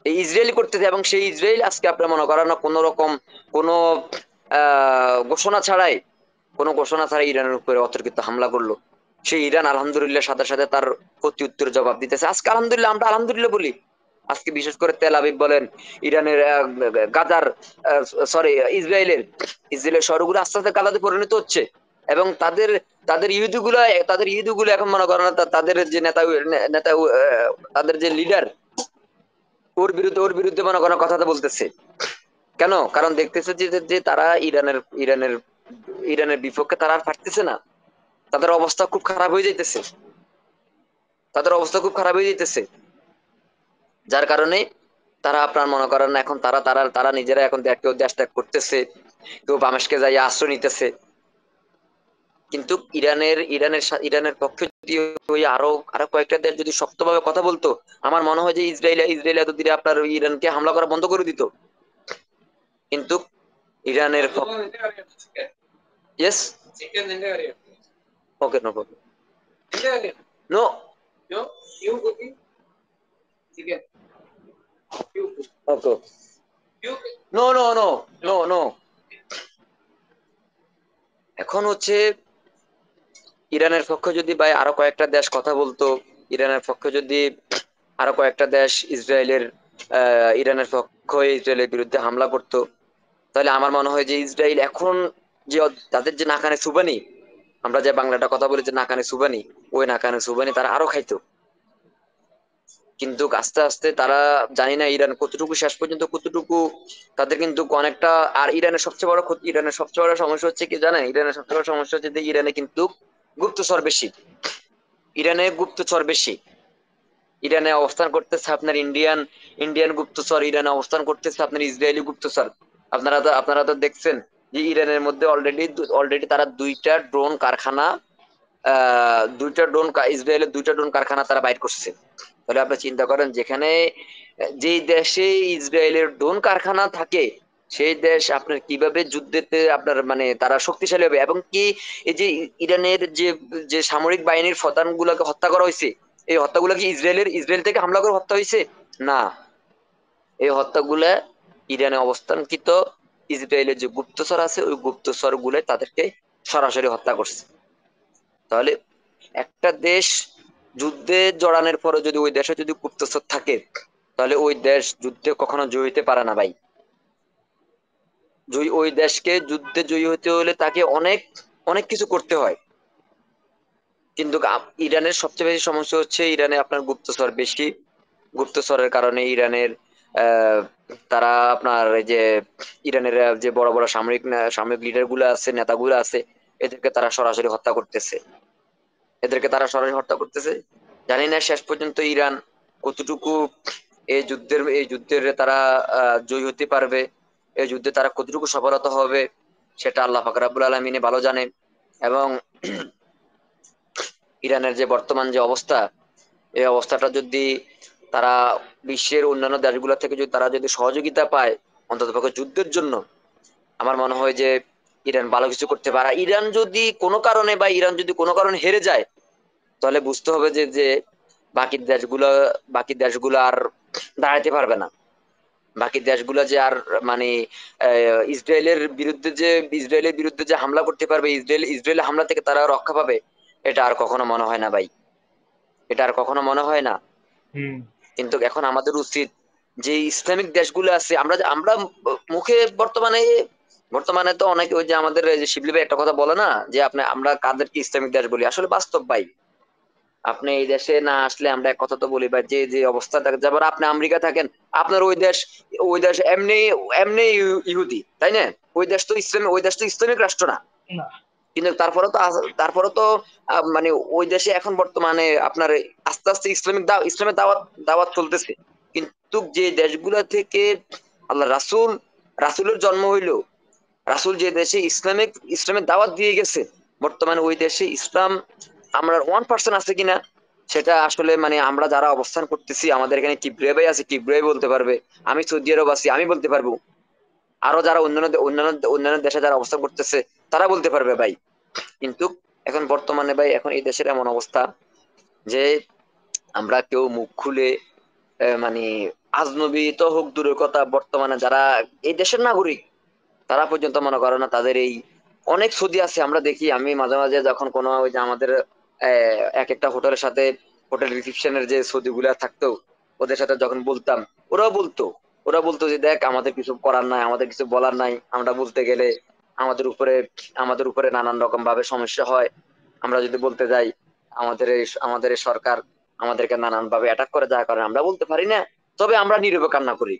এই ইসরায়েল করতেছে, এবং সেই ইসরায়েল আজকে আপনার মনে করেন না কোনো রকম কোনো ঘোষণা ছাড়াই ইরানের উপরে অতর্কিত হামলা করলো। সেই ইরান আলহামদুলিল্লাহ সাথে সাথে তার প্রতি উত্তর জবাব দিতেছে। আজকে আমরা আলহামদুলিল্লাহ বলি। আজকে বিশেষ করে তেল আবিব বলেন, ইরানের গাজার ইসরায়েলের শহরগুলো আস্তে আস্তে গাজাতে পরিণত হচ্ছে, এবং তাদের ইহুদিগুলো এখন মনে করেন তাদের যে নেতা তাদের যে লিডার ওর বিরুদ্ধে মনে করেন কথা বলতেছে। কেন? কারণ দেখতেছে যে তারা ইরানের বিপক্ষে তারা আর পারতেছে না, তাদের অবস্থা খুব খারাপ হয়ে যাইতেছে। যার কারণে তারা আপনার মনে করেন এখন তারা নিজেরা এখন কেউ দেশ ত্যাগ করতেছে, কেউ বামেশকে যাই আশ্রয় নিতেছে। কিন্তু ইরানের পক্ষে যদি ওই আরো কয়েকটা দেশ যদি শক্তভাবে কথা বলতো, আমার মনে হয় যে ইসরায়েল এতদিনে আপনার ইরানকে হামলা করা বন্ধ করে দিত। কিন্তু ইরানের ইয়েস, ওকে, নো প্রবলেম, নো ওকে, নো। এখন হচ্ছে ইরানের পক্ষে যদি ভাই আরো কয়েকটা দেশ কথা বলতো, ইরানের পক্ষে যদি আরো কয়েকটা দেশ ইরানের পক্ষে ইসরায়েলের বিরুদ্ধে হামলা করতো, তাহলে আমার মনে হয় যে ইসরায়েল এখন যে তাদের যে নাকানে সুবানি, আমরা যে বাংলাটা কথা বলি যে নাকানে সুবানি, ওই নাকানে সুবানি তারা আরো খাইতো। কিন্তু আস্তে আস্তে তারা জানি না ইরান কতটুকু শেষ পর্যন্ত কতটুকু তাদের কিন্তু অনেকটা। আর ইরানের সবচেয়ে বড় সমস্যা হচ্ছে কি জানেন? ইরানের সবচেয়ে বড় সমস্যা হচ্ছে যে ইরানে কিন্তু গুপ্তচর বেশি। ইরানে অবস্থান করতেছে আপনার ইন্ডিয়ান গুপ্তচর, ইরানে অবস্থান করতেছে আপনার ইসরায়েলি গুপ্তচর। আপনারা তো দেখছেন যে ইরানের মধ্যে অলরেডি তারা ইসরায়েলের দুইটা ড্রোন কারখানা তারা বাইর করছে। তাহলে আপনি চিন্তা করেন, যেখানে যেই দেশে ইসরায়েলের ড্রোন কারখানা থাকে সেই দেশ আপনার কিভাবে যুদ্ধেতে আপনার মানে তারা শক্তিশালী হবে। এবং কি এই যে ইরানের যে সামরিক বাহিনীর প্রধানগুলোকে হত্যা করা হয়েছে, এই হত্যাগুলো কি ইসরায়েল থেকে হামলা করে হত্যা হয়েছে? না, এই হত্যাগুলা ইরানে অবস্থানকৃত ইসরায়েলের যে গুপ্তচর আছে ওই গুপ্তচর গুলো তাদেরকে সরাসরি হত্যা করছে। তাহলে একটা দেশ যুদ্ধে জড়ানোর পরে যদি ওই দেশে যদি গুপ্তচর থাকে, তাহলে ওই দেশ যুদ্ধে কখনো জয়ী হতে পারে না ভাই। ওই দেশকে যুদ্ধে জয়ী হতে হলে তাকে অনেক অনেক কিছু করতে হয়। কিন্তু ইরানের সবচেয়ে বেশি সমস্যা হচ্ছে ইরানে আপনার গুপ্তচর বেশি। গুপ্তচরের কারণে ইরানের তারা আপনার এই যে ইরানের যে বড় বড় সামরিক লিডার গুলো আছে, নেতাগুলো আছে, এদেরকে তারা সরাসরি হত্যা করতেছে। জানি না শেষ পর্যন্ত ইরান কতটুকু এই যুদ্ধের তারা জয়ী হতে পারবে, এই যুদ্ধে তারা কতটুকু সফলতা হবে সেটা আল্লাহ পাক রাব্বুল আলামিন ভালো জানেন। এবং ইরানের যে বর্তমান যে অবস্থা, এই অবস্থাটা যদি তারা বিশ্বের অন্যান্য দেশগুলো থেকে যদি তারা যদি সহযোগিতা পায় অন্ততপক্ষে যুদ্ধের জন্য, আমার মনে হয় যে ইরান ভালো কিছু করতে পারে। ইরান যদি কোনো কারণে হেরে যায়, তাহলে বুঝতে হবে যে যে বাকি দেশগুলো আর দাঁড়াতে পারবে না। বাকি দেশগুলো যে আর মানে ইসরায়েলের বিরুদ্ধে যে হামলা করতে পারবে, ইসরায়েলের হামলা থেকে তারা রক্ষা পাবে, এটা আর কখনো মনে হয় না ভাই, এটা আর কখনো মনে হয় না। হুম। কিন্তু এখন আমাদের উচিত যে ইসলামিক দেশগুলো আছে, আমরা আমরা মুখে বর্তমানে বর্তমানে তো অনেকে ওই যে আমাদের এই যে শিবলি ভাই একটা কথা বলে না যে আমরা কাদেরকে ইসলামিক দেশ বলি, আসলে বাস্তব ভাই। আপনি এই দেশে না আসলে আমরা এক কথা তো বলি ভাই, যে যে অবস্থা থাকে, যেমন আপনি আমেরিকা থাকেন, আপনার ওই দেশ এমনি এমনি ইহুদি, তাই না? ওই দেশ তো ইসলামিক রাষ্ট্র না, না। কিন্তু তারপরে তো মানে ওই দেশে এখন বর্তমানে আপনার আস্তে আস্তে ইসলামের দাওয়াত দাওয়াত চলতেছে। কিন্তু যে দেশগুলা থেকে আল্লাহ রাসূলের জন্ম হইলো, রাসূল যে দেশে ইসলামের দাওয়াত দিয়ে গেছে, বর্তমানে ওই দেশে ইসলাম আমরা 1% আছে কিনা সেটা আসলে মানে আমরা যারা অবস্থান করতেছি, আমাদের এখানে কিবরিয়া ভাই আছে, কিবরিয়া ভাই বলতে পারবে, আমি সৌদি আরব আছি আমি বলতে পারবো, আরো যারা অন্যান্য দেশে যারা অবস্থান করতেছে তারা বলতে পারবে ভাই। কিন্তু এখন বর্তমানে ভাই এখন এই দেশের এমন অবস্থা যে আমরা কেউ মুখ খুলে মানে আজনবী তো হোক দূরের কথা, বর্তমানে যারা এই দেশের নাগরিক তারা পর্যন্ত মনে করে না তাদের এই অনেক সৌদি আছে আমরা দেখি, আমি মাঝে মাঝে যখন কোনো ওই যে আমাদের এক একটা হোটেলের সাথে হোটেল রিসিপশনের যে সৌদি গুলা থাকতো ওদের সাথে যখন বলতাম, ওরাও বলতো ওরা বলতো যে দেখ আমাদের কিছু করার নাই, আমাদের কিছু বলার নাই, আমরা বলতে গেলে আমাদের উপরে আমাদের উপরে নানান রকম ভাবে সমস্যা হয়, আমরা যদি বলতে যাই আমাদের এই সরকার আমাদেরকে নানান ভাবে অ্যাটাক করে, যা কারণে আমরা বলতে পারি না। তবে আমরা নীরবে কান্না করি,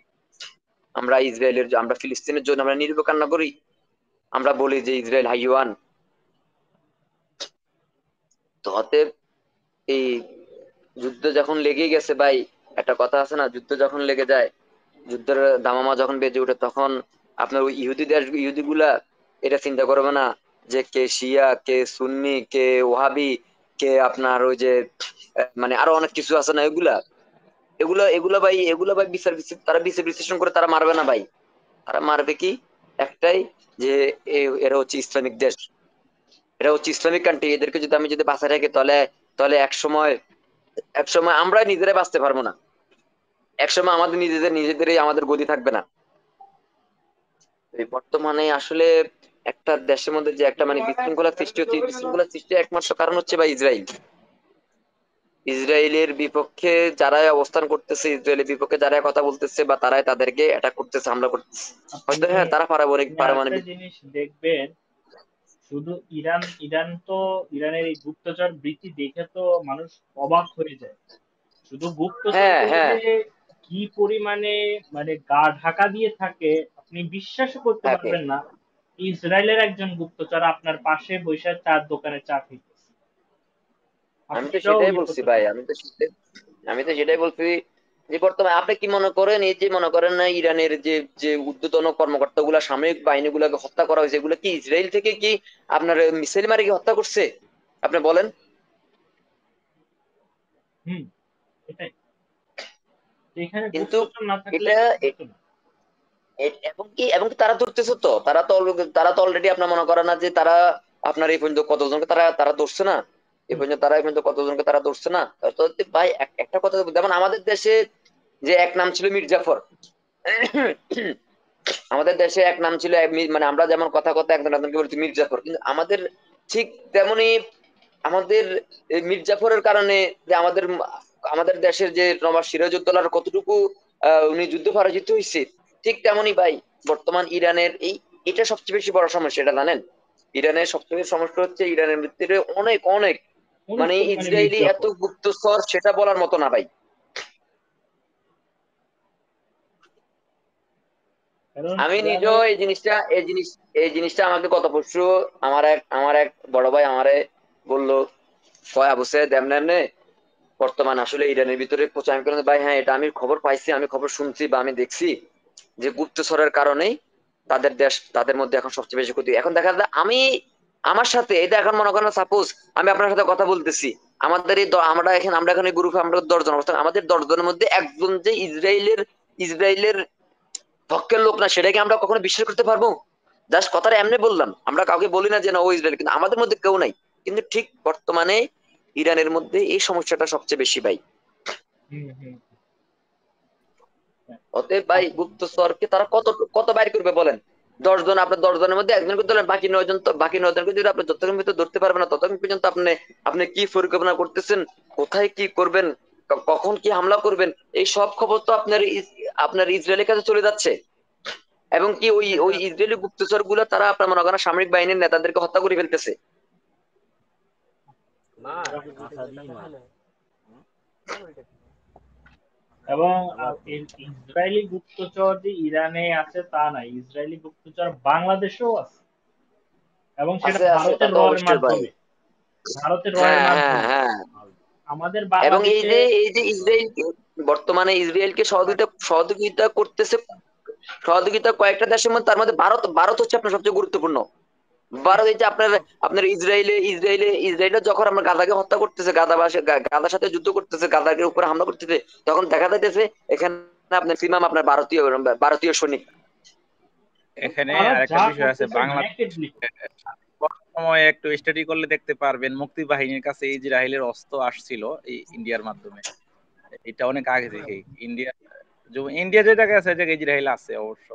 আমরা ফিলিস্তিনের জন্য আমরা নীরবে কান্না করি, আমরা বলি যে ইসরায়েল হাইওয়ান। তো অতএব এই যুদ্ধ যখন লেগে গেছে ভাই, একটা কথা আছে না, যুদ্ধ যখন লেগে যায়, যুদ্ধের দামামা যখন বেজে ওঠে, তখন আপনার ওই ইহুদি গুলা এটা চিন্তা করবে না যে কে শিয়া কে সুন্নি কে ওহাবি কে আপনার ওই যে মানে আরো অনেক কিছু আছে না, এগুলা ভাই তারা বিচার বিশ্লেষণ করে তারা মারবে না ভাই। তারা মারবে কি একটাই, যে এরা হচ্ছে ইসলামিক দেশ, এরা হচ্ছে ইসলামিক কান্ট্রি, এদেরকে যদি আমি যদি বাঁচায় রাখি, তাহলে তাহলে এক সময় আমরা নিজেরাই বাঁচতে পারবো না, এক সময় আমাদের নিজেদেরই আমাদের গদি থাকবে না। এই বর্তমানে আসলে একটা দেশের মধ্যে যে একটা মানে বিশৃঙ্খলা সৃষ্টি হচ্ছে, এই বিশৃঙ্খলা সৃষ্টির একমাত্র কারণ হচ্ছে ভাই ইসরায়েলের বিপক্ষে যারাই অবস্থান করতেছে, ইসরায়েলের বিপক্ষে যারাই কথা বলতেছে, বা তারাই তাদেরকে অ্যাটাক করতেছে, হামলা করতেছে। হয়তো আপনি হ্যাঁ তারা আপনি আরেকটা পারমাণবিক জিনিস দেখবেন, শুধু ইরানের এই গুপ্তচর বৃত্তি দেখে তো মানুষ অবাক হয়ে যায়। শুধু হ্যাঁ গুপ্তচরগুলো হ্যাঁ যে কি পরিমাণে মানে গা ঢাকা দিয়ে থাকে আপনি বিশ্বাসও করতে থাকে। পারবেন না। ইসরায়েলের একজন গুপ্তচর আপনার পাশে বসে চার দোকানে চা খাইতেছে, আমি আপনি তো এটাও সেটাই ইয়ে বলছি করতে ভাই, পারবেন। আমি তো সেটাই বলছি যে বর্তমানে আপনি কি মনে করেন, এই যে মনে করেন না ইরানের যে যে ঊর্ধ্বতন কর্মকর্তা গুলা সামরিক বাহিনী গুলাকে হত্যা করা হয়েছে, এগুলো কি ইসরায়েল থেকে কি আপনার মিসাইল মারে কি হত্যা করছে? আপনি বলেন। হুম, এটাই। এখানে কিন্তু গুপ্তচর না থাকলে এটা কিছু হতো না। এবং কি তারা ধরতেছে তো, তারা তো অলরেডি আপনার মনে করেন না যে তারা আপনার এই পর্যন্ত কতজনকে তারা তারা ধরছে না, হুম, এই পর্যন্ত কতজনকে তারা ধরছে না। তো ভাই একটা কথা যেমন আমাদের দেশে যে এক নাম ছিল মীর জাফর, আমাদের দেশে এক নাম ছিল মানে আমরা যেমন কথা কথা একজন একজনকে বলছি মীর জাফর, কিন্তু আমাদের ঠিক তেমনি আমাদের এই মীর জাফরের কারণে যে আমাদের দেশের যে নবাব সিরাজউদ্দৌলার কতটুকু উনি যুদ্ধ পরাজিত হয়েছে, ঠিক তেমনি ভাই বর্তমান ইরানের এটা সবচেয়ে বেশি বড় সমস্যা, এটা জানেন? ইরানের সবচেয়ে বেশি সমস্যা হচ্ছে ইরানের ভিতরে অনেক অনেক অনেক মানে পরিমাণে ইসরায়েলি এত মির্জাফর। গুপ্তচর সেটা বলার মতো না ভাই। কারণ আমি নিজেও ইরানের এই জিনিসটা আমাকে গত পরশু আমার এক বড় ভাই আমারে বললো, কয় আবু সাইদ এমনি এমনি বর্তমানে আসলে ইরানের ভিতরে প্রচার আমি করলাম ভাই, হ্যাঁ এটা আমি খবর পাইছি, আমি খবর শুনছি বা আমি দেখছি যে গুপ্তচরের কারণেই তাদের দেশ, তাদের মধ্যে এখন সবচেয়ে বেশি ক্ষতি। এখন দেখা যায় আমি আমার সাথে এটা এখন মনে করেন সাপোজ আমি আপনার সাথে কথা বলতেছি, আমাদের এই আমরা এখন এই গ্রুপে আমরা 10 জন অবস্থান, আমাদের 10 জনের মধ্যে একজন যে ইসরায়েলের পক্ষের লোক না, সেটাকে আমরা কখনো বিশ্বাস করতে পারবো? জাস্ট কথাটা এমনি বললাম, আমরা কাউকে বলি না যে না ও ইসরায়েল, কিন্তু আমাদের মধ্যে কেউ নাই। কিন্তু ঠিক বর্তমানে ইরানের মধ্যে এই সমস্যাটা সবচেয়ে বেশি ভাই। হুম হুম। হ্যাঁ, অতএব ভাই আসলে গুপ্তচরকে তারা কত কত বাইর করবে বলেন? 10 জন, আপনার 10 জনের মধ্যে একজনকে ধরলেন, বাকি 9 জন তো, বাকি 9 জনকে যদি আপনি যতক্ষণ ভিতরে ধরতে পারবেন না ততক্ষণ পর্যন্ত আপনি আপনি কি পরিকল্পনা করতেছেন, কোথায় কি করবেন, কখন কি হামলা করবেন, এই সব খবর তো আপনার ইসরায়েলের কাছে চলে যাচ্ছে। এবং কি ওই সেটা ওই ইসরায়েলি গুপ্তচর গুলো তারা আপনার মনে করেন সামরিক বাহিনীর নেতাদেরকে হত্যা করে ফেলতেছে। এবং ইসরায়েলি গুপ্তচর যে ইরানে আছে তা না, ইসরায়েলি গুপ্তচর বাংলাদেশেও আছে, এবং সেটা আছে আছে, তা ভারতের তো রয়ের অবশ্যই ভাই। মাধ্যমে, ভারতের রয়ের হ্যাঁ হ্যাঁ মাধ্যমে হ্যাঁ। আমাদের এবং বাংলাদেশে। এই যে ইসরায়েলকে বর্তমানে ইসরায়েলকে সহযোগিতা করতেছে, সহযোগিতা কয়েকটা দেশের মধ্যে, তার মধ্যে ভারত হচ্ছে আপনার সবচেয়ে গুরুত্বপূর্ণ। ভারত এই যে আপনার আপনার ইসরায়েলে যখন আমরা গাজাকে হত্যা করতেছে, গাজার সাথে যুদ্ধ করতেছে, গাজার উপরে হামলা করতেছে, তখন দেখা যাইতেছে এখানে আপনার সিমাম আপনার ভারতীয় সৈনিক। এখানে তারা আরেকটা যা বিষয় আছে, করতেছে বাংলাদেশ ন্যাকেডলি। সময় একটু স্টাডি করলে দেখতে পারবেন মুক্তি বাহিনীর কাছে ইসরায়েলের অস্ত্র আসছিল এই ইন্ডিয়ার মাধ্যমে। এটা অনেক আগে থেকে ইন্ডিয়া, ইন্ডিয়া যে জায়গায় আছে জায়গায় ইসরায়েল আছে অবশ্য।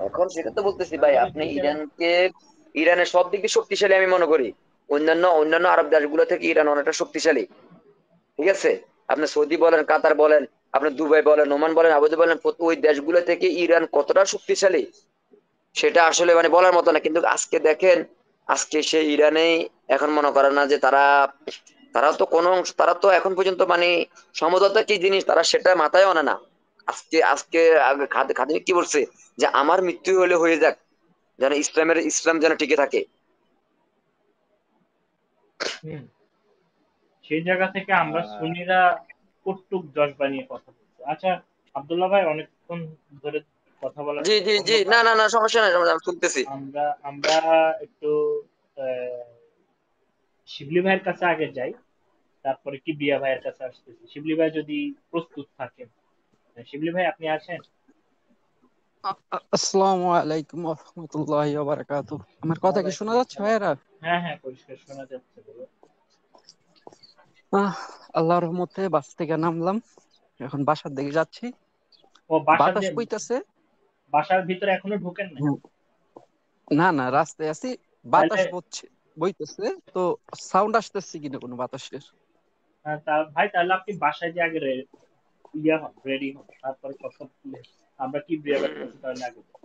এখন সেটা তো বলতেছি ভাই, আপনি ইরানের সব দিক দিয়ে শক্তিশালী আমি মনে করি। অন্যান্য অন্যান্য আরব দেশগুলো থেকে ইরান অনেকটা শক্তিশালী। ঠিক আছে, আপনি সৌদি বলেন, কাতার বলেন, আপনি দুবাই বলেন, ওমান বলেন, আবুধাবি বলেন, ওই দেশগুলো থেকে ইরান কতটা শক্তিশালী সেটা আসলে মানে বলার মতো না। কিন্তু আজকে দেখেন, আজকে সেই ইরানে এখন মনে করে না যে তারা তো কোনো তারা তো এখন পর্যন্ত মানে সমঝোতা কি জিনিস তারা সেটা মাথায় আনে না। আজকে আজকে খাদিম কি বলছে যে আমার মৃত্যু হলে হয়ে যাক, যেন ইসলাম যেন টিকে থাকে। হুম, সেই জায়গা থেকে আমরা আহ, সুন্নিরা কটুক যশ বানিয়ে কথা বলছি। আচ্ছা আব্দুল্লাহ ভাই, অনেকক্ষণ ধরে কথা বলার জি জন্য জি জি, না ধন্যবাদ। না না, সমস্যা নাই, আমি শুনতেছি। আমরা আমরা একটু আহ, শিবলি ভাইয়ের কাছে আগে যাই, তারপরে কিবরিয়া ভাইয়ের কাছে আসতেছি, শিবলি ভাই যদি প্রস্তুত থাকেন। শিবলি ভাই আপনি আছেন? আসসালামু আলাইকুম ওয়া রাহমাতুল্লাহি ওয়া বারাকাতুহু। আমার কথা কি শোনা ওয়ালাইকুম যাচ্ছে আসসালাম। ভাইরা? হ্যাঁ হ্যাঁ, পরিষ্কার শোনা যাচ্ছে, বলো। আহ আল্লাহর রহমতে বাস থেকে নামলাম, এখন বাসার দিকে যাচ্ছি। ও বাতাস বইতেছে। বাসার ভিতরে এখনো ঢোকেন নাই? না না, রাস্তায় আছি। তাহলে বাতাস বইতেছে তো, সাউন্ড আসতেছে কিনা কোনো বাতাসের? ভাই তাহলে আপনি বাসায় যে আগে হন, রেডি হন, তারপরে কথা বললে আমরা কিবরিয়া ভাইয়ের কাছে তাহলে আগে যাই।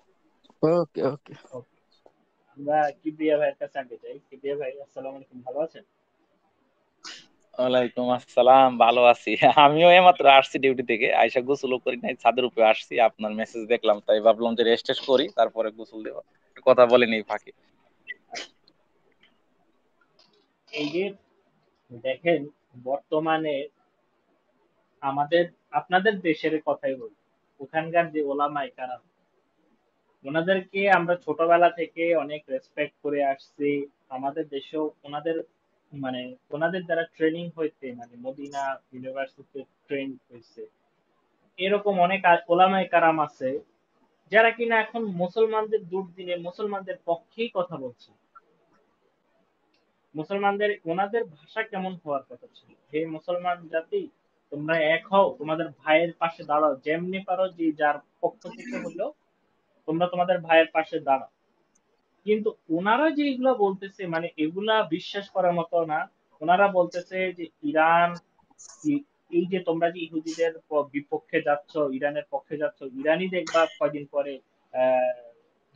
ওকে ওকে। Okay, আমরা কিবরিয়া ভাইয়ের কাছে আগে যাই। কিবরিয়া ভাই আসসালামু আলাইকুম, ভালো আছেন? ওয়ালাইকুম আসসালাম, ভালো আছি। আমিও এইমাত্র আসছি ডিউটি থেকে, আইসা গোসল করি নাই, ছাদের উপরে আসছি, আপনার মেসেজ দেখলাম তাই ভাবলাম যে রেস্ট করি তারপরে গোসল দেব, কথা বলিনি ফাঁকে। আচ্ছা, এই যে দেখেন, বর্তমানে আমাদের আপনাদের দেশের কথাই বলি, ওখানকার যে ওলামায়ে কারাম, ওনাদেরকে আমরা ছোটবেলা থেকে অনেক রেসপেক্ট করে আসছি। আমাদের দেশেও ওনাদের মানে ওনাদের দ্বারা ট্রেনিং হয়েছে, মানে মদিনা ইউনিভার্সিটিতে ট্রেন হয়েছে। এরকম অনেক ওলামায়ে কারাম আছে যারা কিনা এখন মুসলমানদের দুর্দিনে মুসলমানদের পক্ষেই কথা বলছে। মুসলমানদের ওনাদের ভাষা কেমন হওয়ার কথা ছিল, হে মুসলমান জাতি, তোমরা এক হও, তোমাদের ভাইয়ের পাশে দাঁড়াও, যেমনি পারো যে যার পক্ষ থেকে হলো তোমরা তোমাদের ভাইয়ের পাশে দাঁড়াও। কিন্তু ওনারা যে এগুলা বলতেছে, মানে এগুলা বিশ্বাস করার মতো না। ওনারা বলতেছে যে ইরান, এই যে তোমরা যে ইহুদিদের বিপক্ষে যাচ্ছ, ইরানের পক্ষে যাচ্ছ, ইরানই দেখবা কয়দিন পরে আহ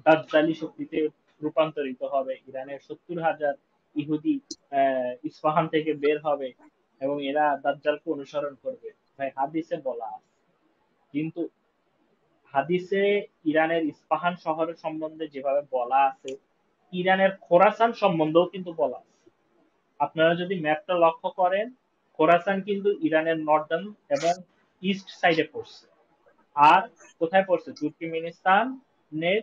দাজ্জালি শক্তিতে রূপান্তরিত হবে, ইরানের 70,000 ইহুদি ইস্পাহান থেকে বের হবে এবং এরা দাজ্জালকে অনুসরণ করবে। ভাই হাদিসে বলা আছে, কিন্তু হাদিসে ইরানের ইস্পাহান শহরের সম্বন্ধে যেভাবে বলা আছে, ইরানের খোরাসান সম্বন্ধেও কিন্তু বলা আছে। আপনারা যদি ম্যাপটা লক্ষ্য করেন, খোরাসান কিন্তু ইরানের নর্দার্ন এবং ইস্ট সাইডে পড়ছে। আর কোথায় পড়ছে? তুর্কমেনিস্তানের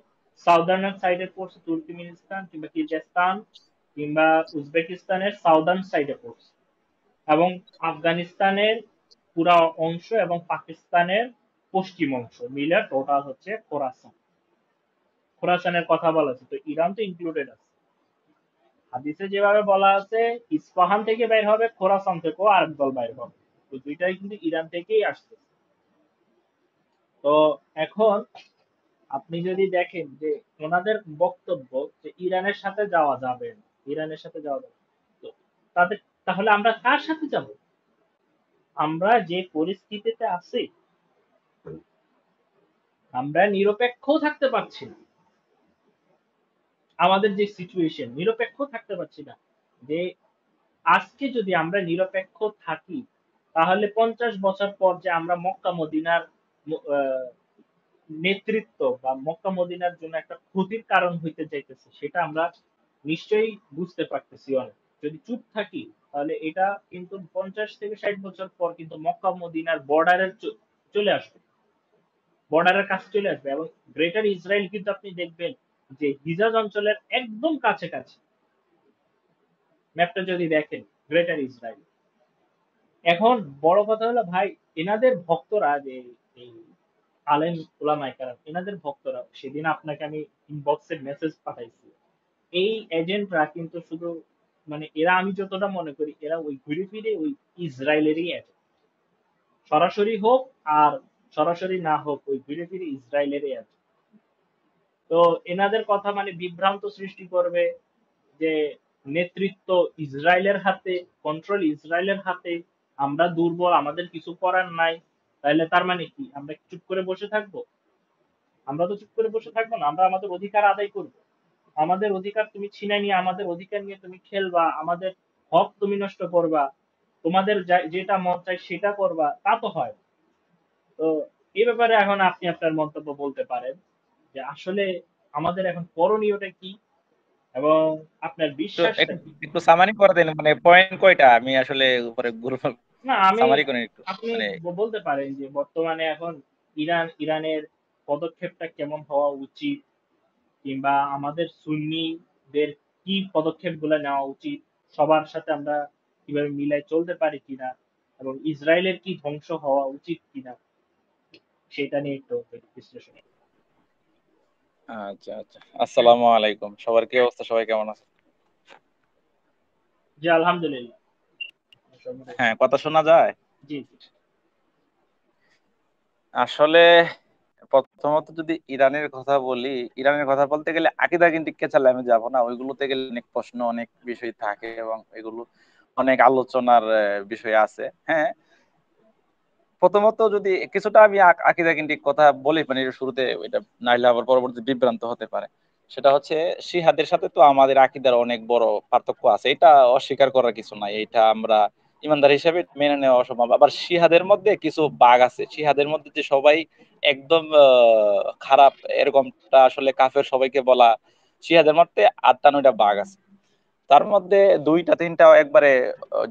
সাউদার্ন সাইডে পড়ছে, তুর্কমেনিস্তান কিংবা কিরগিজস্তান কিংবা উজবেকিস্তানের সাউদার্ন সাইডে পড়ছে, এবং আফগানিস্তানের পুরা অংশ এবং পাকিস্তানের পশ্চিম অংশ মিলে টোটাল হচ্ছে খোরাসান। খোরাসানের কথা বলা আছে, তো ইরান তো ইনক্লুডেড আছে। হাদিসে যেভাবে বলা আছে ইস্পাহান থেকে বের হবে, খোরাসান থেকেও আরেক দল বের হবে, তো দুইটাই কিন্তু ইরান থেকেই আসছে। তো এখন আপনি যদি দেখেন যে ওনাদের বক্তব্য যে ইরানের সাথে যাওয়া যাবে না, ইরানের সাথে যাওয়া যাবে না, তো তাদের তাহলে আমরা কার সাথে যাব? আমরা যে পরিস্থিতিতে আছি, আমরা নিরপেক্ষ থাকতে পারছি না। আমাদের যে সিচুয়েশন, নিরপেক্ষ থাকতে পারছি না। যে আজকে যদি আমরা নিরপেক্ষ থাকি, তাহলে 50 বছর পর যে আমরা মক্কা মদিনার নেতৃত্ব বা মক্কা মদিনার জন্য একটা ক্ষতির কারণ হইতে যাইতেছে, সেটা আমরা নিশ্চয়ই বুঝতে পারতেছি অনেক। যদি চুপ থাকি তাহলে এটা কিন্তু 50 থেকে 60 বছর পর কিন্তু মক্কা মদিনার বর্ডারে চলে আসবে, বর্ডারের কাছে চলে আসবে। এবং গ্রেটার ইসরায়েল কিন্তু আপনি দেখবেন যে হিজাজ অঞ্চলের একদম কাছে কাছে, ম্যাপটা যদি দেখেন গ্রেটার ইসরায়েল। এখন বড় কথা হলো ভাই, এনাদের ভক্তরা যে এই আলেম ওলামায়ে কেরাম, এনাদের ভক্তরা, সেদিন আপনাকে আমি ইনবক্সে মেসেজ পাঠাইছি, এই এজেন্টরা কিন্তু শুধু মানে এরা, আমি যতটা মনে করি এরা ওই ঘুরে ফিরে ওই ইসরায়েলেরই এজেন্ট, সরাসরি হোক আর সরাসরি না হোক, ওই ঘুরে ফিরে ইসরায়েলেরই এজেন্ট। তো এনাদের কথা মানে বিভ্রান্ত সৃষ্টি করবে যে নেতৃত্ব ইসরায়েলের হাতে, কন্ট্রোল ইসরায়েলের হাতে, আমরা দুর্বল, আমাদের কিছু করার নাই। তাহলে তার মানে কি আমরা চুপ করে বসে থাকবো? আমরা তো চুপ করে বসে থাকবো না, আমরা আমাদের অধিকার আদায় করবো। আমাদের অধিকার তুমি ছিনাই নিয়ে আমাদের অধিকার নিয়ে তুমি খেলবা, আমাদের হক তুমি নষ্ট করবা, তোমাদের যেটা মন চাই সেটা করবা, তা তো হয়। তো এই ব্যাপারে এখন আপনি আপনার মন্তব্য বলতে পারেন যে আসলে আমাদের এখন করণীয়টা কি এবং আপনার তো বিশ্বাসটা কি? একটু সামারি করে দেন, মানে পয়েন্ট কয়টা, আমি আসলে উপরে গ্রুপ না, আমি, সামারি করেন একটু, আপনি মানে বলতে পারেন যে বর্তমানে এখন ইরানের পদক্ষেপটা কেমন হওয়া উচিত, কিংবা আমাদের সুন্নিদের কি পদক্ষেপ গুলো নেওয়া উচিত, সবার সাথে আমরা কিভাবে মিলাই চলতে পারি কিনা, এবং ইসরায়েলের কি ধ্বংস হওয়া উচিত কিনা, সেটা নিয়ে একটু বিশ্লেষণ। আচ্ছা আচ্ছা। আসসালামু আলাইকুম, সবার কি অবস্থা, সবাই কেমন আছে? জি আলহামদুলিল্লাহ। হ্যাঁ, কথা শোনা যায়? জি জি। আসলে প্রথমত যদি ইরানের কথা বলি, ইরানের কথা বলতে গেলে আকীদা কিন্তু কেচালে আমি যাব না, ওইগুলোতে গেলে অনেক প্রশ্ন, অনেক বিষয় থাকে এবং এগুলো অনেক আলোচনার বিষয় আছে। হ্যাঁ, প্রথমত যদি কিছুটা আমি আকীদা কেন্দ্রিক কথা বলি, মানে শুরুতে, এটা নাইলে আবার পরবর্তী বিভ্রান্ত হতে পারে। সেটা হচ্ছে শিহাদের সাথে তো আমাদের আকীদার অনেক বড় পার্থক্য আছে, এটা অস্বীকার করার কিছু নাই, এটা আমরা ইমানদার হিসেবে মেনে নেওয়া অসম্ভব। আবার শিহাদের মধ্যে কিছু বাগ আছে, শিহাদের মধ্যে যে সবাই একদম খারাপ এরকমটা আসলে কাফের সবাইকে বলা, শিহাদের মধ্যে 8-9টা বাগ আছে। তার মধ্যে 2-3টা একবারে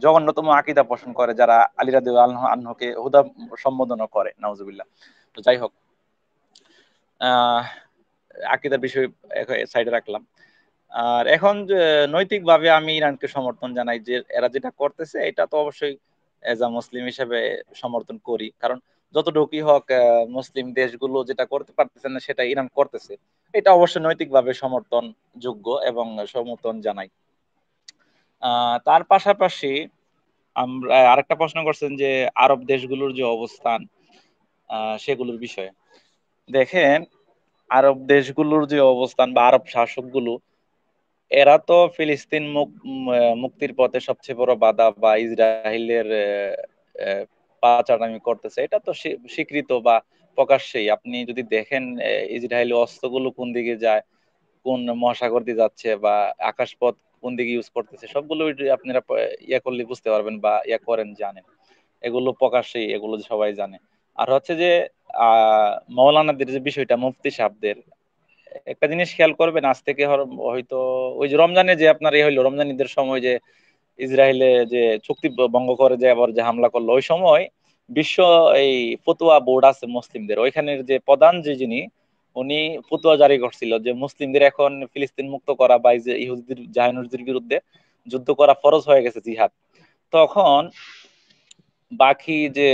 জঘন্যতম আকীদা পোষণ করে, যারা আলী রাদিয়াল্লাহু আনহুকে হুদা সম্বোধন করে, নাউজুবিল্লাহ। তো যাই হোক, আহ আকীদার বিষয় সাইডে রাখলাম। আর এখন নৈতিকভাবে আমি ইরানকে সমর্থন জানাই, যে এরা যেটা করতেছে এটা তো অবশ্যই এজ আ মুসলিম হিসেবে সমর্থন করি, কারণ যতটুকুই হোক মুসলিম দেশগুলো যেটা করতে পারতেছে না সেটা ইরান করতেছে, এটা অবশ্যই নৈতিকভাবে সমর্থন যোগ্য এবং সমর্থন জানাই। তার পাশাপাশি আমরা আরেকটা প্রশ্ন করছেন যে আরব দেশগুলোর যে অবস্থান, সেগুলোর বিষয়ে। দেখেন, আরব দেশগুলোর যে অবস্থান বা আরব শাসকগুলো, এরা তো ফিলিস্তিন মুক্তির পথে সবচেয়ে বড় বাধা, বা ইসরায়েলের পাচারামি করতেছে, এটা তো স্বীকৃত বা প্রকাশ্যেই। আপনি যদি দেখেন ইসরায়েলি অস্ত্রগুলো কোন দিকে যায়, কোন মহাসাগর দিয়ে যাচ্ছে, বা আকাশপথ কোন দিকে ইউজ করতেছে, সবগুলো আপনারা ইয়া করলে বুঝতে পারবেন, বা ইয়া করেন, জানেন, এগুলো প্রকাশ্যেই, এগুলো সবাই জানে। আর হচ্ছে যে মৌলানাদের যে বিষয়টা, মুফতি সাহেবদের, একটা জিনিস খেয়াল করবেন, আজ থেকে হয়তো ওই যে রমজানে যে আপনার হইলো, রমজান ঈদের সময় যে ইসরায়েলে যে চুক্তি ভঙ্গ করে যে আবার যে হামলা করলো, ওই সময় বিশ্ব এই ফতুয়া বোর্ড আছে মুসলিমদের, ওইখানের যে প্রধান যিনি, উনি ফতুয়া জারি করছিল যে মুসলিমদের এখন ফিলিস্তিন মুক্ত করা বা যে ইহুদিদের জায়নুরদের বিরুদ্ধে যুদ্ধ করা ফরজ হয়ে গেছে, জিহাদ। তখন বাকি যে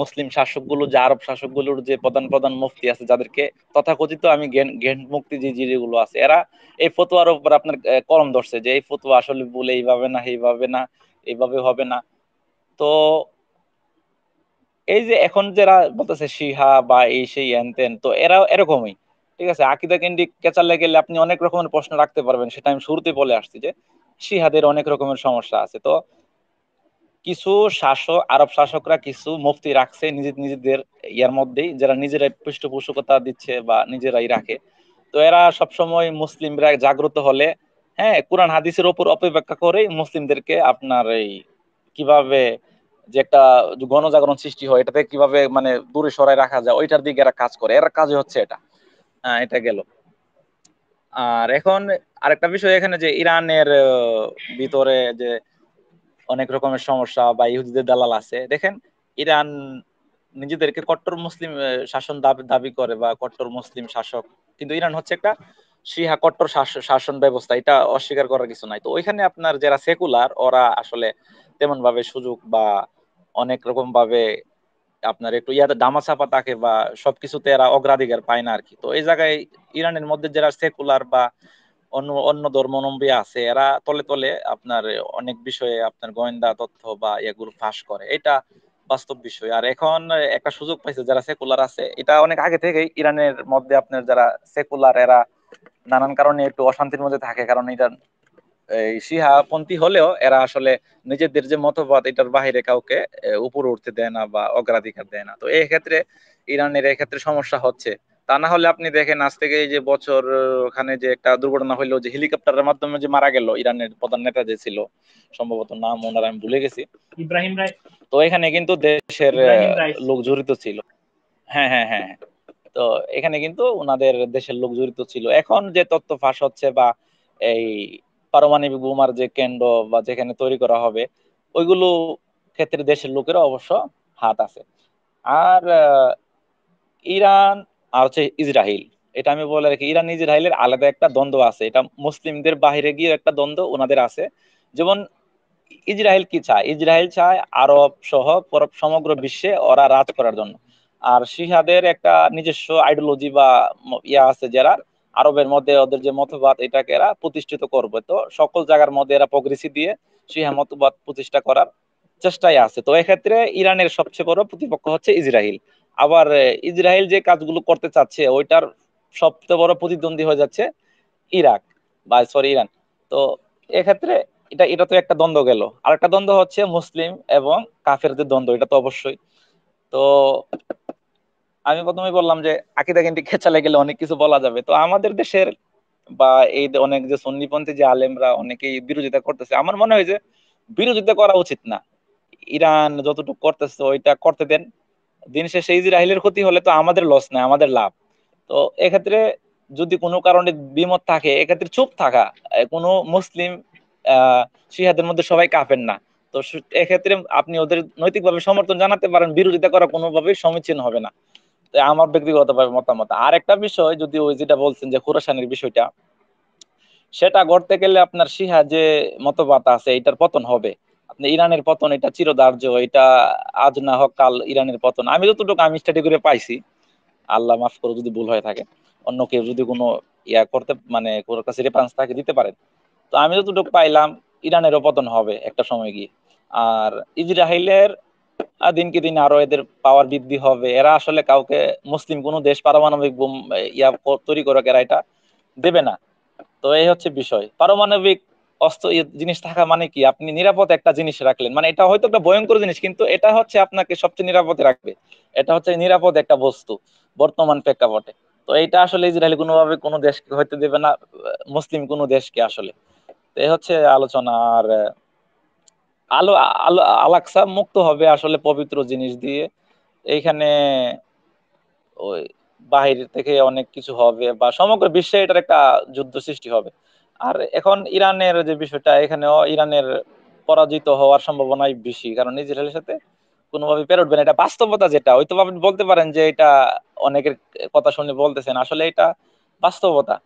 মুসলিম শাসকগুলো, যে আরব শাসকগুলোর যে প্রধান প্রধান মুফতি আছে, যাদেরকে তথাকথিত আমি জ্ঞান মুক্তি যে যেগুলো আছে, এরা এই ফতোয়ার উপর আপনার কলম ধরছে যে এই ফতোয়া আসলে বলে এইভাবে না, এইভাবে না, এইভাবে হবে না। তো এই যে এখন যারা বলতেছে শিহা বা এই সেই হ্যান ত্যান, তো এরা এরকমই, ঠিক আছে। আকীদা কেন্দ্রিক কেচালে গেলে আপনি অনেক রকমের প্রশ্ন রাখতে পারবেন, সেটা আমি শুরুতে বলে আসছি যে শিহাদের অনেক রকমের সমস্যা আছে। তো কিছু শাসক, আরব শাসকরা কিছু মুফতি রাখছে নিজেদের ইয়ার মধ্যেই, যারা নিজেরাই পৃষ্ঠপোষকতা দিচ্ছে বা নিজেরাই রাখে। তো এরা সবসময় মুসলিমরা জাগ্রত হলে, হ্যাঁ, কোরআন হাদিসের উপর অপব্যাখ্যা করে মুসলিমদেরকে আপনার এই কিভাবে যে একটা গণজাগরণ সৃষ্টি হয়, এটাতে কিভাবে মানে দূরে সরায় রাখা যায়, ওইটার দিকে এরা কাজ করে, এরা কাজে হচ্ছে এটা। এটা গেল। আর এখন আরেকটা বিষয় এখানে যে ইরানের ভিতরে যে অনেক রকমের সমস্যা বা ইহুদিদের দালাল আছে। দেখেন, ইরান নিজেদেরকে কট্টর মুসলিম শাসন দাবি করে বা কট্টর মুসলিম শাসক, কিন্তু ইরান হচ্ছে একটা শিয়া কট্টর শাসন ব্যবস্থা, এটা অস্বীকার করার কিছু নাই। তো ওইখানে আপনার যারা সেকুলার, ওরা আসলে তেমন ভাবে সুযোগ বা অনেক রকম ভাবে আপনার একটু ইয়াতে দামাচাপা থাকে বা সবকিছুতে এরা অগ্রাধিকার পায় না আর কি। তো এই জায়গায় ইরানের মধ্যে যারা সেকুলার বা অন্য অন্য ধর্মাবলম্বী আছে, এরা তলে তলে আপনার অনেক বিষয়ে আপনার গোয়েন্দা তথ্য বা এগুলো ফাঁস করে, এটা বাস্তব বিষয়। আর এখন একটা সুযোগ পাইছে যারা সেকুলার আছে, এটা অনেক আগে থেকেই ইরানের মধ্যে আপনার যারা সেকুলার, এরা নানান কারণে একটু অশান্তির মধ্যে থাকে, কারণ এটা এই শিহা পন্থী হলেও এরা আসলে নিজেদের যে মতবাদ, এটার বাহিরে কাউকে উপরে উঠতে দেয় না বা অগ্রাধিকার দেয় না। তো এই ক্ষেত্রে ইরানের এই ক্ষেত্রে সমস্যা হচ্ছে। তা না হলে আপনি দেখেন, আজ থেকে এই যে বছর ওখানে যে একটা দুর্ঘটনা হইলো, যে হেলিকপ্টারের মাধ্যমে যে মারা গেল ইরানের প্রধান নেতা যে ছিল, সম্ভবত নাম ওনার আমি ভুলে গেছি, ইব্রাহিম রাই, তো এখানে কিন্তু দেশের ইব্রাহিম রাইস। লোক জড়িত ছিল। হ্যাঁ, হ্যাঁ, হ্যাঁ, হ্যাঁ। তো এখানে কিন্তু ওনাদের দেশের লোক জড়িত ছিল। এখন যে তথ্য ফাঁস হচ্ছে বা এই পারমাণবিক বোমার যে কেন্দ্র বা যেখানে তৈরি করা হবে, ওইগুলো ক্ষেত্রে দেশের লোকেরা অবশ্য হাত আছে। আর ইরান আর হচ্ছে ইসরায়েল, এটা আমি বলে রাখি, ইরান ইসরায়েলের আলাদা একটা দ্বন্দ্ব আছে, এটা মুসলিমদের বাহিরে গিয়ে একটা দ্বন্দ্ব ওনাদের আছে। যেমন ইসরায়েল কি চায়, ইসরায়েল চায় আরব সহ সমগ্র বিশ্বে ওরা রাজ করার জন্য। আর শিহাদের একটা নিজস্ব আইডিওলজি বা ইয়া আছে, যারা আরবের মধ্যে ওদের যে মতবাদ, এটাকে এরা প্রতিষ্ঠিত করবে। তো সকল জায়গার মধ্যে এরা প্রগ্রেসি দিয়ে শিহা মতবাদ প্রতিষ্ঠা করার চেষ্টায় আছে। তো এক্ষেত্রে ইরানের সবচেয়ে বড় প্রতিপক্ষ হচ্ছে ইসরায়েল। আবার ইসরায়েল যে কাজগুলো করতে চাচ্ছে, ওইটার সবচেয়ে বড় প্রতিদ্বন্দ্বী হয়ে যাচ্ছে ইরাক বা সরি ইরান। তো এক্ষেত্রে এটা তো একটা দ্বন্দ্ব গেল। আর একটা দ্বন্দ্ব হচ্ছে মুসলিম এবং কাফেরদের দ্বন্দ্ব, এটা তো অবশ্যই। তো আমি প্রথমেই বললাম যে আকীদা কেন্দ্রিক খেঁচালে গেলে অনেক কিছু বলা যাবে। তো আমাদের দেশের বা এই অনেক যে সুন্নিপন্থী যে আলেমরা অনেকেই বিরোধিতা করতেছে, আমার মনে হয় যে বিরোধিতা করা উচিত না। ইরান যতটুকু করতেছে ওইটা করতে দেন। দিন শেষে ইসরায়েলের ক্ষতি হলে তো আমাদের লস নাই, আমাদের লাভ। তো এক্ষেত্রে যদি কোনো কারণে দ্বিমত থাকে, এক্ষেত্রে চুপ থাকা। কোনো মুসলিম আহ শিহাদের মধ্যে সবাই কাফের না। তো এক্ষেত্রে আপনি ওদের নৈতিকভাবে সমর্থন জানাতে পারেন, বিরোধিতা করা কোনোভাবেই সমীচীন হবে না। তো আমার ব্যক্তিগতভাবে মতামত। আর একটা বিষয়, যদি ওই যেটা বলছেন যে খোরাসানের বিষয়টা, সেটা করতে গেলে আপনার শিহা যে মতবাদ আছে, এটার পতন হবে। আপনি ইরানের পতন, এটা চিরধার্য, এটা আজ না হোক কাল ইরানের পতন। আমি যতটুকু আমি স্টাডি করে পাইছি, আল্লাহ মাফ করো যদি ভুল হয়ে থাকে, অন্য কেউ যদি কোনো ইয়া করতে মানে কোনো কাছে রেফারেন্স থাকে দিতে পারেন। তো আমি যতটুকু পাইলাম, ইরানেরও পতন হবে একটা সময় গিয়ে। আর ইসরায়েলের দিনকে দিন আরো এদের পাওয়ার বৃদ্ধি হবে। এরা আসলে কাউকে, মুসলিম কোনো দেশ পারমাণবিক বোম ইয়া তৈরি করে এরা এটা দেবে না। তো এই হচ্ছে বিষয়। পারমাণবিক অস্ত্র জিনিস থাকা মানে কি, আপনি নিরাপদ একটা জিনিস রাখলেন, মানে এটা হয়তো একটা ভয়ঙ্কর জিনিস, কিন্তু এটা হচ্ছে আপনাকে সবচেয়ে নিরাপদে রাখবে। এটা হচ্ছে নিরাপদ একটা বস্তু বর্তমান প্রেক্ষাপটে। তো এটা আসলে ইসরায়েল কোনোভাবে কোনো দেশকে হইতে দেবে না, মুসলিম কোনো দেশকে আসলে। তো এই হচ্ছে আলোচনা। আর আলো আলো আলাকসা মুক্ত হবে আসলে পবিত্র জিনিস দিয়ে। এইখানে ওই বাহির থেকে অনেক কিছু হবে বা সমগ্র বিশ্বে এটার একটা যুদ্ধ সৃষ্টি হবে। আর এখন ইরানের যে বিষয়টা, এখানেও ইরানের পরাজিত হওয়ার সম্ভাবনাই বেশি, কারণ ইসরায়েলের সাথে কোনোভাবে পেরে উঠবে না। এটা বাস্তবতা, যেটা হয়তো আপনি বলতে পারেন যে এটা অনেকের কথা শুনে বলতেছেন, আসলে এটা বাস্তবতা।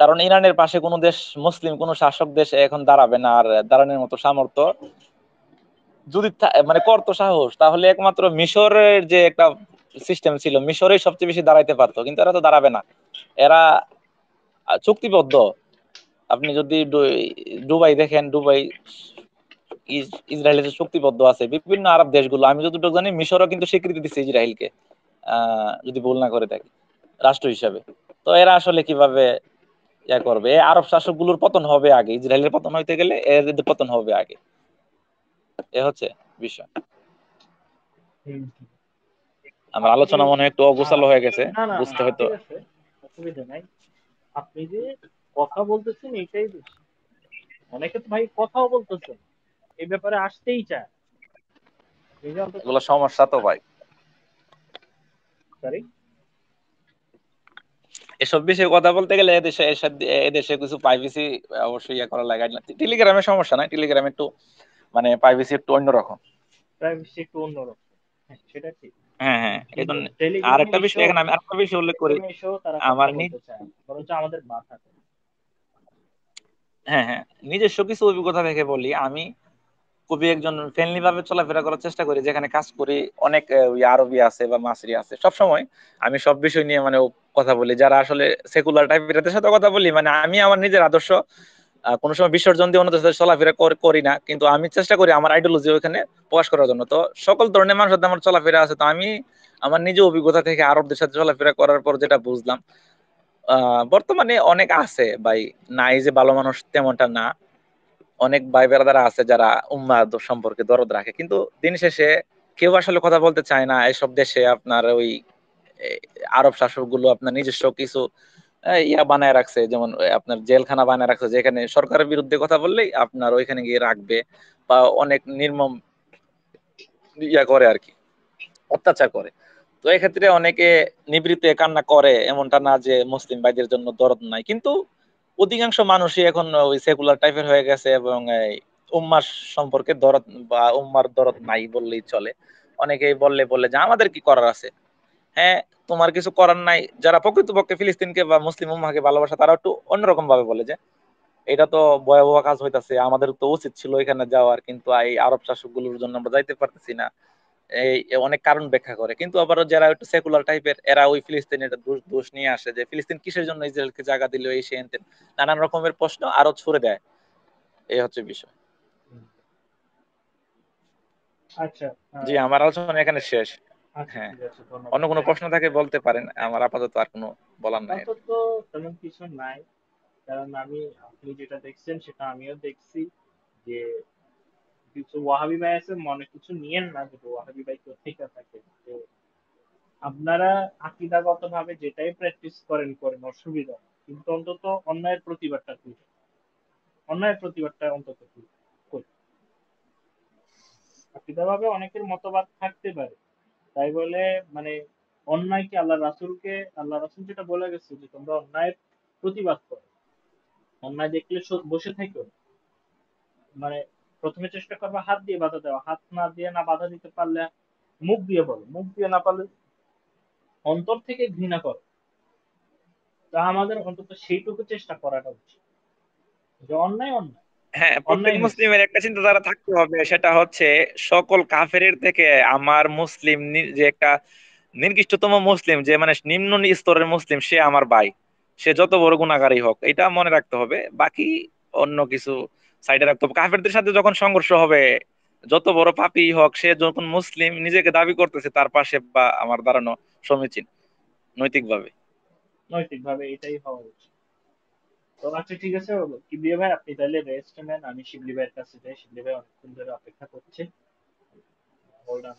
কারণ ইরানের পাশে কোনো দেশ, মুসলিম কোনো শাসক দেশ এখন দাঁড়াবে না, আর দাঁড়ানোর মতো সামর্থ্য যদি মানে করতো সাহস, তাহলে একমাত্র মিশরের যে একটা সিস্টেম ছিল, মিশরেই সবচেয়ে বেশি দাঁড়াইতে পারতো, কিন্তু এরা তো দাঁড়াবে না। এরা চুক্তিবদ্ধ। আপনি যদি দুবাই দেখেন, দুবাই ইসরায়েলের যে চুক্তিবদ্ধ আছে বিভিন্ন আরব দেশগুলো, আমি যতটুকু জানি মিশরও কিন্তু স্বীকৃতি দিচ্ছে ইসরায়েলকে, যদি ভুল না করে থাকি, রাষ্ট্র হিসাবে। তো এরা আসলে কিভাবে ইয়া করবে? এই আরব শাসকগুলোর পতন হবে আগে, ইসরায়েলের পতন হইতে গেলে এদের পতন হবে আগে। এ হচ্ছে বিষয়। হুম, হুম। আমার আপনি আলোচনা মনে হয় একটু অগোছালো হয়ে গেছে, না না বুঝতে হয়তো। ঠিক আছে, অসুবিধা নাই। আপনি যে কথা বলতেছেন এটাই বেশি। অনেকে তো ভাই কথাও বলতেছেন, এই ব্যাপারে আসতেই চায় না। এই যে অন্তত এগুলো সমস্যা তো ভাই। সরি, এসব বিষয়ে কথা বলতে গেলে এদেশে কিছু প্রাইভেসি অবশ্যই ইয়া করা লাগে। টেলিগ্রামে সমস্যা নাই, টেলিগ্রামে একটু মানে প্রাইভেসি একটু অন্যরকম। প্রাইভেসি একটু অন্যরকম, হ্যাঁ সেটা ঠিক। হ্যাঁ হ্যাঁ, এই কিন্তু জন্য টেলিগ্রামে আরেকটা বিষয়, এসেও এখানে আমি আরেকটা বিষয় উল্লেখ করি। তারা আমার কথা বলতে চায় না, বরঞ্চ আমাদের বাধা করে। হ্যাঁ হ্যাঁ, নিজস্ব কিছু অভিজ্ঞতা থেকে বলি, আমি খুবই একজন ফ্রেন্ডলি ভাবে চলাফেরা করার চেষ্টা করি। যেখানে কাজ করি অনেক ওই আরবি আছে বা মাসরি আছে, সব সময় আমি সব বিষয় নিয়ে মানে কথা বলি। যারা আসলে সেকুলার টাইপের এদের সাথে কথা বলি, মানে আমি আমার নিজের আদর্শ কোনো সময় বিসর্জন দিয়ে অন্যদের সাথে চলাফেরা করি না, কিন্তু আমি চেষ্টা করি আমার আইডিওলজি ওখানে প্রকাশ করার জন্য। তো সকল ধরনের মানুষের সাথে আমার চলাফেরা আছে। তো আমি আমার নিজ অভিজ্ঞতা থেকে আরবদের সাথে চলাফেরা করার পর যেটা বুঝলাম, বর্তমানে অনেক আছে ভাই, নাই যে ভালো মানুষ তেমনটা না। অনেক ভাই বেড়াদারা আছে যারা উম্মাহ সম্পর্কে দরদ রাখে, কিন্তু দিন শেষে কেউ আসলে কথা বলতে চায় না। এসব দেশে আপনার ওই এ, আরব শাসকগুলো আপনার নিজস্ব কিছু ইয়া বানায় রাখছে, যেমন আপনার জেলখানা বানায় রাখছে, যেখানে সরকারের বিরুদ্ধে কথা বললেই আপনার ওইখানে গিয়ে রাখবে, বা অনেক নির্মম ইয়া করে আর কি, অত্যাচার করে। তো এক্ষেত্রে অনেকে নিবৃত্তে কান্না করে, এমনটা না যে মুসলিম ভাইদের জন্য দরদ নাই, কিন্তু অধিকাংশ মানুষই এখন ওই সেকুলার টাইপের হয়ে গেছে, এবং এই উম্মার সম্পর্কে দরদ বা উম্মার দরদ নাই বললেই চলে। অনেকেই বললে যে আমাদের কি করার আছে। হ্যাঁ, তোমার কিছু করার নাই। যারা প্রকৃতপক্ষে ফিলিস্তিনকে বা মুসলিম উম্মাকে ভালোবাসে, তারা একটু অন্যরকম ভাবে বলে যে এটা তো ভয়াবহ কাজ হইতাছে, আমাদের তো উচিত ছিল এখানে যাওয়ার, কিন্তু এই আরব শাসকগুলোর জন্য আমরা যাইতে পারতেছি না। এই অনেক কারণ ব্যাখ্যা করে। কিন্তু আবার যারা একটু সেকুলার টাইপের, এরা ওই ফিলিস্তিনের দোষ দোষ নিয়ে আসে, যে ফিলিস্তিন কিসের জন্য ইসরায়েলকে জায়গা দিল, এই সে এনতেন নানান রকমের প্রশ্ন আরো ছুড়ে দেয়। এই হচ্ছে বিষয়। আচ্ছা, জি, আমার আলোচনা এখানে শেষ। আচ্ছা হ্যাঁ, ঠিক আছে, অন্য ধন্যবাদ। কোনো প্রশ্ন থাকে বলতে পারেন, আমার আপাতত আর কোনো বলার নাই। আপাতত তেমন কিছু নাই, কারণ আপনি যেটা দেখছেন সেটা আমিও দেখছি, যে কিছু ওয়াহাবি ভাই আছে, মনে কিছু নিয়েন না যে ওয়াহাবি ভাই কোথেকে থাকে। তো আপনারা আকীদাগত ভাবে যেটাই প্র্যাকটিস করেন করেন, অসুবিধা নেই। কিন্তু অন্তত অন্যায়ের প্রতিবাদটা করি, অন্যায়ের প্রতিবাদটা অন্তত করি। আকীদাভাবে অনেকের মতবাদ থাকতে পারে, তাই বলে মানে অন্যায়কে আল্লাহ রাসূল যেটা বলে গেছে যে তোমরা অন্যায়ের প্রতিবাদ করো, অন্যায় দেখলে বসে থেকো, মানে প্রথমে চেষ্টা করবা হাত দিয়ে বাধা দেওয়া, হাত না দিয়ে না বাধা দিতে পারলে মুখ দিয়ে বলো, মুখ দিয়ে না পারলে অন্তর থেকে ঘৃণা করো। তা আমাদের অন্তত সেইটুকু চেষ্টা করাটা উচিত, যে অন্যায় অন্যায়, হ্যাঁ, প্রত্যেক অন্যায় হয়েছে। মুসলিমের একটা চিন্তাধারা থাকতে হবে, সেটা হচ্ছে সকল কাফেরের থেকে আমার মুসলিম যে একটা নির্দিষ্টতম মুসলিম, যে মানে নিম্ন স্তরের মুসলিম, সে আমার ভাই, সে যত বড় গুনাহগারই হোক, এটা মনে রাখতে হবে। বাকি অন্য কিছু সাইডে রাখতে হবে। কাফেরদের সাথে যখন সংঘর্ষ হবে, যত বড় পাপী হোক, সে যখন মুসলিম নিজেকে দাবি করতেছে, তার পাশে বা আমার দাঁড়ানো সমীচীন নৈতিকভাবে। নৈতিক ভাবে এটাই হওয়া উচিত। তো আচ্ছা ঠিক আছে, কিবরিয়া ভাই আপনি তাহলে রেস্ট নেন, আমি শিবলি ভাইয়ের কাছে যাই, শিবলি ভাই অনেকক্ষণ ধরে অপেক্ষা করছে। Hold on.